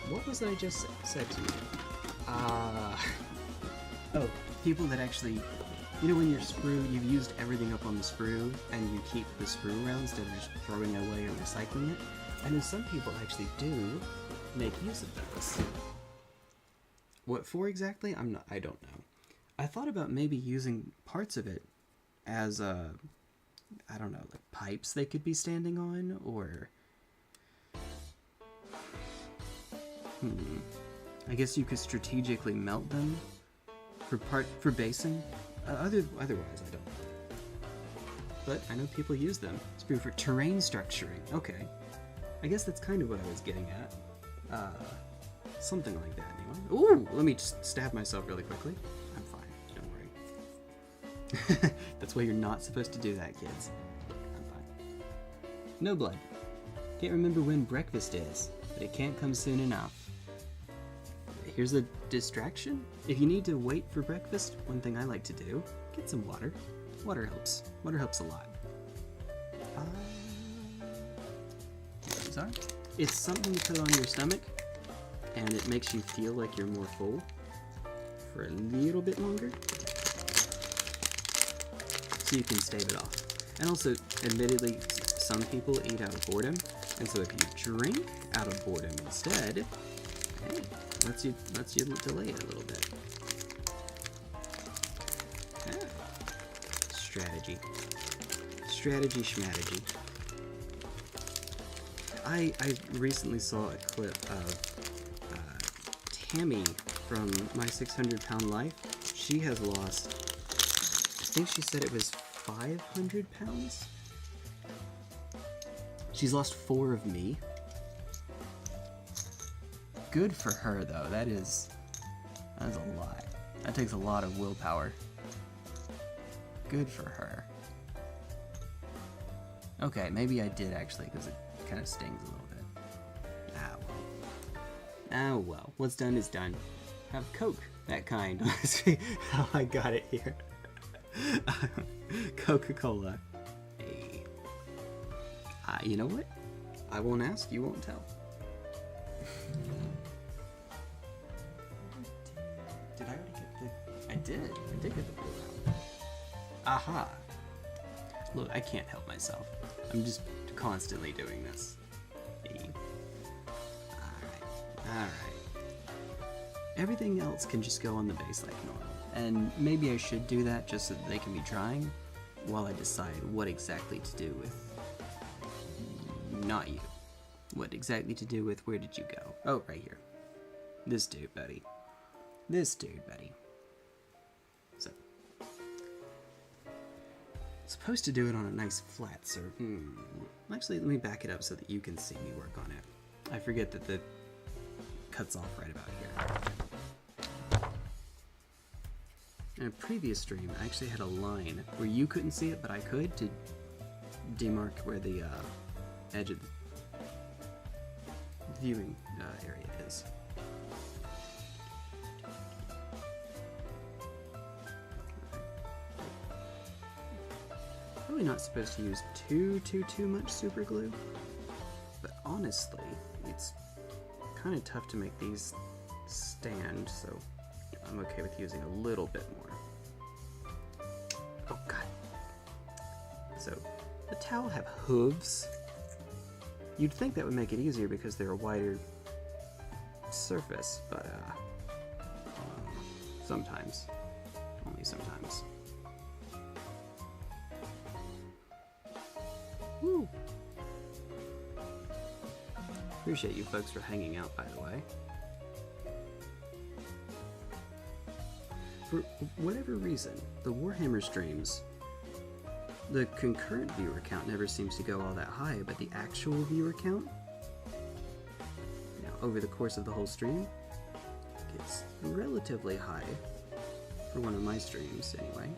Speaker 1: What was it I just said to you? Oh, people that actually... You know when your sprue, you've used everything up on the sprue, and you keep the sprue around instead of just throwing it away or recycling it? I know some people actually do make use of those. What for exactly? I don't know. I thought about maybe using parts of it as, I don't know, like pipes they could be standing on, or... I guess you could strategically melt them for basing. Otherwise, I don't know. But I know people use them. Sprue for terrain structuring. Okay. I guess that's kind of what I was getting at. Something like that, anyway. Ooh! Let me just stab myself really quickly. I'm fine. Don't worry. That's why you're not supposed to do that, kids. I'm fine. No blood. Can't remember when breakfast is, but it can't come soon enough. Here's a distraction. If you need to wait for breakfast, one thing I like to do, get some water. Water helps. Water helps a lot. Sorry. It's something to put on your stomach, and it makes you feel like you're more full for a little bit longer, so you can stave it off. And also, admittedly, some people eat out of boredom, and so if you drink out of boredom instead, hey, lets you delay it a little bit. Yeah. Strategy schmategy. I recently saw a clip of Tammy from My 600-Pound Life. She has lost, I think she said it was 500 pounds? She's lost 4 of me. Good for her, though. That is a lot. That takes a lot of willpower. Good for her. Okay, maybe I did actually, because it kind of stings a little bit. Ah, well. Oh well. What's done is done. Have Coke, that kind. Honestly, how I got it here. Coca-Cola. Hey. You know what? I won't ask, you won't tell. Did I already get the... I did get the blue out. Aha! Look, I can't help myself. I'm just constantly doing this. Hey. Alright. Everything else can just go on the base like normal. And maybe I should do that just so that they can be drying while I decide what exactly to do with... not you. What exactly to do with where did you go? Oh, right here. This dude, buddy. This dude, buddy. So. Supposed to do it on a nice flat surface. Actually, let me back it up so that you can see me work on it. I forget that the cuts off right about here. In a previous stream, I actually had a line where you couldn't see it, but I could, to demark where the edge of the viewing area is. Probably not supposed to use too much super glue, but honestly, it's kind of tough to make these stand, so I'm okay with using a little bit more. Oh god. So, the towel have hooves. You'd think that would make it easier because they're a wider surface, but sometimes. Only sometimes. Woo! Appreciate you folks for hanging out, by the way. For whatever reason, the Warhammer streams, the concurrent viewer count never seems to go all that high, but the actual viewer count, you know, over the course of the whole stream, gets relatively high for one of my streams, anyway.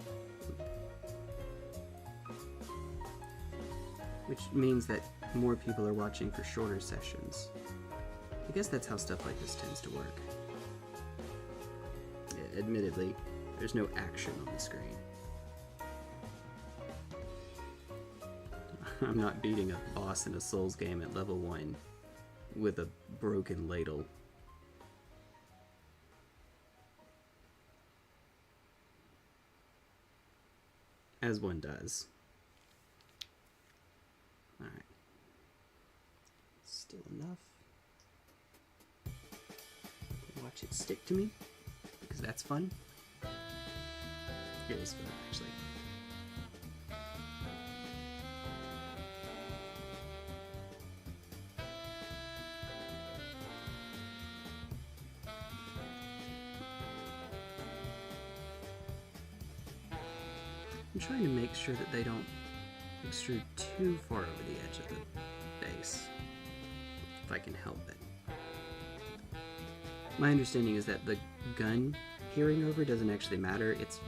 Speaker 1: Which means that more people are watching for shorter sessions. I guess that's how stuff like this tends to work. Admittedly, there's no action on the screen. I'm not beating a boss in a Souls game at level 1 with a broken ladle. As one does. Alright. Still enough. Watch it stick to me, because that's fun. It is fun, actually. I'm trying to make sure that they don't extrude too far over the edge of the base, if I can help it. My understanding is that the gun peering over doesn't actually matter, it's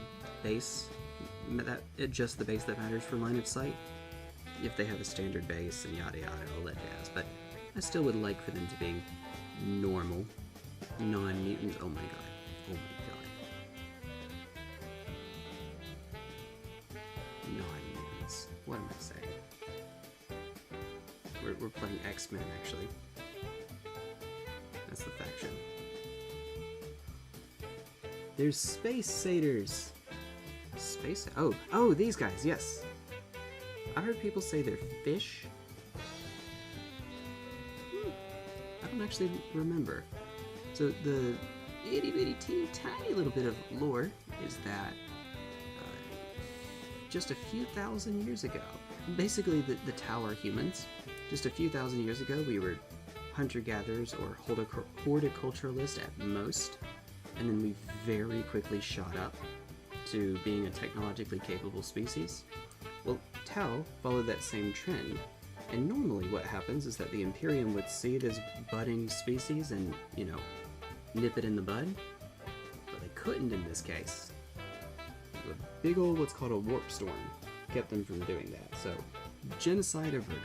Speaker 1: base, just the base that matters for line of sight. If they have a standard base and yada yada, all that jazz, but I still would like for them to be normal, non-mutant. Oh my god, oh my god. Non-mutants, what am I saying? We're playing X-Men, actually. That's the faction. There's space satyrs. Space? Oh, these guys. Yes. I heard people say they're fish. I don't actually remember. So the itty bitty teeny tiny little bit of lore is that just a few thousand years ago, basically the Tau are humans. Just a few thousand years ago, we were hunter-gatherers or horticulturalists at most. And then we very quickly shot up to being a technologically capable species. Well, Tau followed that same trend, and normally what happens is that the Imperium would see it as budding species and, you know, nip it in the bud, but they couldn't in this case. A big old what's called a warp storm kept them from doing that, so genocide averted,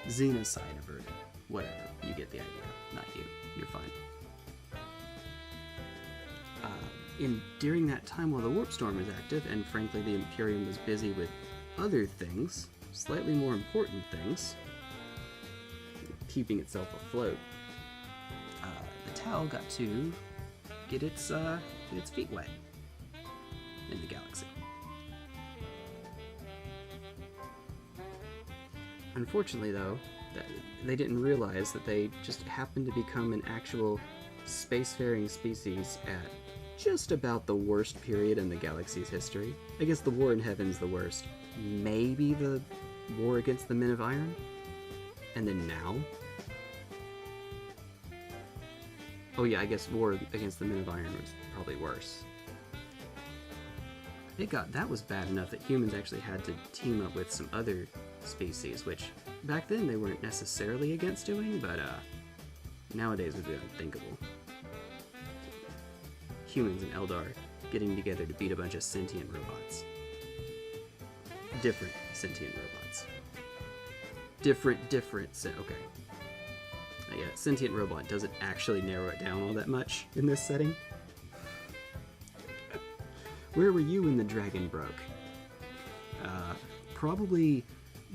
Speaker 1: xenocide averted, whatever, you get the idea, not you, you're fine. During that time while the warp storm was active, and frankly the Imperium was busy with other things, slightly more important things, keeping itself afloat, the Tau got to get its feet wet in the galaxy. Unfortunately though, They didn't realize that they just happened to become an actual spacefaring species at just about the worst period in the galaxy's history. I guess the War in Heaven's the worst. Maybe the War against the Men of Iron? And then now? Oh yeah, I guess War against the Men of Iron was probably worse. That was bad enough that humans actually had to team up with some other species, which back then they weren't necessarily against doing, but nowadays would be unthinkable. Humans and Eldar getting together to beat a bunch of sentient robots. Different sentient robots. Okay. Yeah, sentient robot doesn't actually narrow it down all that much in this setting. Where were you when the dragon broke? Probably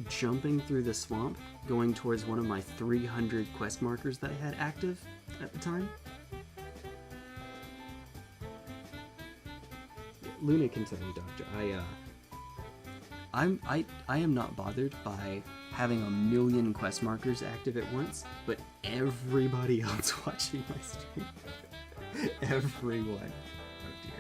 Speaker 1: jumping through the swamp, going towards one of my 300 quest markers that I had active at the time. Luna can tell you, Doctor. I am not bothered by having a million quest markers active at once, but everybody else watching my stream, everyone. Oh dear.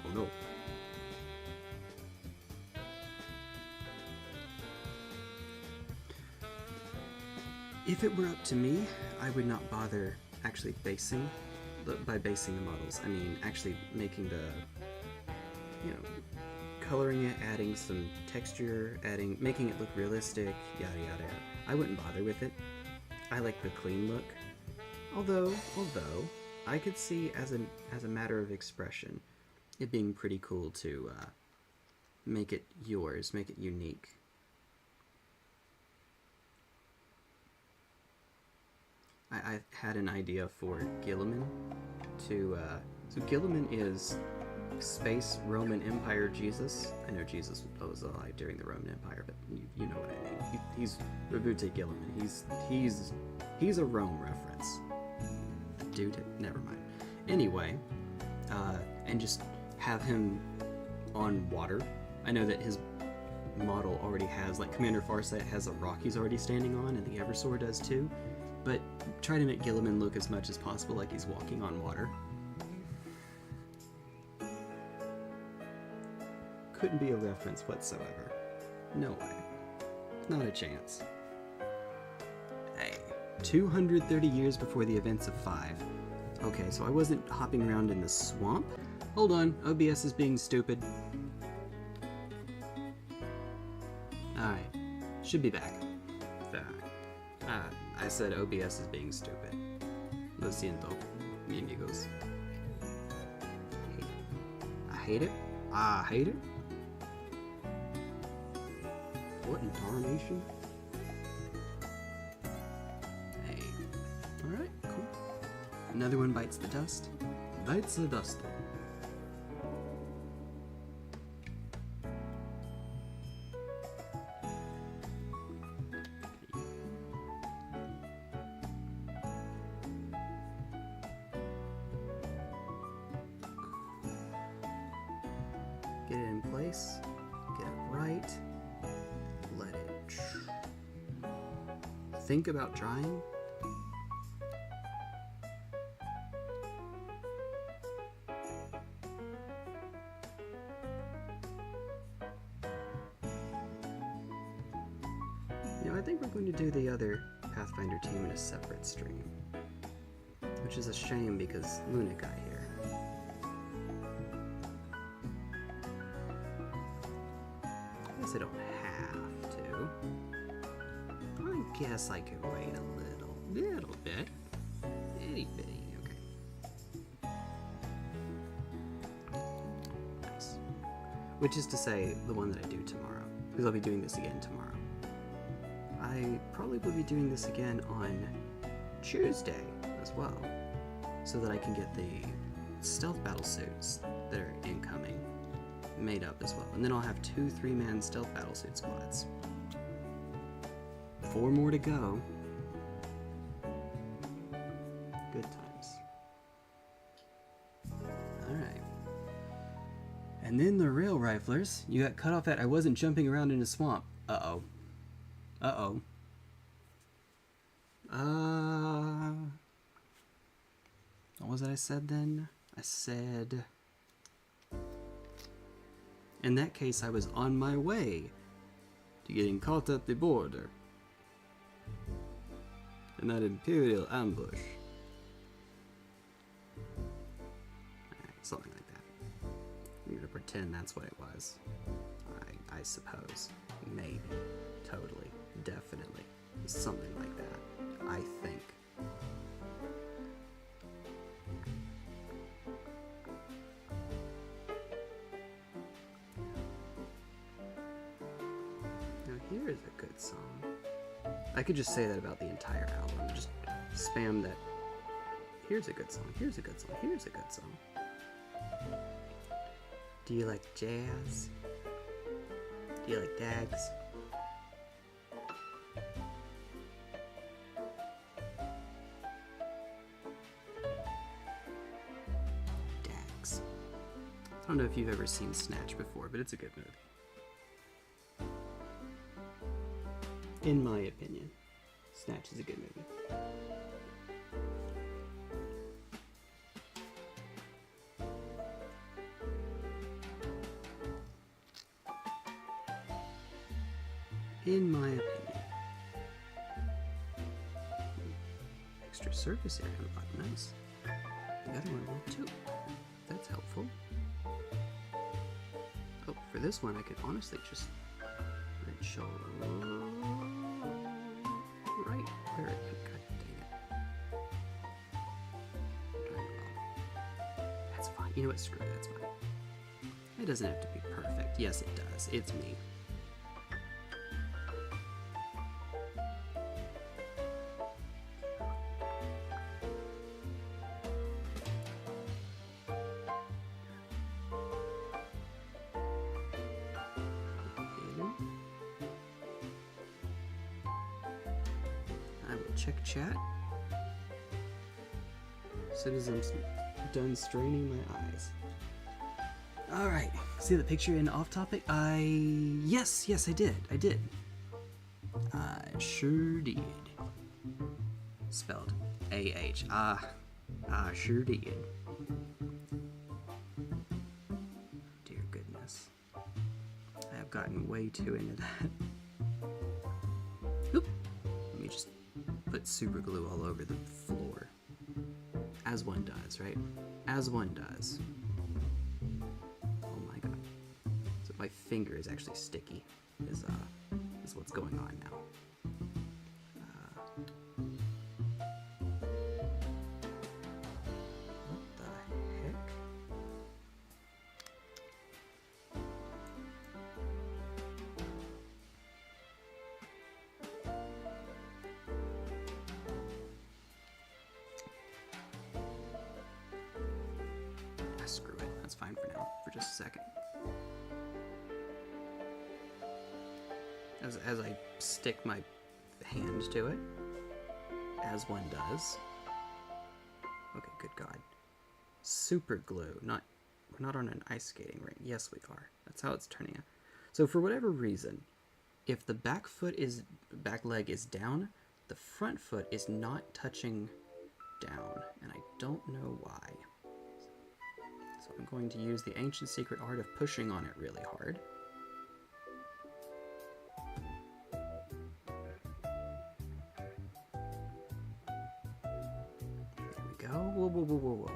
Speaker 1: Oh no. If it were up to me, I would not bother actually basing, by basing the models, I mean actually making the, coloring it, adding some texture, making it look realistic, yada yada yada. I wouldn't bother with it. I like the clean look. Although, I could see as a matter of expression, it being pretty cool to make it yours, make it unique. I had an idea for Guilliman to, so Guilliman is space Roman Empire Jesus. I know Jesus was alive during the Roman Empire, but you know what I mean. He's Rebute Guilliman. He's a Rome reference. Dude, never mind. Anyway, and just have him on water. I know that his model already has, like Commander Farsight has a rock he's already standing on, and the Eversor does too. But try to make Guilliman look as much as possible like he's walking on water. Couldn't be a reference whatsoever. No way. Not a chance. Hey, 230 years before the events of 5. Okay, so I wasn't hopping around in the swamp? Hold on, OBS is being stupid. Alright, should be back. I said OBS is being stupid. Lo siento, mi amigos. I hate it. I hate it. What in tarnation? Hey. Alright, cool. Another one bites the dust. Bites the dust. Get it in place, get it right, let it think about drying. I think we're going to do the other Pathfinder team in a separate stream, which is a shame because Luna got here. I don't have to. I guess I could wait a little bit. Itty bitty, okay. Nice. Which is to say, the one that I do tomorrow, because I'll be doing this again tomorrow. I probably will be doing this again on Tuesday as well, so that I can get the stealth battle suits that are incoming made up as well. And then I'll have 2 3-man stealth battlesuit squads. 4 more to go. Good times. Alright. And then the rail riflers, you got cut off at I wasn't jumping around in a swamp. Uh-oh. Uh-oh. What was it I said then? I said... In that case, I was on my way to getting caught at the border. In that Imperial ambush. Something like that. We were to pretend that's what it was. I suppose. Maybe. Totally. Definitely. Something like that. I think. Now here is a good song. I could just say that about the entire album. Just spam that. Here's a good song. Here's a good song. Here's a good song. Do you like jazz? Do you like dags? Dags. I don't know if you've ever seen Snatch before, but it's a good movie. In my opinion, Snatch is a good movie. In my opinion. Extra surface area unlocked, nice. The other one will too. That's helpful. Oh, for this one I could honestly just show right where it is. God dang it. That's fine. You know what? Screw it. That's fine. It doesn't have to be perfect. Yes, it does. It's me. Check chat. As soon as I'm done straining my eyes. Alright, see the picture in off topic? Yes, I did. I sure did. Spelled A-H. I sure did. Dear goodness. I have gotten way too into that. Oop. Let me just put super glue all over the floor. As one does, right? As one does. Oh my god. So my finger is actually sticky, is what's going on now. What the heck? Screw it. That's fine for now. For just a second. As I stick my hand to it, as one does. Okay, good God. Super glue. We're not on an ice skating rink. Yes, we are. That's how it's turning out. So for whatever reason, if the back leg is down, the front foot is not touching down, and I don't know why. So I'm going to use the ancient secret art of pushing on it really hard. There we go. Whoa.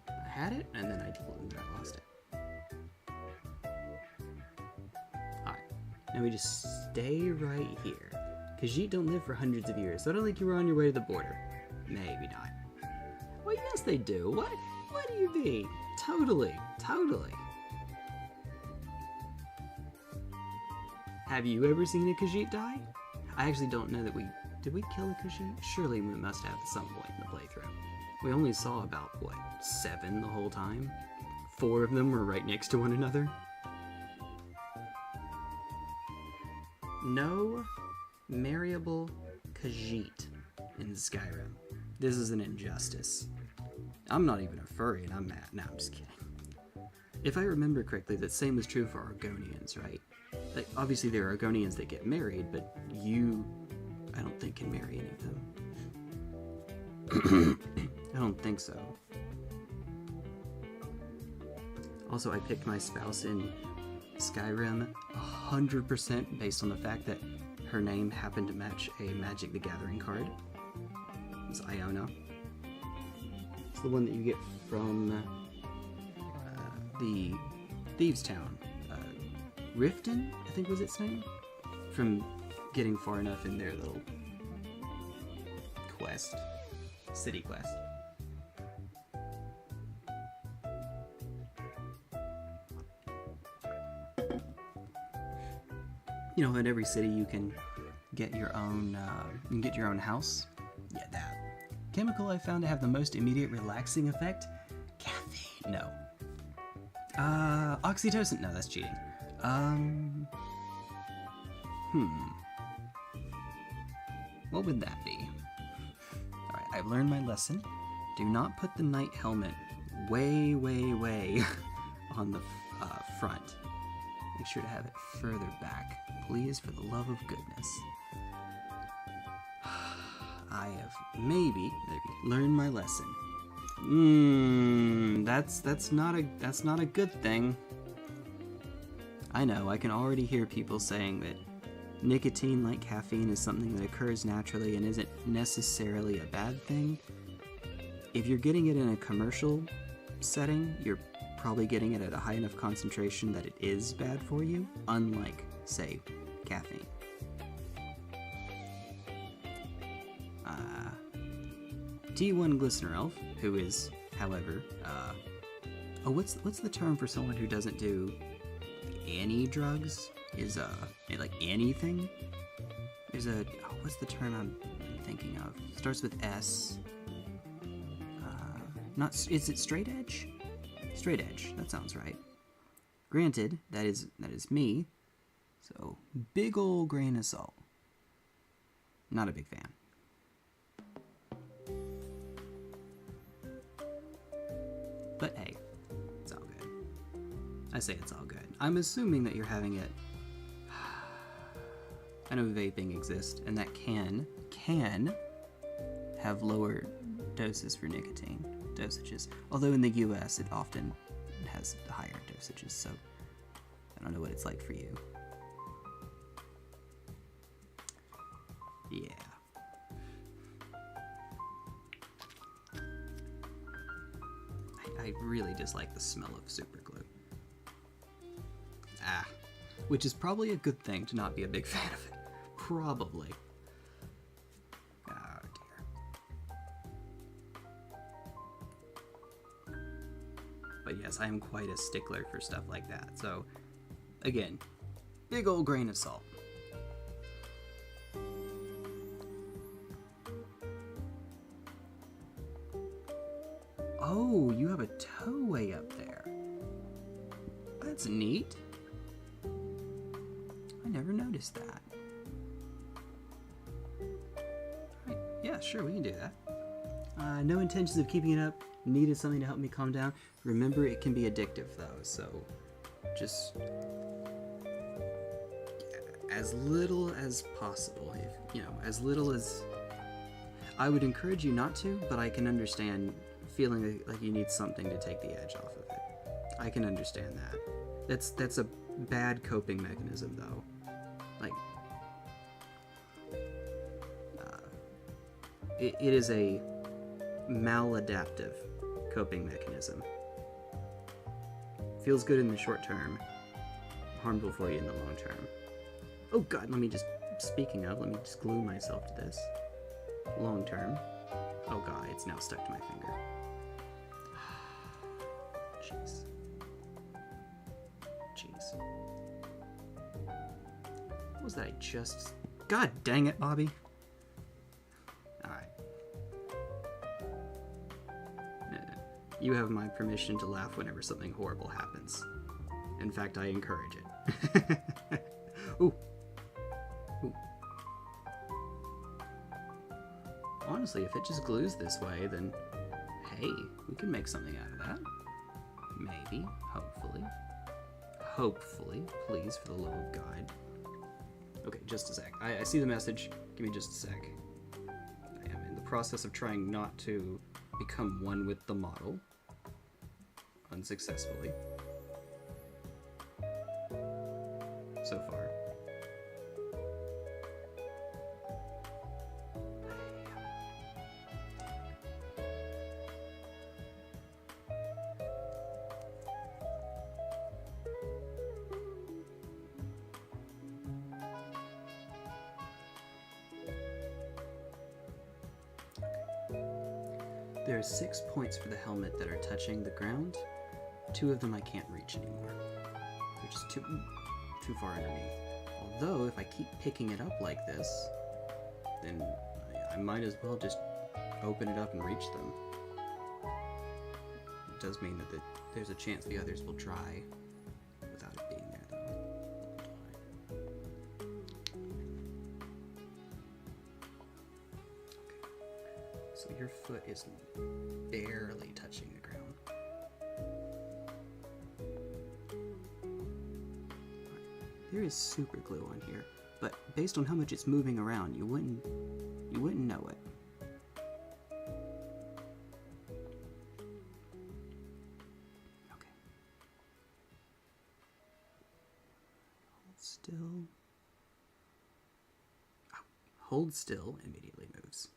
Speaker 1: I had it, and then I lost it. Alright, now we just stay right here. Khajiit don't live for hundreds of years, so I don't think you were on your way to the border. Maybe not. Well, yes they do. What do you mean? Totally. Have you ever seen a Khajiit die? I actually don't know that did we kill a Khajiit? Surely we must have at some point in the playthrough. We only saw about, 7 the whole time? 4 of them were right next to one another? No marryable Khajiit in Skyrim. This is an injustice. I'm not even a furry and I'm mad. No, I'm just kidding. If I remember correctly, the same was true for Argonians, right? Like, obviously there are Argonians that get married, but you, I don't think, can marry any of them. I don't think so. Also, I picked my spouse in Skyrim 100% based on the fact that her name happened to match a Magic the Gathering card. It's Iona. It's the one that you get from the Thieves' Town. Riften, I think was its name? From getting far enough in their little quest. City quest. You know, in every city you can get your own house. Yeah, that. Chemical I found to have the most immediate relaxing effect? Caffeine. No. Oxytocin. No, that's cheating. What would that be? Alright, I've learned my lesson. Do not put the knight helmet way, way, way on the front. Make sure to have it further back. Please, for the love of goodness. I have maybe learned my lesson. That's not a good thing. I know, I can already hear people saying that nicotine, like caffeine, is something that occurs naturally and isn't necessarily a bad thing. If you're getting it in a commercial setting, you're probably getting it at a high enough concentration that it is bad for you, unlike, say, caffeine. T1 Glistener Elf, who is, however, what's the term for someone who doesn't do any drugs? Is like anything? There's what's the term I'm thinking of? Starts with S. Is it straight edge? Straight edge, that sounds right. Granted, that is me, so big ol' grain of salt. Not a big fan. But hey, it's all good. I say it's all good. I'm assuming that you're having it. I know vaping exists, and that can have lower doses for nicotine dosages. Although in the US, it often has higher dosages, so I don't know what it's like for you. Yeah. I really dislike the smell of super glue. Which is probably a good thing to not be a big fan of it. Probably. Oh dear. But yes, I am quite a stickler for stuff like that. So, again, big old grain of salt. Oh, you have a towway up there. That's neat. I never noticed that. Right. Yeah, sure, we can do that. No intentions of keeping it up. Needed something to help me calm down. Remember, it can be addictive though, so just as little as possible. If, you know, as little as... I would encourage you not to, but I can understand feeling like you need something to take the edge off of it. I can understand that. That's a bad coping mechanism though. Like, it is a maladaptive coping mechanism. Feels good in the short term, harmful for you in the long term. Oh god, speaking of, let me just glue myself to this. Long term. Oh god, it's now stuck to my finger. Jeez. Jeez. What was that I just... God dang it, Bobby. Alright. You have my permission to laugh whenever something horrible happens. In fact, I encourage it. Ooh. Ooh. honestly, if it just glues this way, then hey, we can make something out of that. Maybe, hopefully. Hopefully, please, for the love of God. Okay, just a sec. I see the message. Give me just a sec. I am in the process of trying not to become one with the model. Unsuccessfully. So far. There are 6 points for the helmet that are touching the ground. 2 of them I can't reach anymore. They're just too far underneath. Although, if I keep picking it up like this, then I might as well just open it up and reach them. It does mean that there's a chance the others will dry without it being there, though. Okay. So your foot is barely touching the ground. There is super glue on here, but based on how much it's moving around, you wouldn't know it. Okay. Hold still. Oh, hold still immediately moves.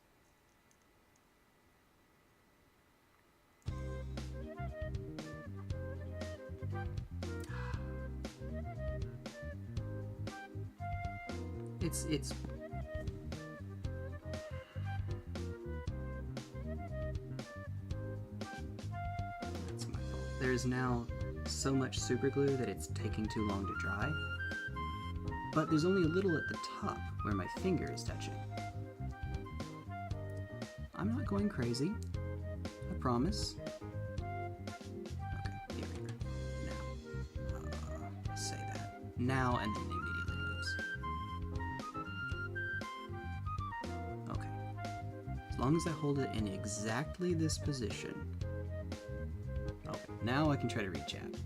Speaker 1: It's that's my fault. There is now so much super glue that it's taking too long to dry. But there's only a little at the top where my finger is touching. I'm not going crazy. I promise. Okay, here we go. Now. Say that. Now and then immediately moves. Okay. As long as I hold it in exactly this position. Okay, now I can try to reach out.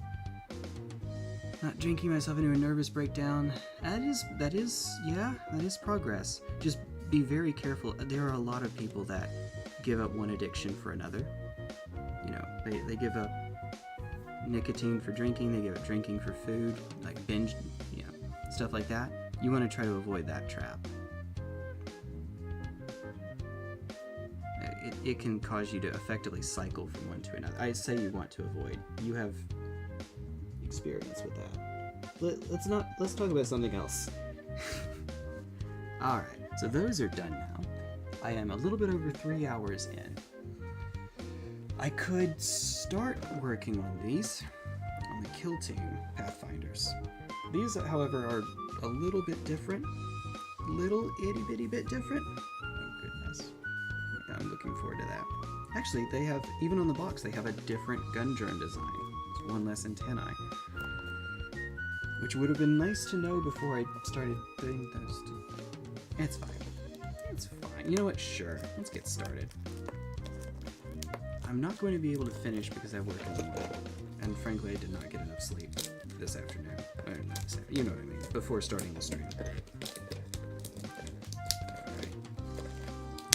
Speaker 1: Not drinking myself into a nervous breakdown. That is progress. Just be very careful. There are a lot of people that give up one addiction for another. You know, they give up nicotine for drinking, they give up drinking for food, like binge, you know, stuff like that. You want to try to avoid that trap. It can cause you to effectively cycle from one to another. I say you want to avoid. You have experience with that. Let's talk about something else. Alright, so those are done now. I am a little bit over 3 hours in. I could start working on these on the Kill Team Pathfinders. These, however, are a little bit different. Little itty bitty bit different. Oh goodness. I'm looking forward to that. Actually, they have, even on the box, they have a different gun drone design. It's one less antennae. Which would have been nice to know before I started putting those two. It's fine. It's fine. You know what? Sure. Let's get started. I'm not going to be able to finish because I work in the morning. And frankly, I did not get enough sleep this afternoon. Or not this afternoon. You know what I mean. Before starting the stream. Alright.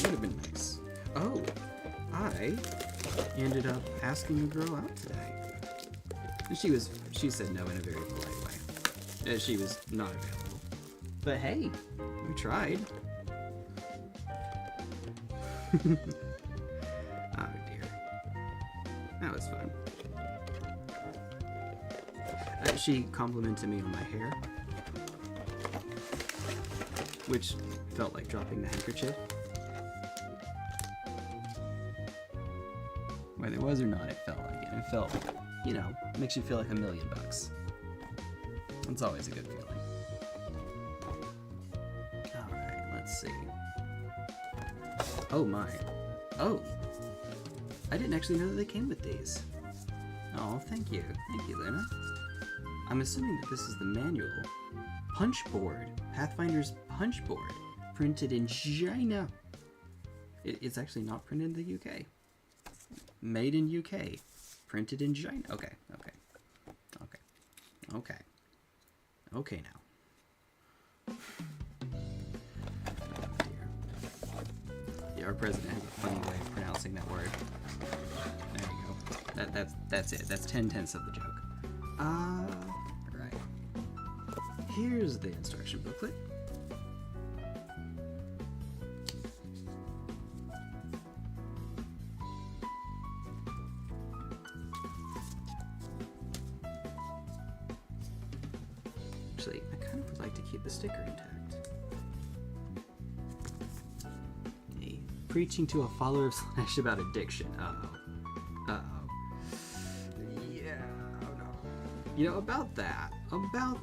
Speaker 1: Would have been nice. Oh! I ended up asking a girl out today. And she said no in a very polite way. She was not available. But hey, we tried. Oh dear. That was fun. She complimented me on my hair, which felt like dropping the handkerchief. Whether it was or not, it felt like it. It felt, you know, makes you feel like $1 million. It's always a good feeling. Alright, let's see. Oh my. Oh! I didn't actually know that they came with these. Oh, thank you. Thank you, Luna. I'm assuming that this is the manual. Punch board. Pathfinder's punch board. Printed in China. It's actually not printed in the UK. Made in UK. Printed in China. Okay, okay. Okay. Okay. Okay now. Oh dear. Yeah, our president has a funny way of pronouncing that word. There you go. That's it. That's 10/10 of the joke. Right. Here's the instruction booklet. Actually, I kind of would like to keep the sticker intact. Hey, preaching to a follower of Slash about addiction. Uh-oh. Uh-oh. Yeah, oh no. You know, about that. Oh dear.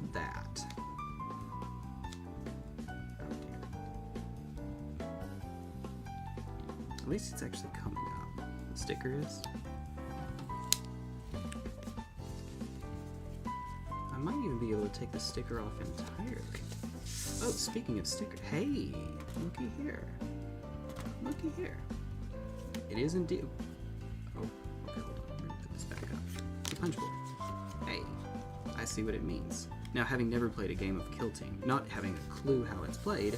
Speaker 1: At least it's actually coming up. The sticker is. I might even be able to take the sticker off entirely. Oh, speaking of sticker, hey, looky here. Looky here. It is indeed. Oh, okay, hold on. I'm gonna put this back up. The punch board. Hey, I see what it means. Now, having never played a game of Kill Team, not having a clue how it's played,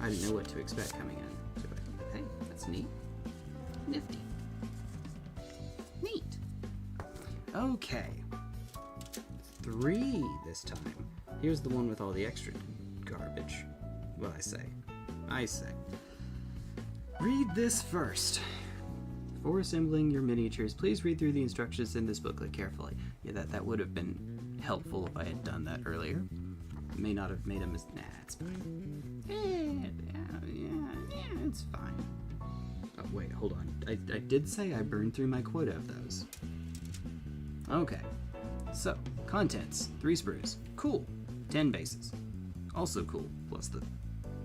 Speaker 1: I didn't know what to expect coming in. So, hey, that's neat. Nifty. Neat. Okay. 3 this time. Here's the one with all the extra garbage. Well, I say. Read this first. Before assembling your miniatures, please read through the instructions in this booklet carefully. Yeah, that would have been helpful if I had done that earlier. May not have made a mistake. Nah, it's fine. Yeah, it's fine. Oh, wait, hold on. I did say I burned through my quota of those. Okay. So, contents, 3 sprues. Cool. 10 bases. Also cool, plus the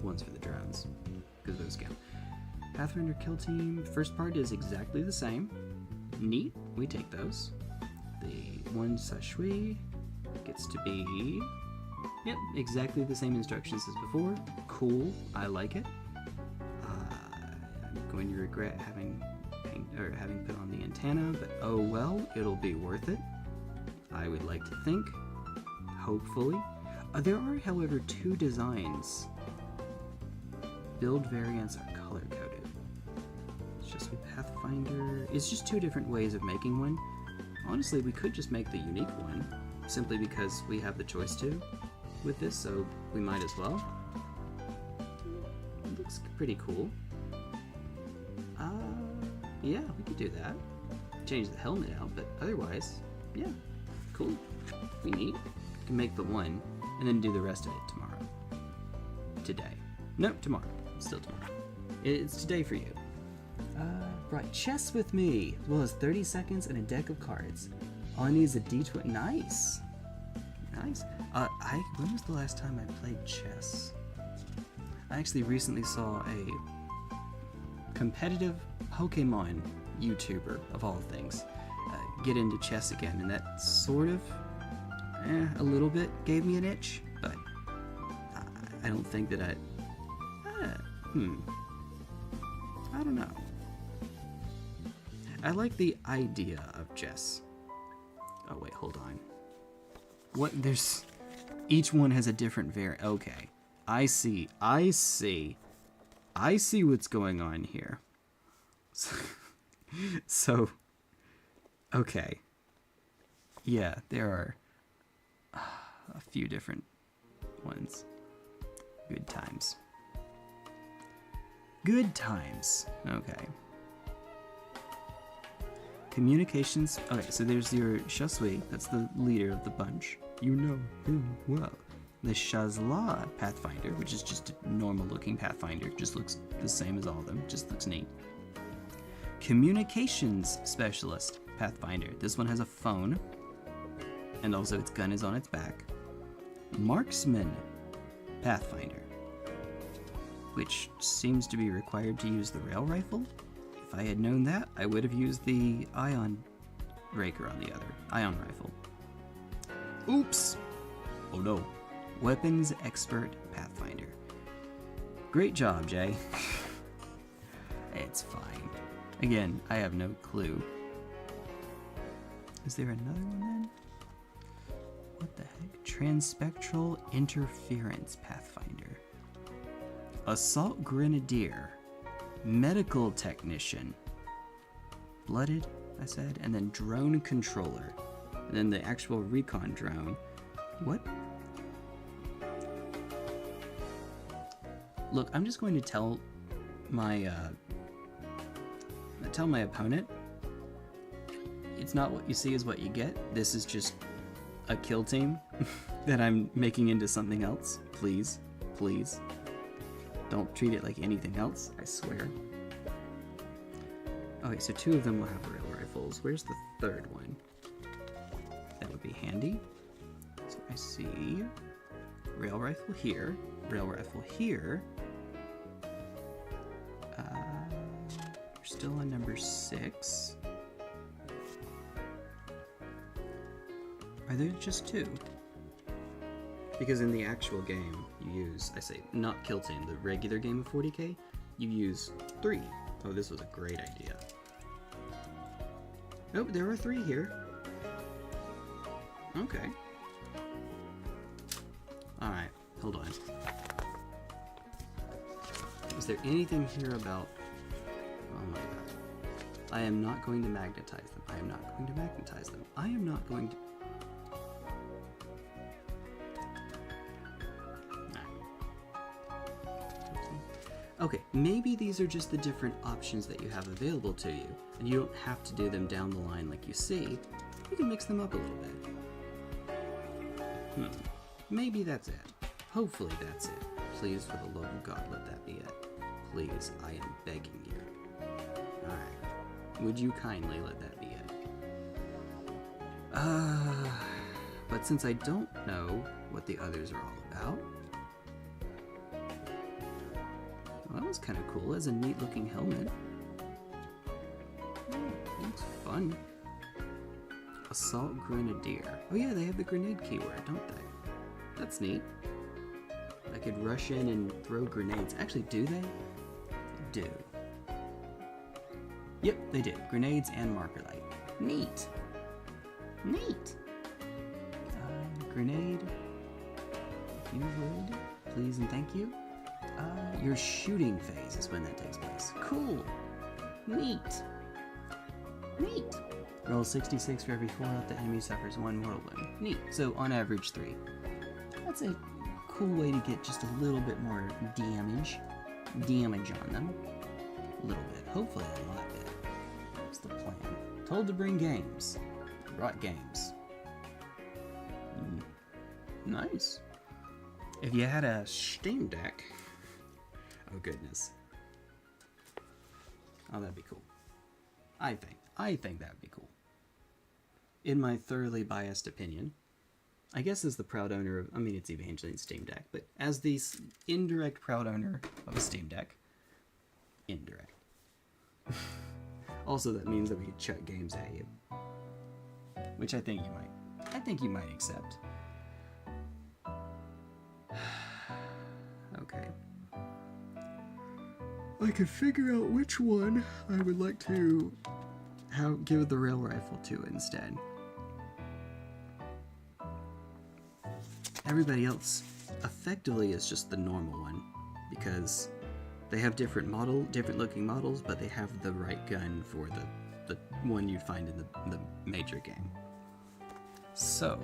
Speaker 1: ones for the drones, because those count. Pathfinder Kill Team, first part is exactly the same. Neat, we take those. The one Sashui gets to be, yep, exactly the same instructions as before. Cool, I like it. I'm going to regret having put on the antenna, but oh well, it'll be worth it. I would like to think. Hopefully. There are, however, 2 designs. Build variants are color-coded. It's just with Pathfinder. It's just 2 different ways of making one. Honestly, we could just make the unique one, simply because we have the choice to with this, so we might as well. It looks pretty cool. Yeah, we could do that. Change the helmet out, but otherwise, yeah. Cool. We need. We can make the one, and then do the rest of it tomorrow. Today. No, tomorrow. Still tomorrow. It's today for you. Right, chess with me, as well as 30 seconds and a deck of cards. All I need is a D20. Nice. Nice. When was the last time I played chess? I actually recently saw a competitive Pokemon YouTuber, of all things, get into chess again, and that sort of, a little bit gave me an itch, but I don't think that I don't know. I like the idea of chess. Oh wait, hold on. What, each one has a different variant. Okay, I see what's going on here. So, okay. Yeah, there are a few different ones. Good times. Good times. Okay. Communications. Okay, so there's your Shasui. That's the leader of the bunch. You know him well. The Shazla Pathfinder, which is just a normal looking Pathfinder. Just looks the same as all of them. Just looks neat. Communications Specialist Pathfinder. This one has a phone. And also its gun is on its back. Marksman Pathfinder, which seems to be required to use the rail rifle. If I had known that, I would have used the ion raker on the other. Ion rifle. Oops! Oh no. Weapons Expert Pathfinder. Great job, Jay. It's fine. Again, I have no clue. Is there another one then? What the heck? Transspectral Interference Pathfinder. Assault Grenadier. Medical Technician. Blooded, I said. And then Drone Controller. And then the actual recon drone. What? Look, I'm just going to tell my opponent, it's not what you see is what you get. This is just a kill team that I'm making into something else. Please, please. Don't treat it like anything else, I swear. Okay, so 2 of them will have rail rifles. Where's the 3rd one? That would be handy. So I see rail rifle here, rail rifle here. We're still on number 6. Are there just 2? Because in the actual game, you use, I say, not kill team, the regular game of 40k, you use 3. Oh, this was a great idea. Oh, there are 3 here. Okay. Alright, hold on. Is there anything here about... Oh my god. I am not going to magnetize them. I am not going to magnetize them. I am not going to... Okay, maybe these are just the different options that you have available to you, and you don't have to do them down the line like you see. You can mix them up a little bit. Maybe that's it. Hopefully that's it. Please, for the love of God, let that be it. Please, I am begging you. Alright. Would you kindly let that be it? But since I don't know what the others are all about... Well, that was kind of cool. As a neat looking helmet. Looks fun. Assault Grenadier. Oh yeah, they have the grenade keyword, don't they? That's neat. I could rush in and throw grenades. Actually, do they? They do. Yep, they do. Grenades and marker light. Neat. Neat. Grenade. If you would, please and thank you. Your shooting phase is when that takes place. Cool. Neat. Neat. Roll 66 for every 4 health the enemy suffers 1 mortal wound. Neat. So on average 3. That's a cool way to get just a little bit more damage on them. A little bit. Hopefully a lot bit. What's the plan? Told to bring games. Brought games. Nice. If you had a Steam Deck... Oh goodness. Oh, that'd be cool. I think that would be cool. In my thoroughly biased opinion, I guess as the proud owner of, I mean it's eventually Steam Deck, but as the indirect proud owner of a Steam Deck, indirect. Also that means that we could chuck games at you. Which I think you might accept. Okay. I could figure out which one I would like to give the rail rifle to instead. Everybody else effectively is just the normal one because they have different looking models, but they have the right gun for the one you find in the major game. So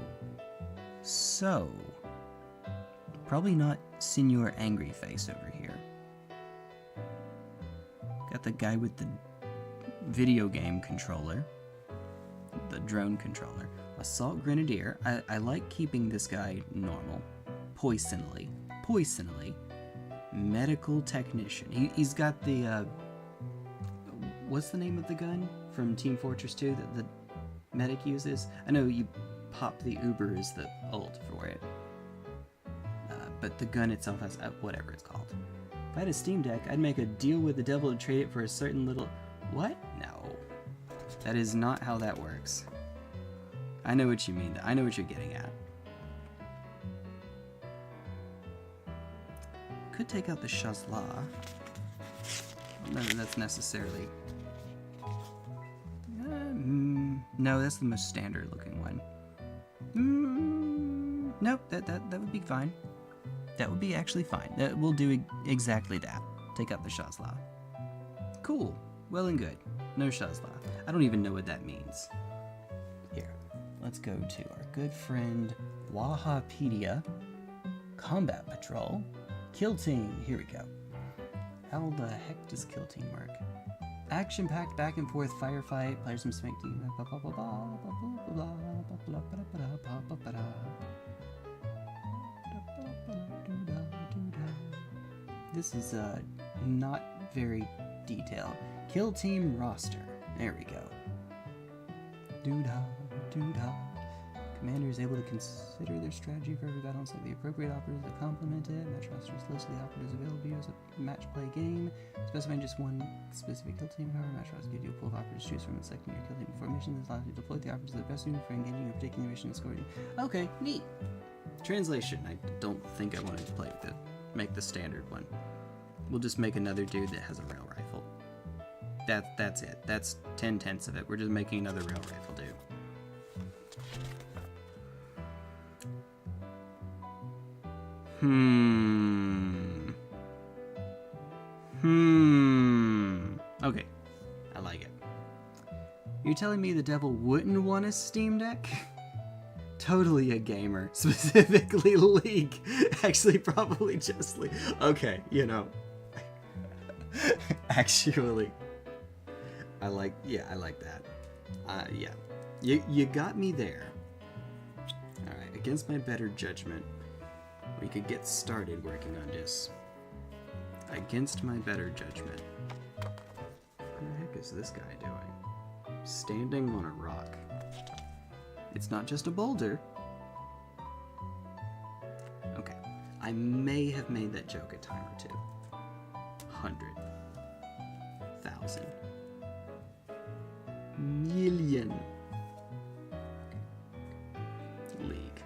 Speaker 1: probably not Senor Angry Face over here. Got the guy with the video game controller, the drone controller. Assault Grenadier. I like keeping this guy normal. Poisonally. Medical Technician. He's got the, what's the name of the gun from Team Fortress 2 that the medic uses? I know you pop the Uber as the ult for it. But the gun itself has, whatever it's called. If I had a Steam Deck, I'd make a deal with the devil to trade it for a certain little... What? No. That is not how that works. I know what you mean. I know what you're getting at. Could take out the Shazla. None that's necessarily... no, that's the most standard looking one. Nope, that would be fine. That would be actually fine. We'll do exactly that. Take out the Shazla. Cool. Well and good. No Shazla. I don't even know what that means. Here, let's go to our good friend Wahapedia. Combat Patrol. Kill Team. Here we go. How the heck does Kill Team work? Action-packed back-and-forth firefight. Players must make team. This is not very detailed. Kill Team roster. There we go. Doo-dah, doo-dah. Commander is able to consider their strategy for every battle and select the appropriate operatives that complement it. Match rosters list the operatives available to you as a match play game. Specifying just one specific kill team, however, match rosters give you a pool of operatives to choose from and selecting your kill team before mission. This allows you to deploy the operatives that are best suited for engaging a particular mission and scoring. Okay, neat. Translation. I don't think I wanted to play with it. Make the standard one. We'll just make another dude that has a rail rifle. That's it. That's 10/10 of it. We're just making another rail rifle dude. Okay. I like it. You're telling me the devil wouldn't want a Steam Deck? Totally a gamer. Specifically League. Actually, probably just League. Okay, you know. Actually. I like that. Yeah. You got me there. Alright, against my better judgment, we could get started working on this. Against my better judgment. What the heck is this guy doing? Standing on a rock. It's not just a boulder. Okay. I may have made that joke a time or two. 100,000. Million. League.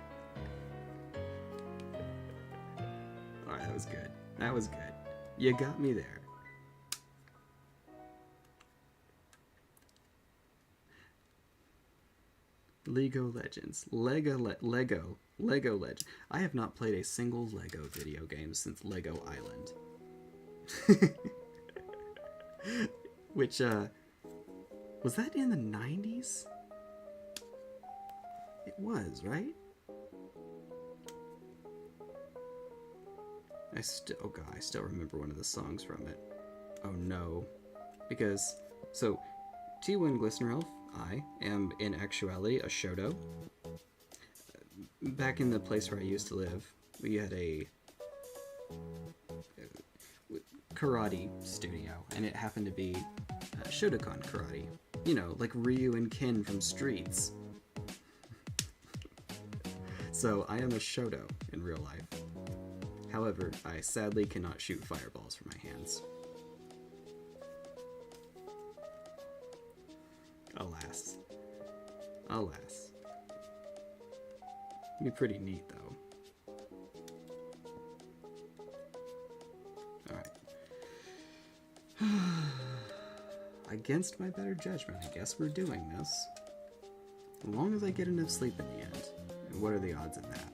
Speaker 1: Alright, that was good. That was good. You got me there. Lego Legends. Lego Legends. I have not played a single Lego video game since Lego Island. Which, was that in the 90s? It was, right? I still remember one of the songs from it. Oh no. Because, so, T1 Glistener Elf, I am in actuality a Shoto. Back in the place where I used to live, we had a karate studio, and it happened to be Shotokan karate. You know, like Ryu and Ken from Streets. So I am a Shoto in real life. However, I sadly cannot shoot fireballs from my hands. Alas. Alas. It'd be pretty neat, though. Alright. Against my better judgment, I guess we're doing this. As long as I get enough sleep in the end. And what are the odds of that?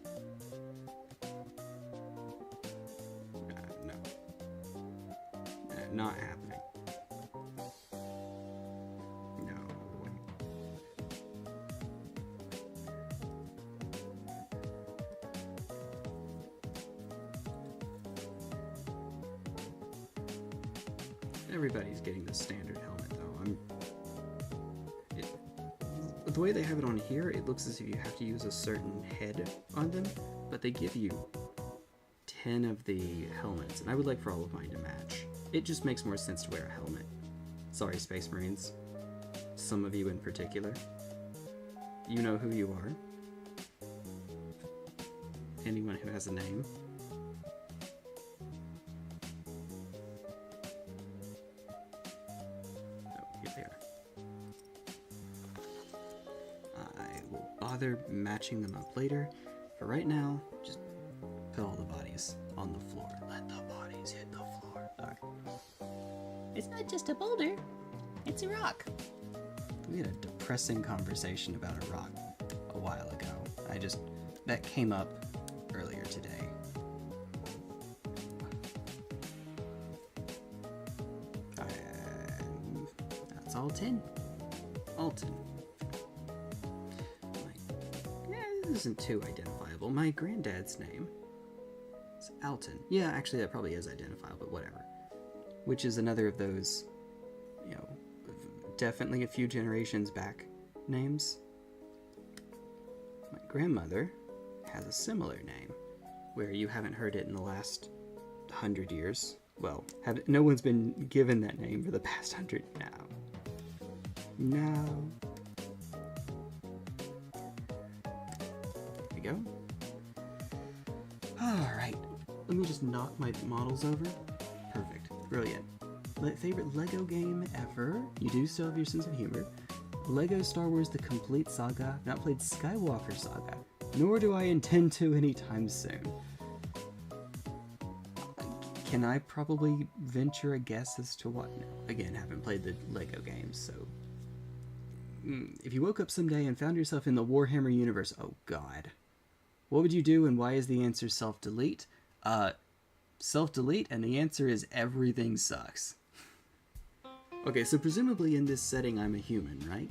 Speaker 1: No. Not happening. No. Everybody's getting the standard helmet, though. The way they have it on here, it looks as if you have to use a certain head on them, but they give you 10 of the helmets, and I would like for all of mine to match. It just makes more sense to wear a helmet. Sorry, Space Marines. Some of you in particular. You know who you are. Anyone who has a name. Bother matching them up later. For right now, just put all the bodies on the floor. Let the bodies hit the floor. Alright. It's not just a boulder, it's a rock. We had a depressing conversation about a rock a while ago. That came up earlier today. That's Alton. Alton. Yeah, this isn't too identifiable. My granddad's name is Alton. Yeah, actually that probably is identifiable, but whatever. Which is another of those, you know, definitely a few generations back names. My grandmother has a similar name, where you haven't heard it in the last 100 years. Well, no one's been given that name for the past 100 now. No. There we go. Alright, let me just knock my models over. Perfect. Brilliant. Favorite Lego game ever? You do still have your sense of humor. Lego Star Wars The Complete Saga. Not played Skywalker Saga. Nor do I intend to anytime soon. Can I probably venture a guess as to what? No. Again, haven't played the Lego games, so... If you woke up someday and found yourself in the Warhammer universe, oh god. What would you do, and why is the answer self-delete? Self-delete, and the answer is everything sucks. Okay, so presumably in this setting I'm a human, right?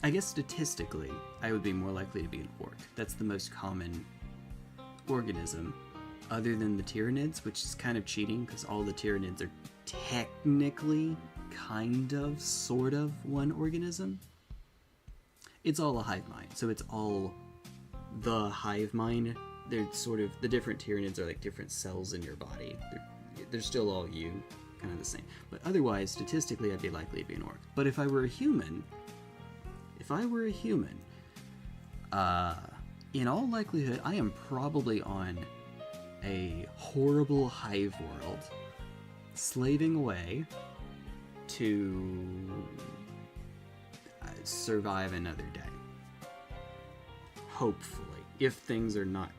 Speaker 1: I guess statistically, I would be more likely to be an orc. That's the most common organism, other than the Tyranids, which is kind of cheating, because all the Tyranids are technically, kind of, sort of, one organism. It's all a hive mind, so it's all the hive mind. They're sort of, the different Tyranids are like different cells in your body. They're still all you, kind of the same. But otherwise, statistically, I'd be likely to be an orc. But if I were a human, in all likelihood, I am probably on a horrible hive world, slaving away to survive another day. Hopefully, if things are not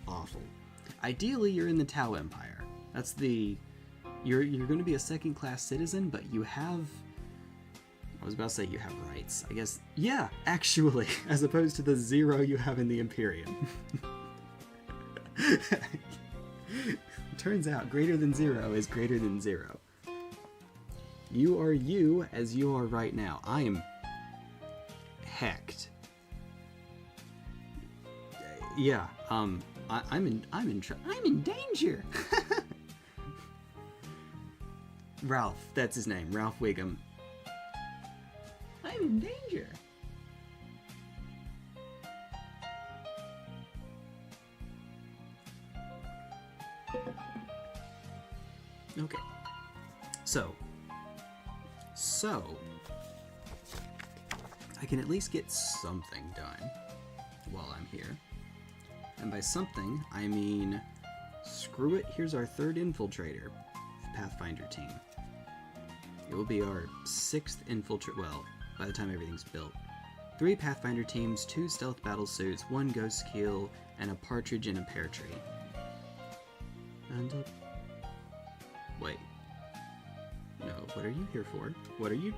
Speaker 1: awful. Ideally, you're in the Tau Empire. That's the... You're going to be a second-class citizen, but you have... I was about to say you have rights. I guess... Yeah, actually, as opposed to the 0 you have in the Imperium. Turns out, greater than 0 is greater than 0. You are you as you are right now. I am... hecked. Yeah, I'm in danger. Ralph, that's his name, Ralph Wiggum. I'm in danger. Okay. So I can at least get something done while I'm here. And by something, I mean, screw it, here's our 3rd Infiltrator, Pathfinder Team. It will be our 6th Infiltrator, well, by the time everything's built. 3 Pathfinder teams, 2 stealth battle suits, 1 ghost keel, and a partridge in a pear tree. And wait. No, what are you here for? What are you...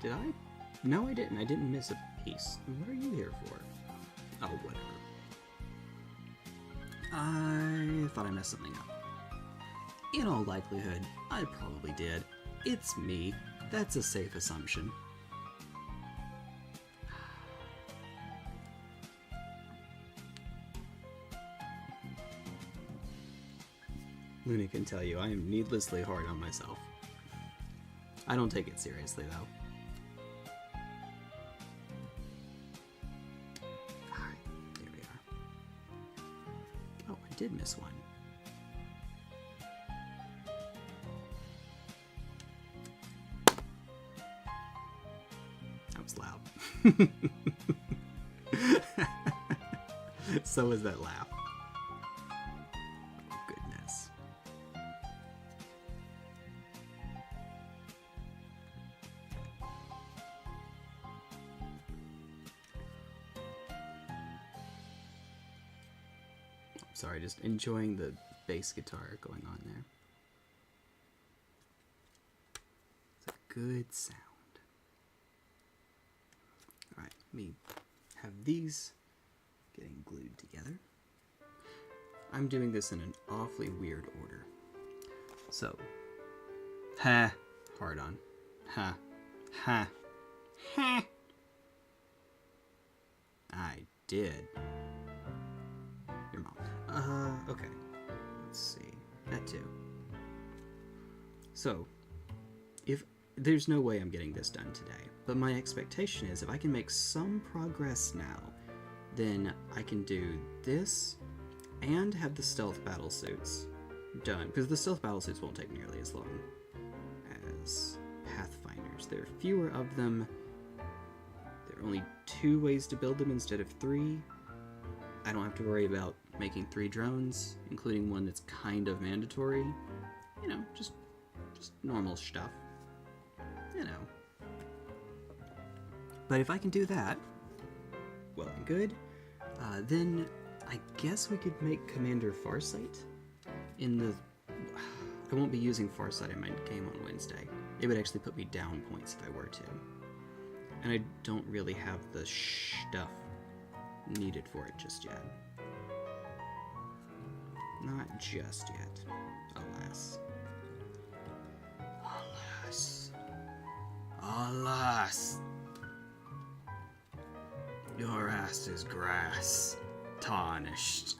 Speaker 1: Did I? No, I didn't. I didn't miss a piece. What are you here for? Oh, whatever. I thought I messed something up. In all likelihood, I probably did. It's me. That's a safe assumption. Luna can tell you I am needlessly hard on myself. I don't take it seriously, though. Did miss one. That was loud. So was that laugh. Oh, goodness. sorry, just enjoying the bass guitar going on there. It's a good sound. Alright, let me have these getting glued together. I'm doing this in an awfully weird order. So, ha, hard on. Ha, ha, ha. I did. Your mom. Okay. Let's see. That too. So, if there's no way I'm getting this done today, but my expectation is if I can make some progress now, then I can do this and have the stealth battle suits done, because the stealth battle suits won't take nearly as long as Pathfinders. There are fewer of them. There are only 2 ways to build them instead of 3. I don't have to worry about making 3 drones, including one that's kind of mandatory. You know, just normal stuff. You know. But if I can do that, well and good, then I guess we could make Commander Farsight in the... I won't be using Farsight in my game on Wednesday. It would actually put me down points if I were to. And I don't really have the stuff needed for it just yet. Not just yet. Alas. Alas. Alas. Your ass is grass. Tarnished.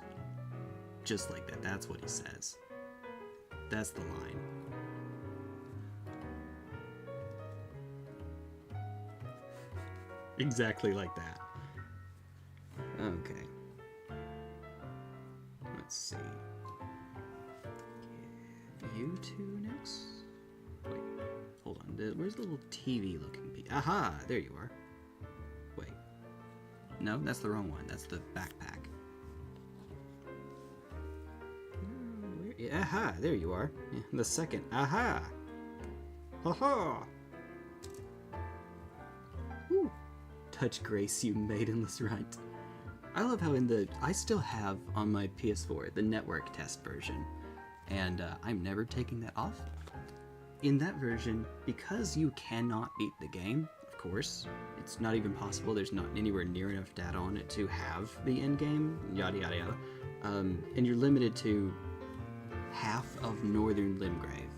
Speaker 1: Just like that. That's what he says. That's the line. Exactly like that. Okay. Let's see. You two next? Wait, hold on. Where's the little TV looking piece? Aha! There you are. Wait. No, that's the wrong one. That's the backpack. Aha! There you are. The second. Aha! Ha-ha! Woo! Touch grace, you maidenless runt. I love how I still have on my PS4 the network test version, and I'm never taking that off. In that version, because you cannot beat the game, of course, it's not even possible, there's not anywhere near enough data on it to have the end game, yada yada yada, and you're limited to half of Northern Limgrave.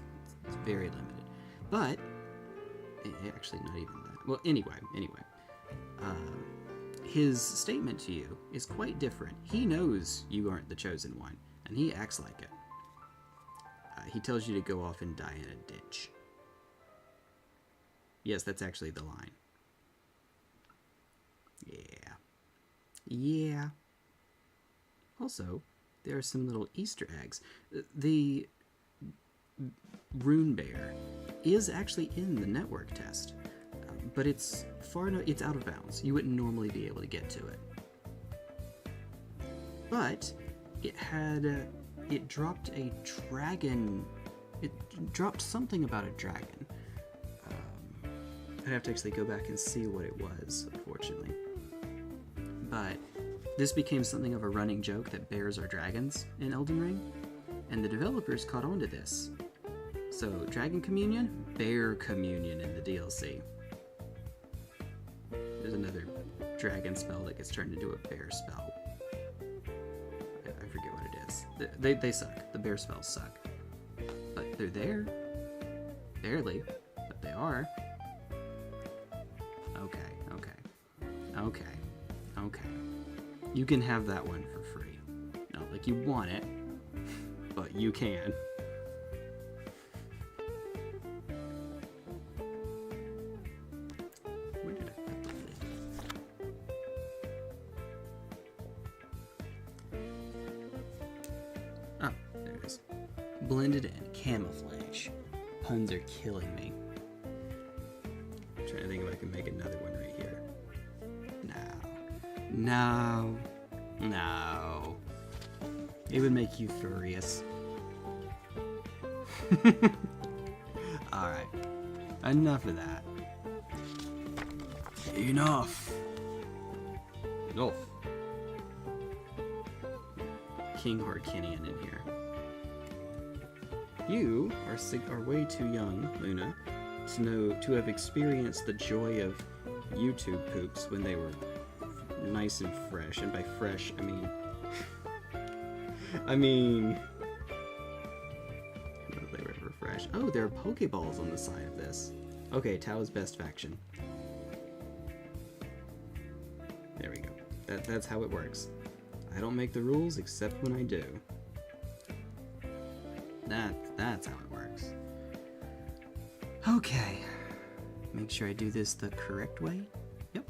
Speaker 1: It's very limited. But, actually not even that. Well, anyway. His statement to you is quite different. He knows you aren't the chosen one, and he acts like it. He tells you to go off and die in a ditch. Yes, that's actually the line. Yeah. Also, there are some little Easter eggs. The Rune Bear is actually in the network test. But it's it's out of bounds. You wouldn't normally be able to get to it. But it dropped a dragon. It dropped something about a dragon. I'd have to actually go back and see what it was, unfortunately. But this became something of a running joke that bears are dragons in Elden Ring, and the developers caught on to this. So, Dragon Communion, Bear Communion in the DLC. There's another dragon spell that gets turned into a bear spell. I forget what it is. They suck. The bear spells suck. But they're there. Barely. But they are. Okay. You can have that one for free. Not like you want it, but you can. Blended in, camouflage. Puns are killing me. I'm trying to think if I can make another one right here. No. It would make you furious. Alright. Enough of that. Enough. King Harkinian in here. You are way too young, Luna, to have experienced the joy of YouTube poops when they were nice and fresh. And by fresh, I mean... they were fresh. Oh, there are Pokeballs on the side of this. Okay, Tao's best faction. There we go. That's how it works. I don't make the rules except when I do. That's how it works. Okay. Make sure I do this the correct way. Yep.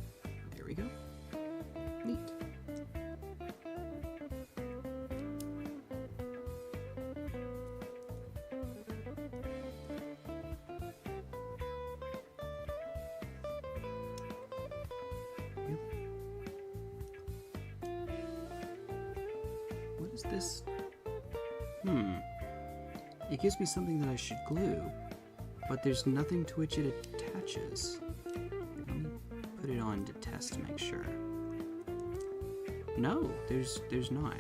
Speaker 1: There we go. Neat. What is this? It gives me something that I should glue, but there's nothing to which it attaches. Let me put it on to test to make sure. No, there's not.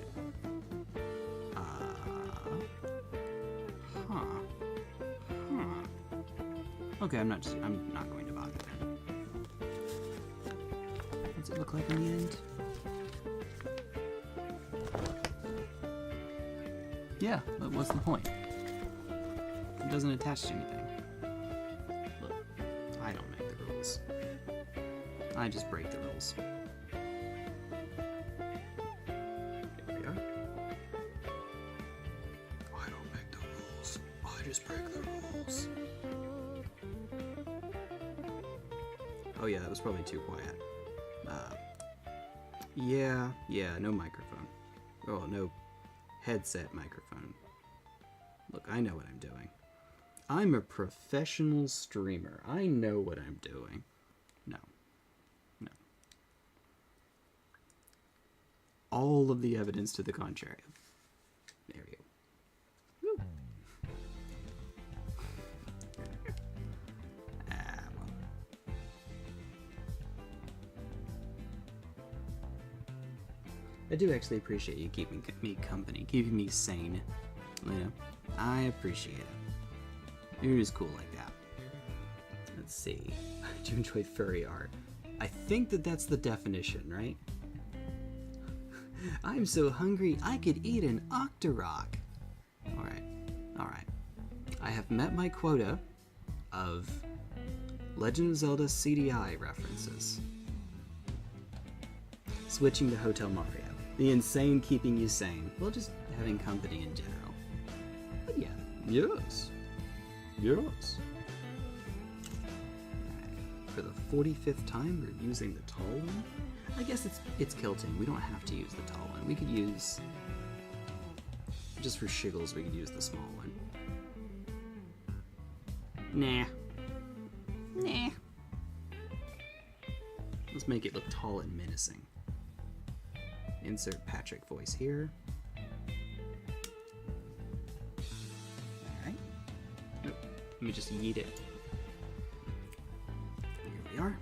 Speaker 1: Okay, I'm not going to bother then. What's it look like in the end? Yeah, but what's the point? It doesn't attach to anything. Look, I don't make the rules. I just break the rules. There we are. I don't make the rules. I just break the rules. Oh yeah, that was probably too quiet. Yeah, no microphone. Oh, no headset microphone. Look, I know what I'm doing. I'm a professional streamer. I know what I'm doing. No. All of the evidence to the contrary. There you go. Woo. Well. I do actually appreciate you keeping me company, keeping me sane. You know, I appreciate it. You're just cool like that. Let's see. Do you enjoy furry art? I think that's the definition, right? I'm so hungry I could eat an Octorok. Alright. I have met my quota of Legend of Zelda CDI references. Switching to Hotel Mario. The insane keeping you sane. Well, just having company in general. But yeah. Yes. For the 45th time, we're using the tall one. I guess it's kilting. We don't have to use the tall one. We could use, just for shiggles, we could use the small one. Nah. Let's make it look tall and menacing. Insert Patrick voice here. Alright. Nope. Let me just yeet it. Here we are.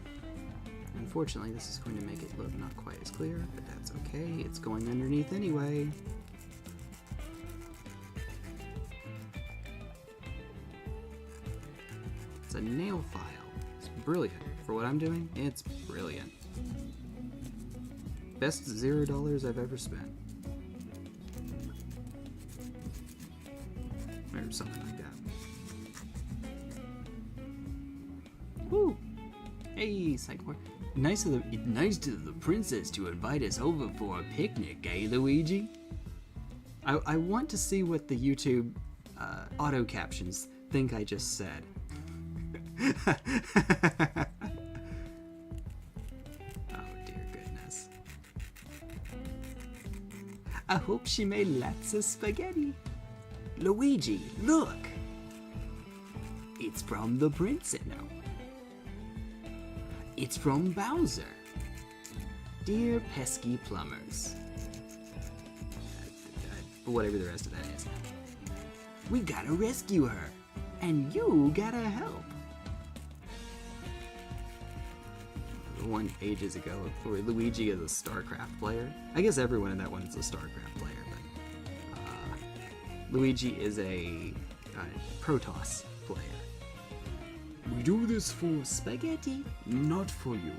Speaker 1: Unfortunately, this is going to make it look not quite as clear, but that's okay. It's going underneath anyway. It's a nail file. It's brilliant. For what I'm doing, it's brilliant. Best $0 I've ever spent. Or something like that. Woo! Hey, Psychor. Nice to the princess to invite us over for a picnic, eh, Luigi? I want to see what the YouTube auto captions think I just said. Oh dear goodness. I hope she made lots of spaghetti. Luigi, look! It's from the princess. No. It's from Bowser. Dear pesky plumbers. Whatever the rest of that is. We gotta rescue her. And you gotta help. The one ages ago where Luigi is a StarCraft player. I guess everyone in that one is a StarCraft player, but Luigi is a Protoss player. We do this for spaghetti, not for you.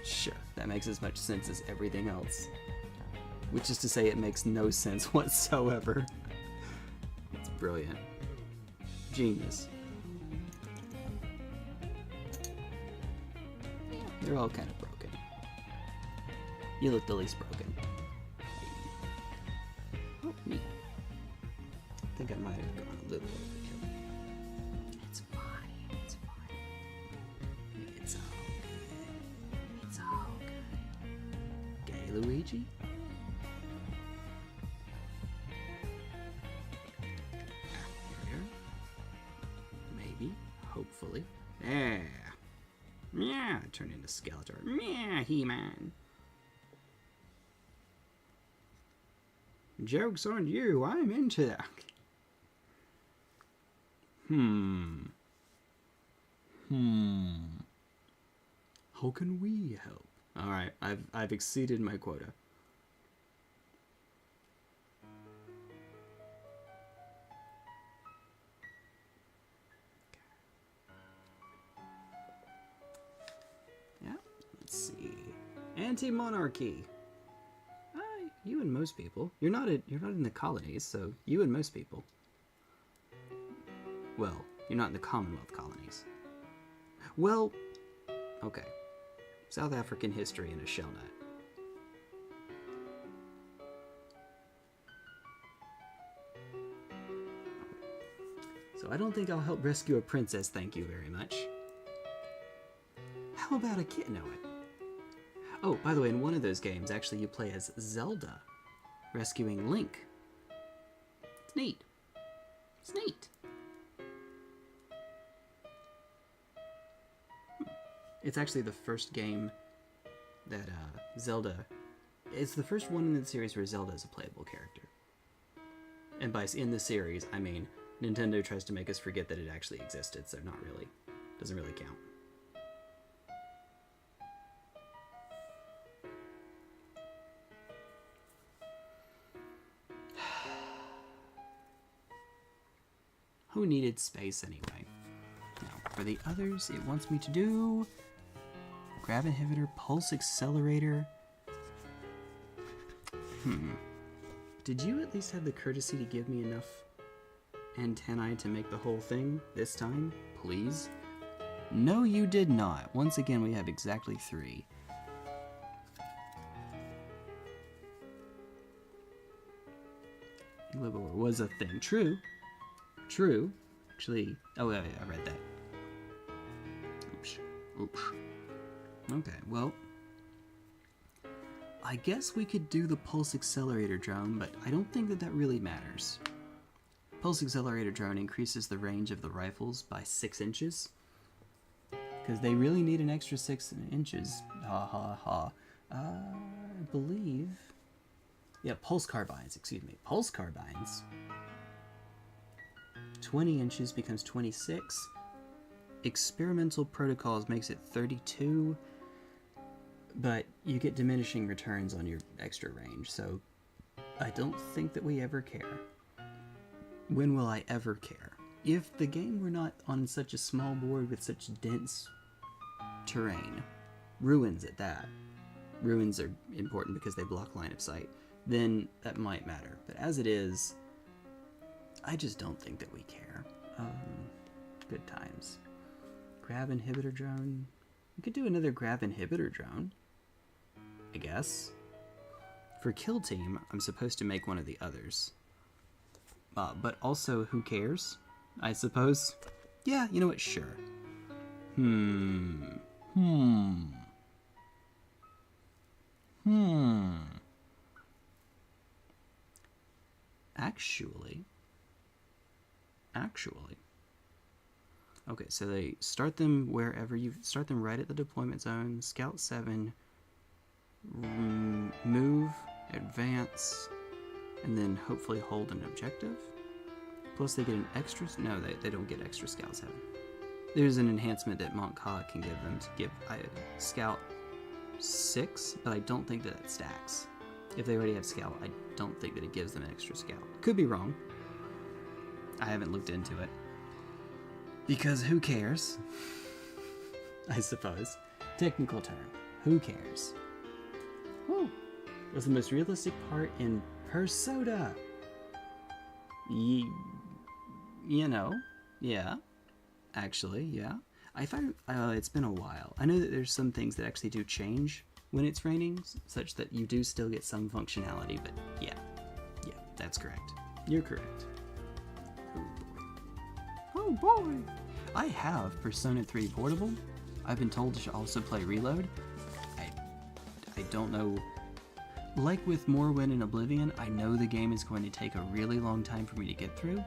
Speaker 1: Sure, that makes as much sense as everything else. Which is to say, it makes no sense whatsoever. It's brilliant. Genius. They're all kind of broken. You look the least broken. Oh, me. I think I might have gone a little overkill. It's fine. It's fine. It's all good. It's all good. Gay Luigi? Here. Maybe. Hopefully. Yeah. Yeah, turn into Skeletor. Yeah, He-Man. Joke's on you, I'm into that. How can we help? Alright, I've exceeded my quota. Yeah, let's see. Anti-monarchy. You and most people. You're not in the colonies, so you and most people. Well, you're not in the Commonwealth colonies. Well, okay. South African history in a shell nut. So I don't think I'll help rescue a princess, thank you very much. How about a kid? No, oh, by the way, in one of those games, actually, you play as Zelda, rescuing Link. It's neat. It's neat. It's actually the first game that Zelda... It's the first one in the series where Zelda is a playable character. And by in the series, I mean Nintendo tries to make us forget that it actually existed, so not really. Doesn't really count. Who needed space anyway? Now, for the others, it wants me to do... Grab inhibitor, pulse accelerator. Did you at least have the courtesy to give me enough antennae to make the whole thing this time? Please? No, you did not. Once again, we have exactly 3. Herbivore was a thing. True. True. Actually, oh, yeah, I read that. Oops. Oops. Okay, well, I guess we could do the pulse accelerator drone, but I don't think that that really matters. Pulse accelerator drone increases the range of the rifles by 6 inches. Because they really need an extra 6 inches. Ha ha ha. I believe... Yeah, pulse carbines, excuse me. Pulse carbines. 20 inches becomes 26. Experimental protocols makes it 32. But you get diminishing returns on your extra range, so I don't think that we ever care. When will I ever care? If the game were not on such a small board with such dense terrain, ruins at that, ruins are important because they block line of sight, then that might matter. But as it is, I just don't think that we care. Good times. Grab inhibitor drone. We could do another grab inhibitor drone, I guess. For kill team, I'm supposed to make one of the others. But also, who cares? I suppose. Yeah, you know what? Sure. Actually. Okay, so they start them wherever you start them, right at the deployment zone. Scout 7, move, advance, and then hopefully hold an objective. Plus they get an extra, no, they don't get extra Scout 7. There's an enhancement that Montcalm can give them to give Scout 6, but I don't think that it stacks. If they already have scale, I don't think that it gives them extra scale. Could be wrong. I haven't looked into it. Because who cares? I suppose. Technical term. Who cares? Woo! Was the most realistic part in Persona. You know, yeah. Actually, yeah. I thought it's been a while. I know that there's some things that actually do change when it's raining, such that you do still get some functionality, but yeah, that's correct. You're correct. Oh boy! I have Persona 3 Portable. I've been told to also play Reload. I don't know. Like with Morrowind and Oblivion, I know the game is going to take a really long time for me to get through,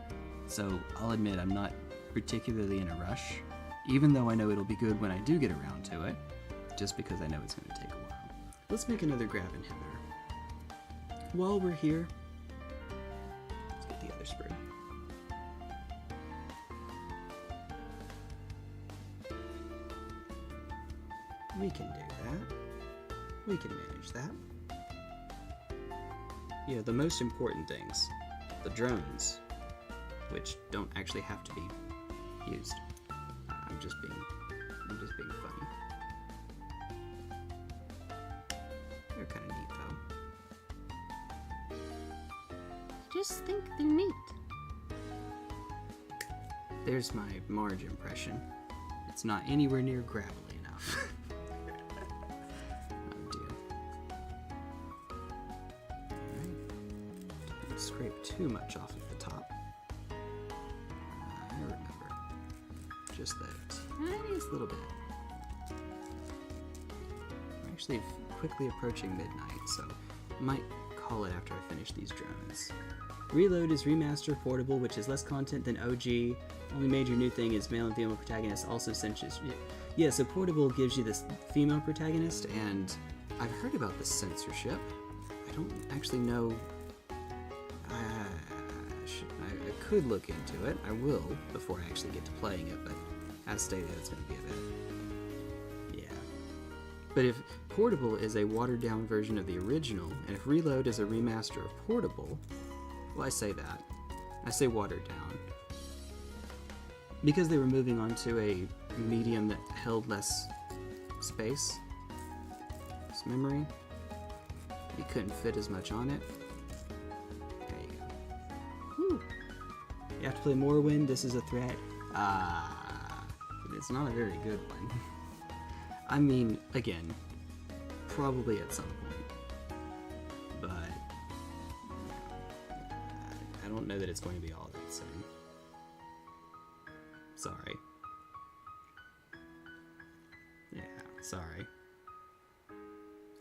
Speaker 1: so I'll admit I'm not particularly in a rush, even though I know it'll be good when I do get around to it, just because I know it's going to take a while. Let's make another grab inhibitor. While we're here, let's get the other sprig. We can do that. We can manage that. Yeah, the most important things. The drones, which don't actually have to be used. I'm just being funny. They're kind of neat, though.
Speaker 2: I just think they're neat.
Speaker 1: There's my Marge impression. It's not anywhere near gravelly enough. Oh dear. Alright. Don't scrape too much off of the top. I remember. Just the tiniest little bit. We're actually quickly approaching midnight, so I might call it after I finish these drones. Reload is remaster portable, which is less content than OG. Only major new thing is male and female protagonists also census. Yeah, so portable gives you this female protagonist, and I've heard about the censorship. I don't actually know. I could look into it. I will before I actually get to playing it, but as stated, it's going to be a bit. Yeah. But if portable is a watered down version of the original, and if Reload is a remaster of portable, well, I say that. I say watered down. Because they were moving on to a medium that held less space, less memory, you couldn't fit as much on it. There you go. Whew. You have to play Morrowind, this is a threat. It's not a very good one. I mean, again, probably at some point. But I don't know that it's going to be all that same. Sorry. Yeah, sorry.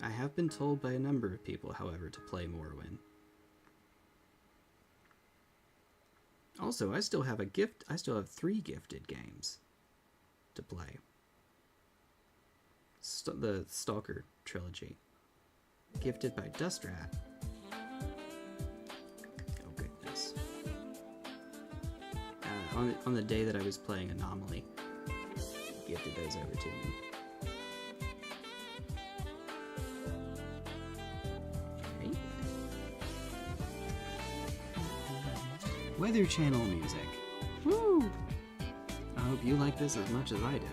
Speaker 1: I have been told by a number of people, however, to play Morrowind. Also, I still have 3 gifted games to play. The Stalker trilogy. Gifted by Dustrat. Oh goodness. On the day that I was playing Anomaly, he gifted those over to me. Okay. Weather Channel music. Woo! I hope you like this as much as I do.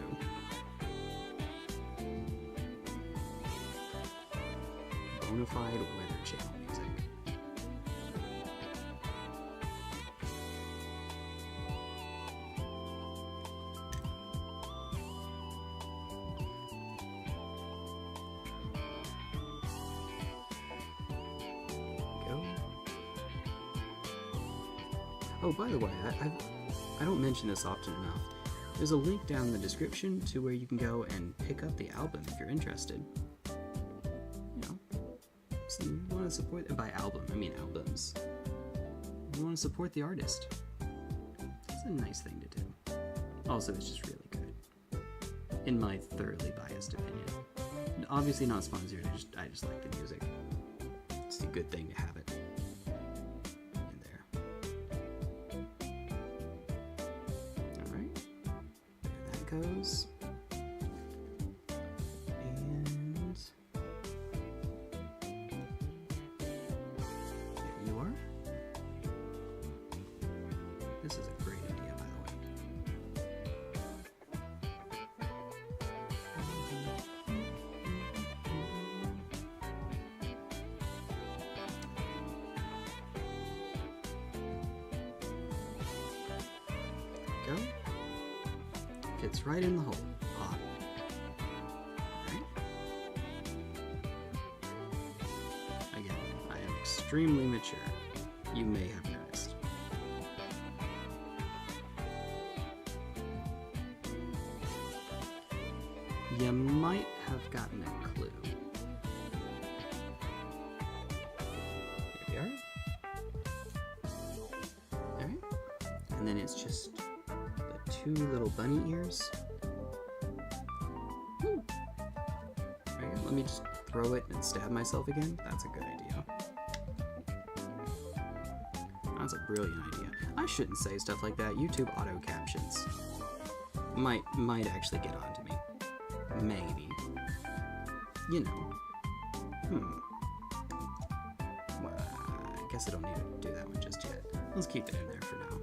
Speaker 1: Bonafide Weather Channel music. Go. Oh, by the way, I don't mention this often enough. There's a link down in the description to where you can go and pick up the album if you're interested. You know, so you want to support, by album, I mean albums. You want to support the artist. It's a nice thing to do. Also, it's just really good. In my thoroughly biased opinion. Obviously not sponsored, I just like the music. It's a good thing to have it. Goes. And Fits right in the hole. Pop. Right. Again, I am extremely mature. You may have noticed. You might have gotten a clue. Here we are. Alright. And then it's just the two little bunny ears. Alright, let me just throw it and stab myself again. That's a good idea. That's a brilliant idea. I shouldn't say stuff like that. YouTube auto captions might actually get on to me. Maybe. You know. Well, I guess I don't need to do that one just yet. Let's keep it in there for now.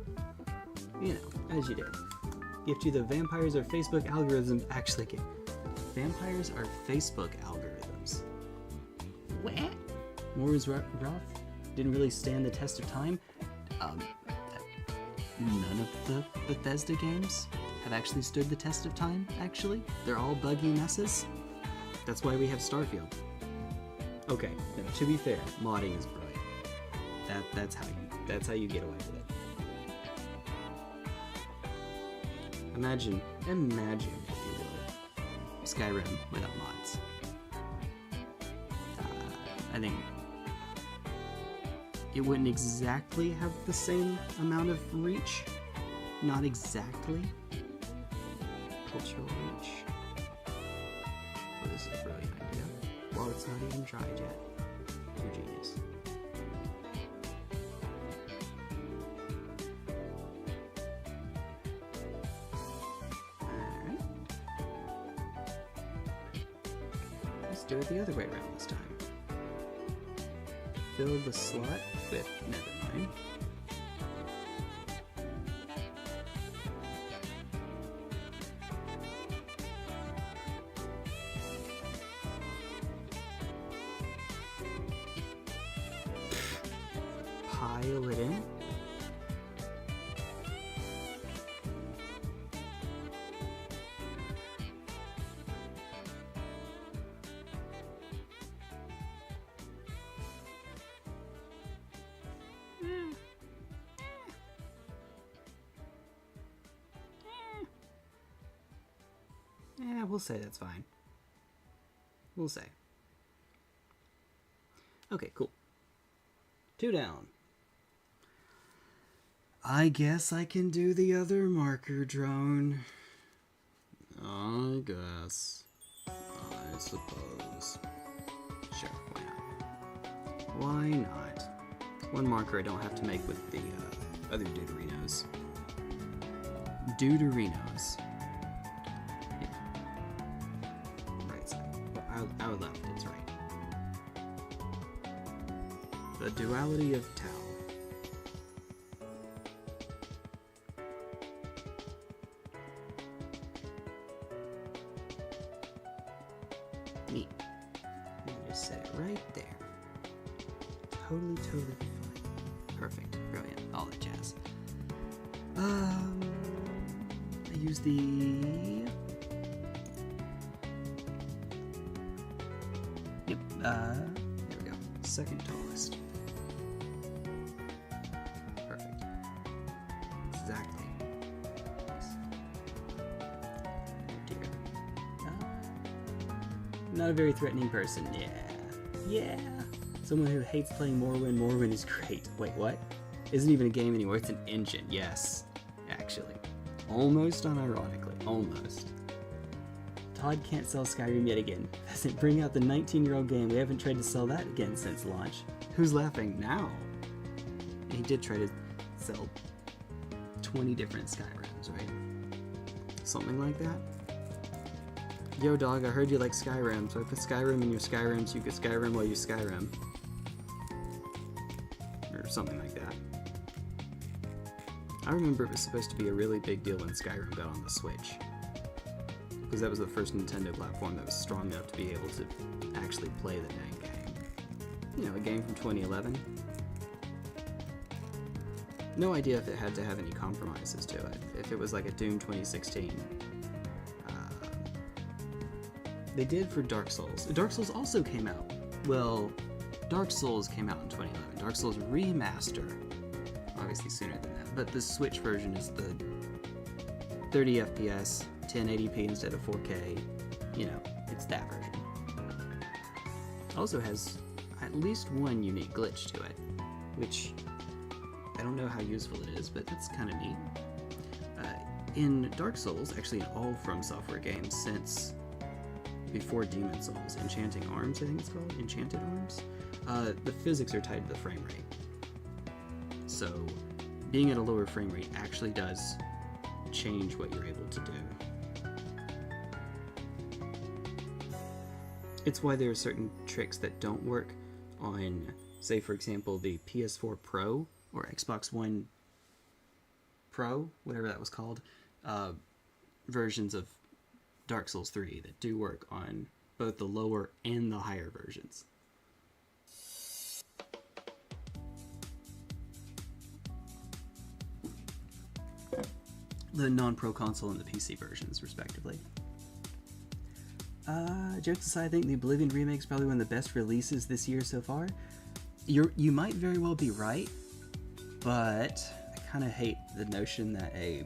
Speaker 1: You know, as you did. Gift you the vampires are Facebook algorithms. Actually, vampires are Facebook algorithms.
Speaker 2: What?
Speaker 1: War was rough. Didn't really stand the test of time. None of the Bethesda games have actually stood the test of time, actually. They're all buggy messes. That's why we have Starfield. Okay, now, to be fair, modding is brilliant. That's how you get away with it. Imagine, if you will, Skyrim without mods. I think it wouldn't exactly have the same amount of reach. Not exactly. Cultural reach. Oh, this is a brilliant idea. Well, it's not even dried yet. You're genius. Alright. Let's do it the other way around this time. Fill the slot with nevermind. Pile it in. Yeah, we'll say that's fine. We'll say. Okay, cool. 2 down. I guess I can do the other marker drone. I guess. I suppose. Sure, why not? Why not? One marker I don't have to make with the other deuterinos. Deuterinos. Our left, it's right. The duality of Tau. Neat. You just set it right there. Totally fine. Perfect. Brilliant. All that jazz. I use the... There we go. Second tallest. Perfect. Exactly. Nice. Oh dear. Not a very threatening person. Yeah. Someone who hates playing Morrowind. Morrowind is great. Wait, what? Isn't even a game anymore. It's an engine. Yes. Actually. Almost unironically. Almost. Todd can't sell Skyrim yet again. Doesn't bring out the 19-year-old game. We haven't tried to sell that again since launch. Who's laughing now? He did try to sell 20 different Skyrims, right? Something like that? Yo dog, I heard you like Skyrim, so I put Skyrim in your Skyrim so you could Skyrim while you Skyrim. Or something like that. I remember it was supposed to be a really big deal when Skyrim got on the Switch. Because that was the first Nintendo platform that was strong enough to be able to actually play the dang game. You know, a game from 2011. No idea if it had to have any compromises to it. If it was like a Doom 2016, they did for Dark Souls. Dark Souls also came out. Well, Dark Souls came out in 2011. Dark Souls Remaster, obviously sooner than that. But the Switch version is the 30 FPS, 1080p instead of 4K. You know, it's that version. Also has at least one unique glitch to it, which I don't know how useful it is, but it's kind of neat. In Dark Souls, actually in all From Software games since before Demon Souls, Enchanting Arms, I think it's called, Enchanted Arms, the physics are tied to the frame rate. So being at a lower frame rate actually does change what you're able to do. It's why there are certain tricks that don't work on, say for example, the PS4 Pro or Xbox One Pro, whatever that was called, versions of Dark Souls 3 that do work on both the lower and the higher versions. The non-pro console and the PC versions, respectively. Jokes aside, I think the Oblivion remake is probably one of the best releases this year so far. You might very well be right, but I kind of hate the notion that a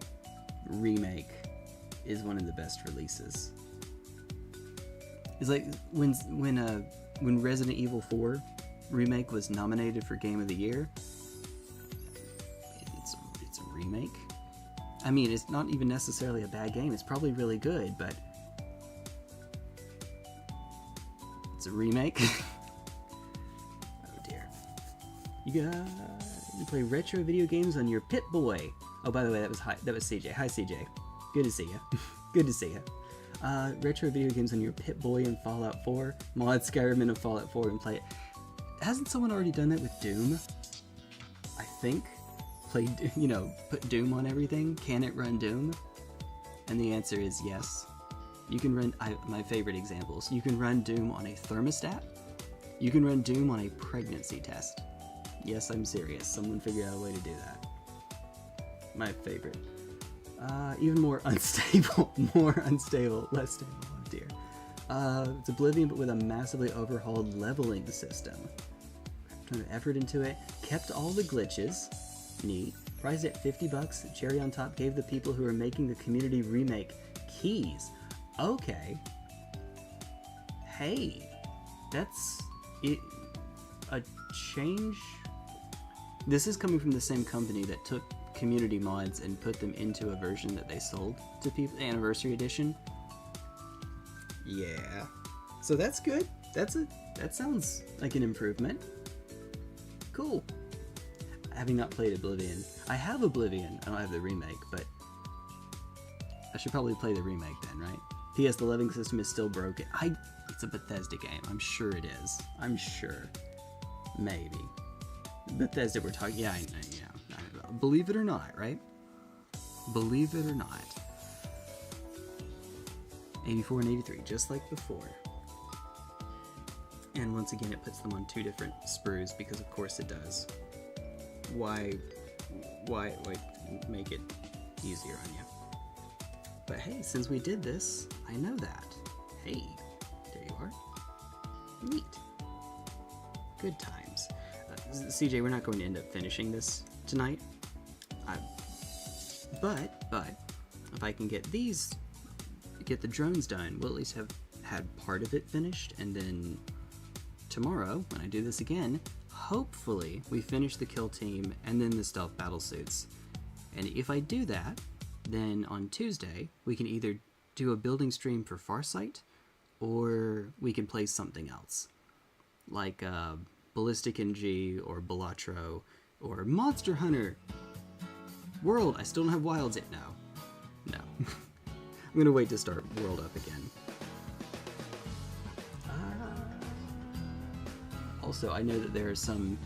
Speaker 1: remake is one of the best releases. It's like when Resident Evil 4 remake was nominated for Game of the Year. It's a remake. I mean, it's not even necessarily a bad game. It's probably really good, but it's a remake. Oh dear. You play retro video games on your Pip-Boy. Oh, by the way, that was CJ. Hi, CJ. Good to see you. Good to see you. Retro video games on your Pip-Boy in Fallout 4. Mod Skyrim into Fallout 4 and play it. Hasn't someone already done that with Doom? I think. Put Doom on everything. Can it run Doom? And the answer is yes. You can run, my favorite examples, you can run Doom on a thermostat. You can run Doom on a pregnancy test. Yes, I'm serious. Someone figured out a way to do that. My favorite. Even more unstable, less stable, oh dear. It's Oblivion, but with a massively overhauled leveling system. Put a ton of effort into it, kept all the glitches, neat, priced at $50, cherry on top, gave the people who are making the community remake keys. Okay. Hey, that's it. A change. This is coming from the same company that took community mods and put them into a version that they sold to people, Anniversary Edition. Yeah. So that's good. That sounds like an improvement. Cool. Having not played Oblivion. I have Oblivion. I don't have the remake, but I should probably play the remake then, right? P.S. The leveling system is still broken. It's a Bethesda game. I'm sure it is. I'm sure. Maybe. Bethesda we're talking... Yeah, I know. Believe it or not, right? Believe it or not. 84 and 83, just like before. And once again, it puts them on two different sprues, because of course it does. Why make it easier on you? But hey, since we did this, I know that. Hey, there you are. Neat. Good times. CJ, we're not going to end up finishing this tonight. But if I can get the drones done, we'll at least have had part of it finished, and then tomorrow, when I do this again, hopefully we finish the kill team and then the stealth battle suits. And if I do that, then on Tuesday, we can either do a building stream for Farsight, or we can play something else. Like Ballistic NG, or Balatro, or Monster Hunter World. I still don't have wilds yet. No. I'm gonna wait to start World up again. Also, I know that there are some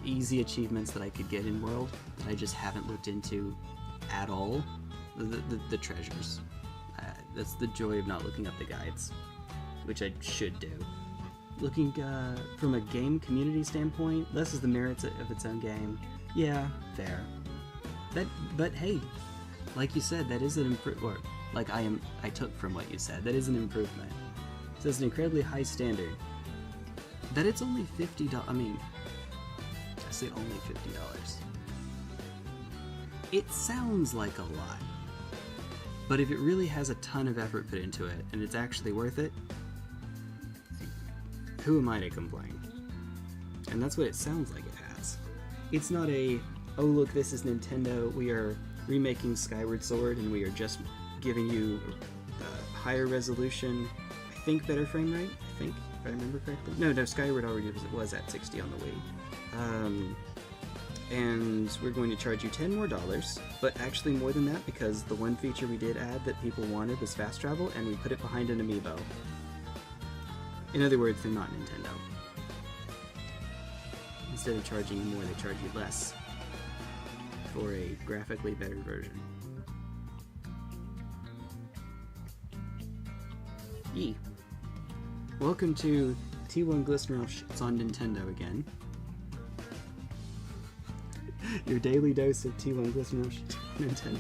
Speaker 1: easy achievements that I could get in World that I just haven't looked into at all. The treasures. That's the joy of not looking up the guides, which I should do. Looking from a game community standpoint, this is the merits of its own game. Yeah, fair. But hey, like you said, that is an like I took from what you said. That is an improvement. So it's an incredibly high standard. That it's only $50, I mean, I say only $50. It sounds like a lot. But if it really has a ton of effort put into it, and it's actually worth it, who am I to complain? And that's what it sounds like it has. It's not a, oh look, this is Nintendo, we are remaking Skyward Sword, and we are just giving you higher resolution, I think better frame rate, I think, if I remember correctly. No, Skyward already was at 60 on the Wii. And we're going to charge you $10 more, but actually more than that, because the one feature we did add that people wanted was fast travel, and we put it behind an amiibo. In other words, they're not Nintendo. Instead of charging you more, they charge you less for a graphically better version. Yee. Welcome to T1 Glistener Shits on Nintendo again. Your daily dose of T1 Glistener Shits on Nintendo.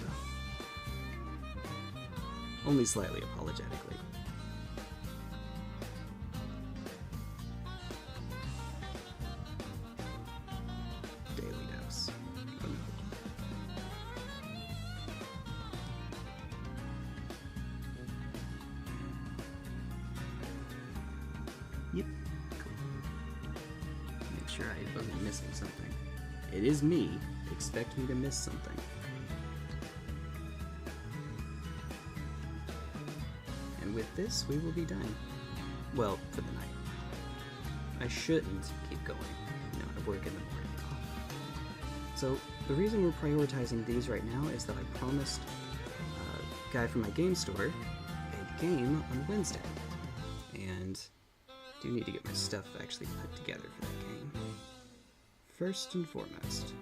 Speaker 1: Only slightly apologetically. Daily dose. Oh no. Yep. Cool. Make sure I wasn't missing something. It is me. Expect me to miss something. And with this, we will be done. Well, for the night. I shouldn't keep going. You know, I work in the morning. So, the reason we're prioritizing these right now is that I promised a guy from my game store a game on Wednesday. And I do need to get my stuff actually put together for that game. First and foremost,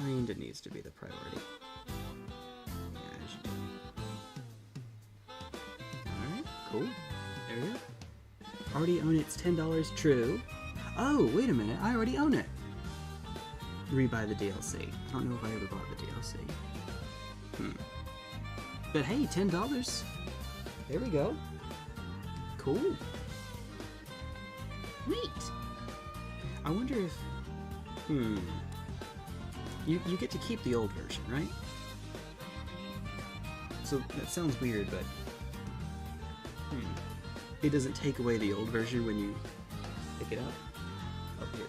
Speaker 1: kinda needs to be the priority. Yeah, as you do. Alright, cool. There we go. Already own it, it's $10, true. Oh, wait a minute, I already own it. Rebuy the DLC. I don't know if I ever bought the DLC. But hey, $10. There we go. Cool.
Speaker 2: Neat.
Speaker 1: I wonder if... You get to keep the old version, right? So that sounds weird, but... It doesn't take away the old version when you pick it up? Up here.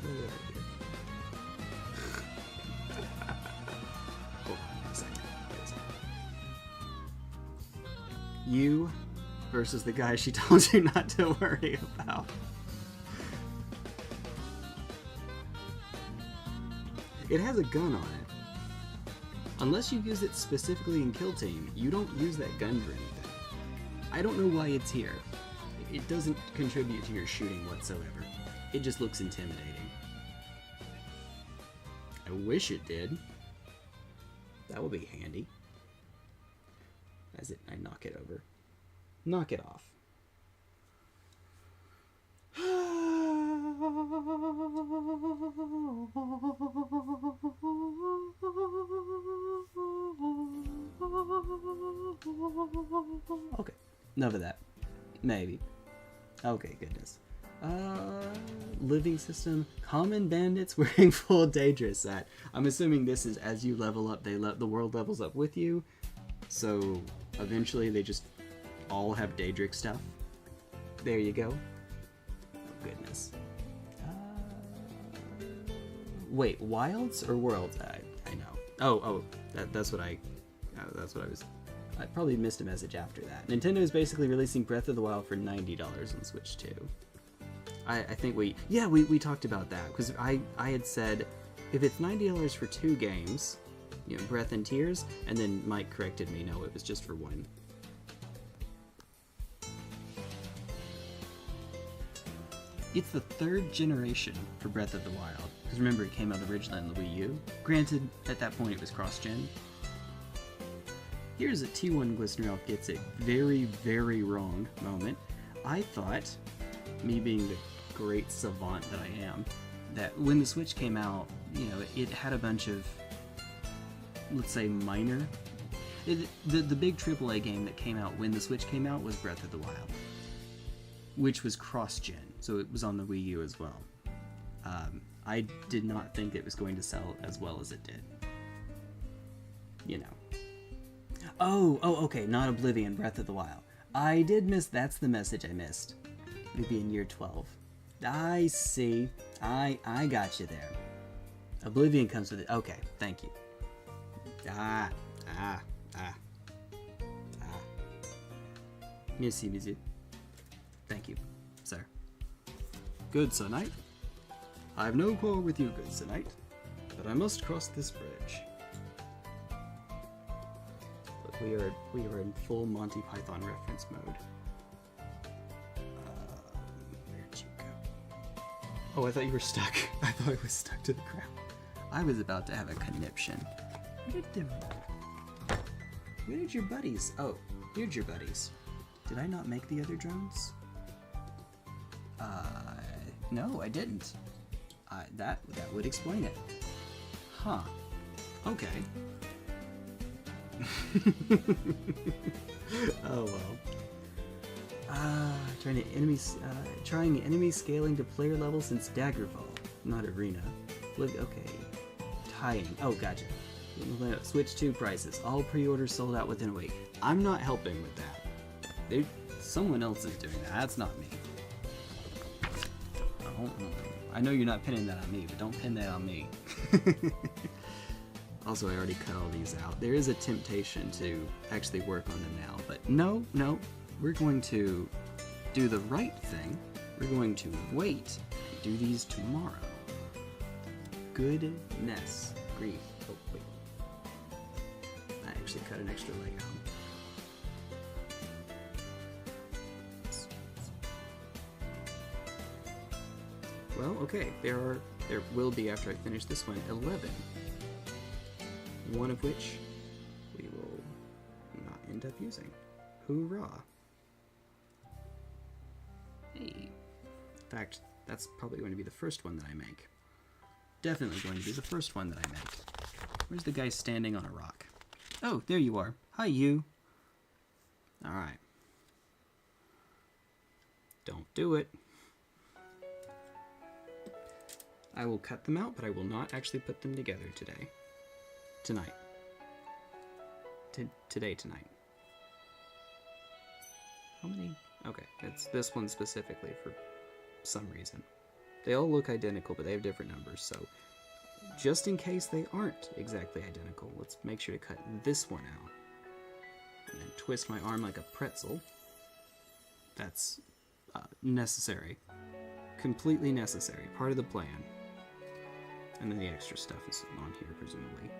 Speaker 1: Way over here. Hold on a second. Wait a second. You versus the guy she told you not to worry about. It has a gun on it. Unless you use it specifically in Kill Team, you don't use that gun for anything. I don't know why it's here. It doesn't contribute to your shooting whatsoever. It just looks intimidating. I wish it did. That would be handy. As I knock it over. Knock it off. Okay, enough of that. Maybe. Okay, goodness. Living system. Common bandits wearing full Daedra set. I'm assuming this is as you level up, the world levels up with you. So eventually they just all have Daedric stuff. There you go. Oh, goodness. Wait, wilds or worlds? I know. That's what I was. I probably missed a message after that. Nintendo is basically releasing Breath of the Wild for $90 on Switch 2. I think we talked about that, because I had said, if it's $90 for 2 games, you know, Breath and Tears, and then Mike corrected me, no, it was just for 1. It's the 3rd generation for Breath of the Wild, because remember it came out originally on the Wii U. Granted, at that point it was cross-gen. Here's a T1 Glistener gets it very, very wrong moment. I thought, me being the great savant that I am, that when the Switch came out, you know, it had a bunch of, let's say, minor, The big AAA game that came out when the Switch came out was Breath of the Wild, which was cross-gen, so it was on the Wii U as well. I did not think it was going to sell as well as it did. You know. Oh, okay, not Oblivion, Breath of the Wild. I did miss, that's the message I missed. Maybe in year 12. I see. I got you there. Oblivion comes with it. Okay, thank you. Merci, monsieur. Thank you, sir. Good Sir Knight. I have no quarrel with you, good Sir Knight, but I must cross this bridge. Look, we are in full Monty Python reference mode. Where'd you go? Oh, I thought you were stuck. I thought I was stuck to the ground. I was about to have a conniption. Where did your buddies? Oh, here's your buddies. Did I not make the other drones? No, I didn't. That would explain it. Huh. Okay. Oh well. Trying enemy scaling to player level since Daggerfall, not Arena. Look, okay. Tying. Oh, gotcha. Switch 2 prices. All pre-orders sold out within a week. I'm not helping with that. Someone else is doing that. That's not me. I know you're not pinning that on me, but don't pin that on me. Also, I already cut all these out. There is a temptation to actually work on them now, but no, we're going to do the right thing. We're going to wait and do these tomorrow. Goodness grief. Oh, wait. I actually cut an extra leg out. Well, okay, there will be, after I finish this one, 11. One of which we will not end up using. Hoorah! Hey. In fact, that's probably going to be the first one that I make. Definitely going to be the first one that I make. Where's the guy standing on a rock? Oh, there you are. Hi, you. Alright. Don't do it. I will cut them out, but I will not actually put them together today. Tonight. Tonight. How many? Okay, it's this one specifically for some reason. They all look identical, but they have different numbers, so just in case they aren't exactly identical, let's make sure to cut this one out. And then twist my arm like a pretzel. That's necessary. Completely necessary. Part of the plan. And then the extra stuff is on here, presumably.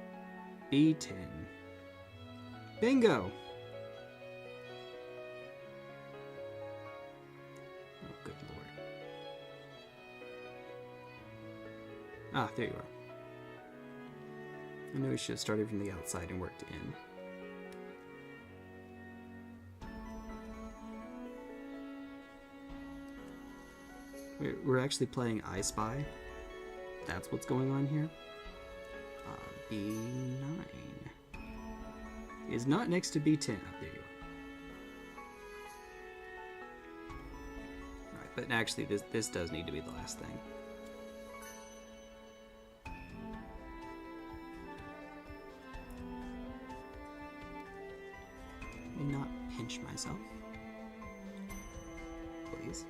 Speaker 1: B10. Bingo! Oh, good lord. Ah, there you are. I knew we should have started from the outside and worked in. We're actually playing I Spy. That's what's going on here. B9 is not next to B10. Oh, there you are. Alright, but actually this does need to be the last thing. Let me not pinch myself. Please.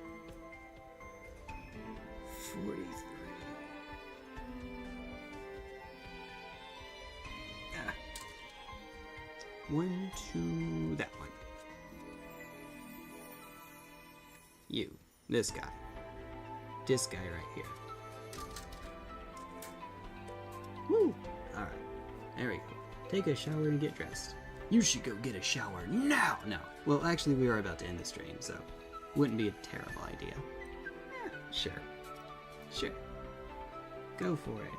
Speaker 1: 43. One to that one. You. This guy. This guy right here. Woo! Alright. There we go. Take a shower and get dressed. You should go get a shower now! No. Well, actually, we are about to end the stream, so wouldn't be a terrible idea. Sure. Sure. Go for it.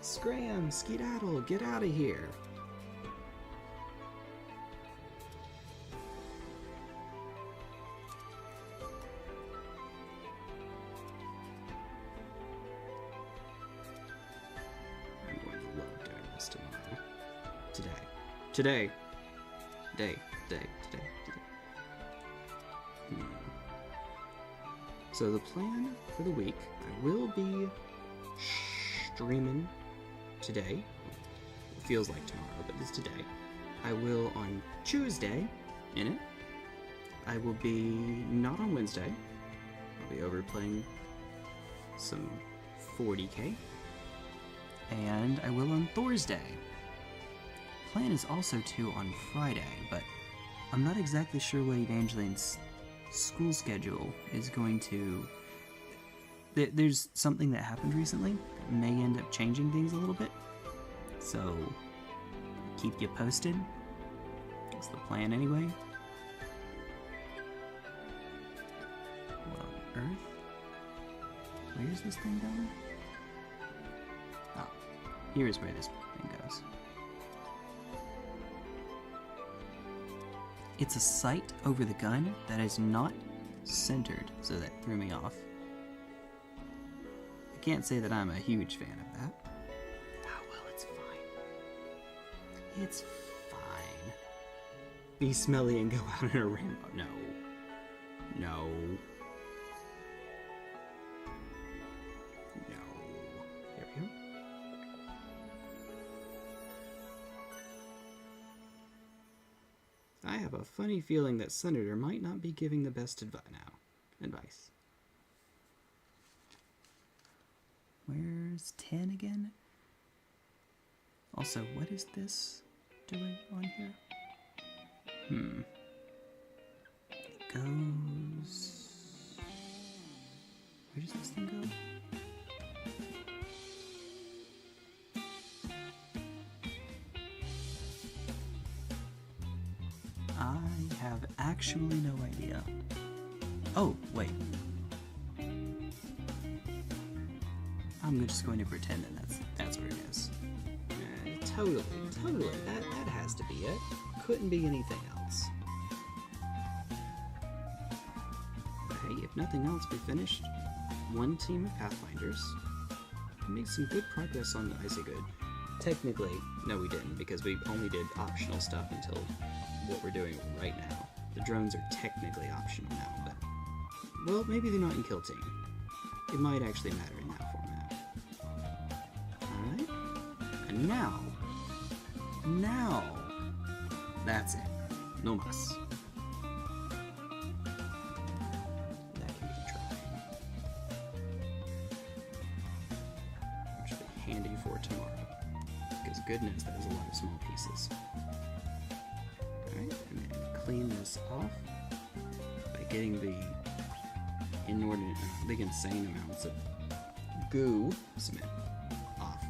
Speaker 1: Scram! Skedaddle! Get out of here! Today. today. So the plan for the week, I will be streaming today. It feels like tomorrow, but it's today. I will on Tuesday, in it. I will be not on Wednesday. I'll be over playing some 40k. And I will on Thursday. Plan is also to on Friday, but I'm not exactly sure what Evangeline's school schedule is going to... There's something that happened recently that may end up changing things a little bit. So, keep you posted. That's the plan anyway. What on earth? Where's this thing going? Oh, here's where this thing goes. It's a sight over the gun that is not centered, so that threw me off. I can't say that I'm a huge fan of that. Oh, well, it's fine. It's fine. Be smelly and go out in a rainbow. No. No. No. There we go. I have a funny feeling that Senator might not be giving the best advice. Where's 10 again? Also, what is this doing on here? It goes... Where does this thing go? I have actually no idea. Oh, wait. I'm just going to pretend that that's where it is. Totally. That has to be it. Couldn't be anything else. Hey, if nothing else, we finished one team of Pathfinders. We made some good progress on, I say good. Technically, no we didn't, because we only did optional stuff until what we're doing right now. The drones are technically optional now, but... Well, maybe they're not in Kill Team. It might actually matter in that format. Alright? And now... That's it. No mas. That can be tried. Which will be handy for tomorrow. Because goodness, that is a lot of small pieces. Alright, and then clean this off by getting the inordinate, big insane amounts of goo cement off.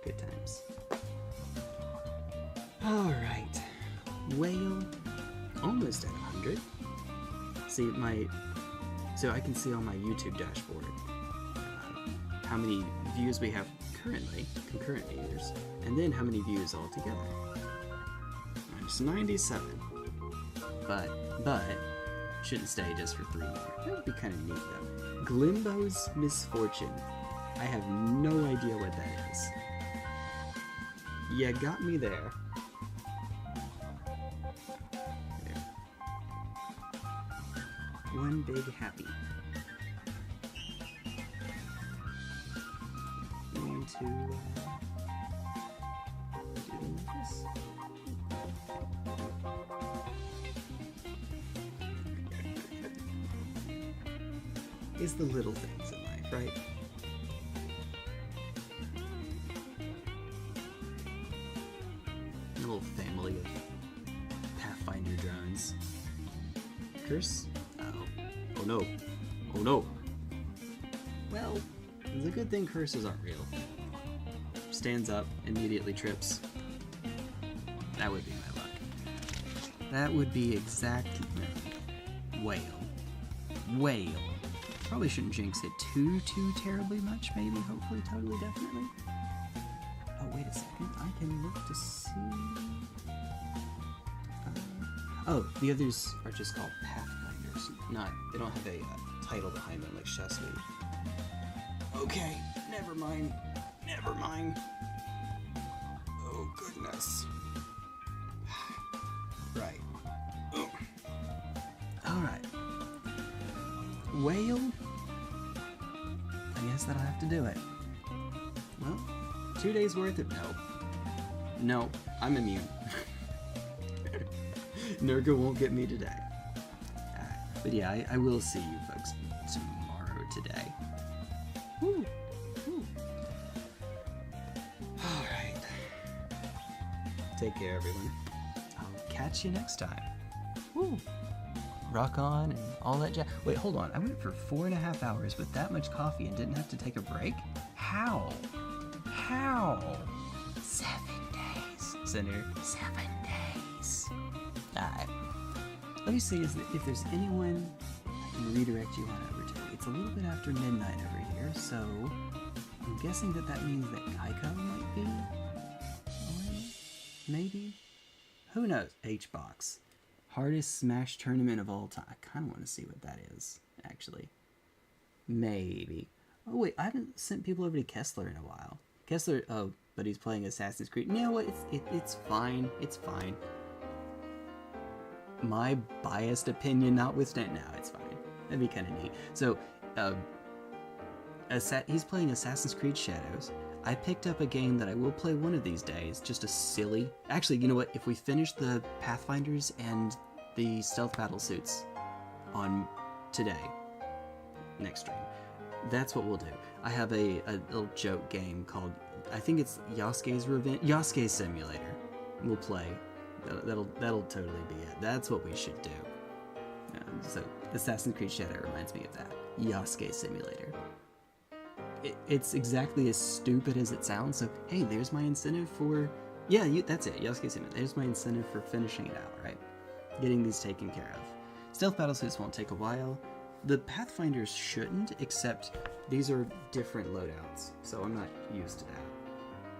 Speaker 1: Good times. Alright. Whale, almost at 100. See, so I can see on my YouTube dashboard how many views we have currently, concurrent viewers, and then how many views altogether. It's 97. But, shouldn't stay just for 3 more. That would be kind of neat though. Glimbo's Misfortune. I have no idea what that is. You got me there. One big happy. I'm going to do this. It's the little things in life, right? A little family of Pathfinder drones. Curse? Oh no. Oh no. Well, it's a good thing curses aren't real. Stands up, immediately trips. That would be my luck. That would be exactly... Whale. Probably shouldn't jinx it too terribly much, maybe, hopefully, totally, definitely. Oh, wait a second. I can look to see... oh, the others are just called Pathfinders. They don't have a title behind them like Cheswood. Okay, never mind. Oh, goodness. Right. Alright. Whale? I guess that'll have to do it. Well, 2 days worth of no, I'm immune. Nurgle won't get me today. But yeah, I will see you folks tomorrow today. Woo. Woo. Alright. Take care, everyone. I'll catch you next time. Woo. Rock on and all that jazz. Wait, hold on. I went for 4.5 hours with that much coffee and didn't have to take a break? How? 7 days. Center. 7 days. Alright. Let me see if there's anyone I can redirect you on over to. It's a little bit after midnight over here, so I'm guessing that means that Geico might be on. Maybe? Who knows? H-Box. Hardest Smash tournament of all time. I kind of want to see what that is, actually. Maybe. Oh, wait, I haven't sent people over to Kessler in a while. Kessler, oh, but he's playing Assassin's Creed. You know what? It's fine. It's fine. My biased opinion notwithstanding, no, it's fine. That'd be kind of neat. So, he's playing Assassin's Creed Shadows. I picked up a game that I will play one of these days, just a silly... Actually, you know what? If we finish the Pathfinders and the stealth battle suits on today, next stream, that's what we'll do. I have a little joke game called, I think it's Yasuke's Revenge, Yasuke Simulator. We'll play. That'll totally be it. That's what we should do. So Assassin's Creed Shadow reminds me of that. Yasuke Simulator. It's exactly as stupid as it sounds. So hey, there's my incentive for that's it. Yasuke Simulator. There's my incentive for finishing it out. Right, getting these taken care of. Stealth battle suits won't take a while. The Pathfinders shouldn't, except these are different loadouts, so I'm not used to that.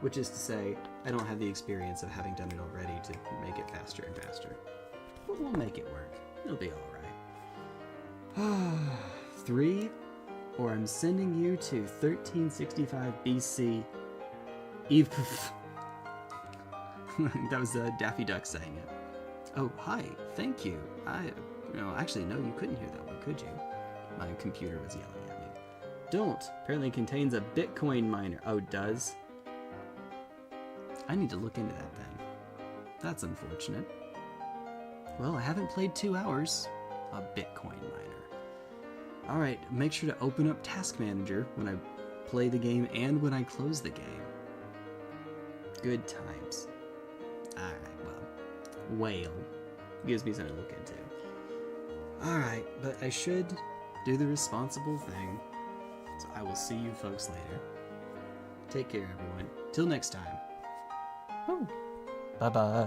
Speaker 1: Which is to say, I don't have the experience of having done it already to make it faster and faster. But we'll make it work. It'll be alright. 3, or I'm sending you to 1365 BC. Eve. That was Daffy Duck saying it. Oh, hi. Thank you. Actually, no, you couldn't hear that one, could you? My computer was yelling at me. Don't. Apparently contains a Bitcoin miner. Oh, it does? I need to look into that then. That's unfortunate. Well, I haven't played 2 hours. A Bitcoin miner. Alright, make sure to open up Task Manager when I play the game and when I close the game. Good times. Alright, well. Whale. Gives me something to look into. Alright, but I should do the responsible thing. So I will see you folks later. Take care, everyone. Till next time. Bye-bye.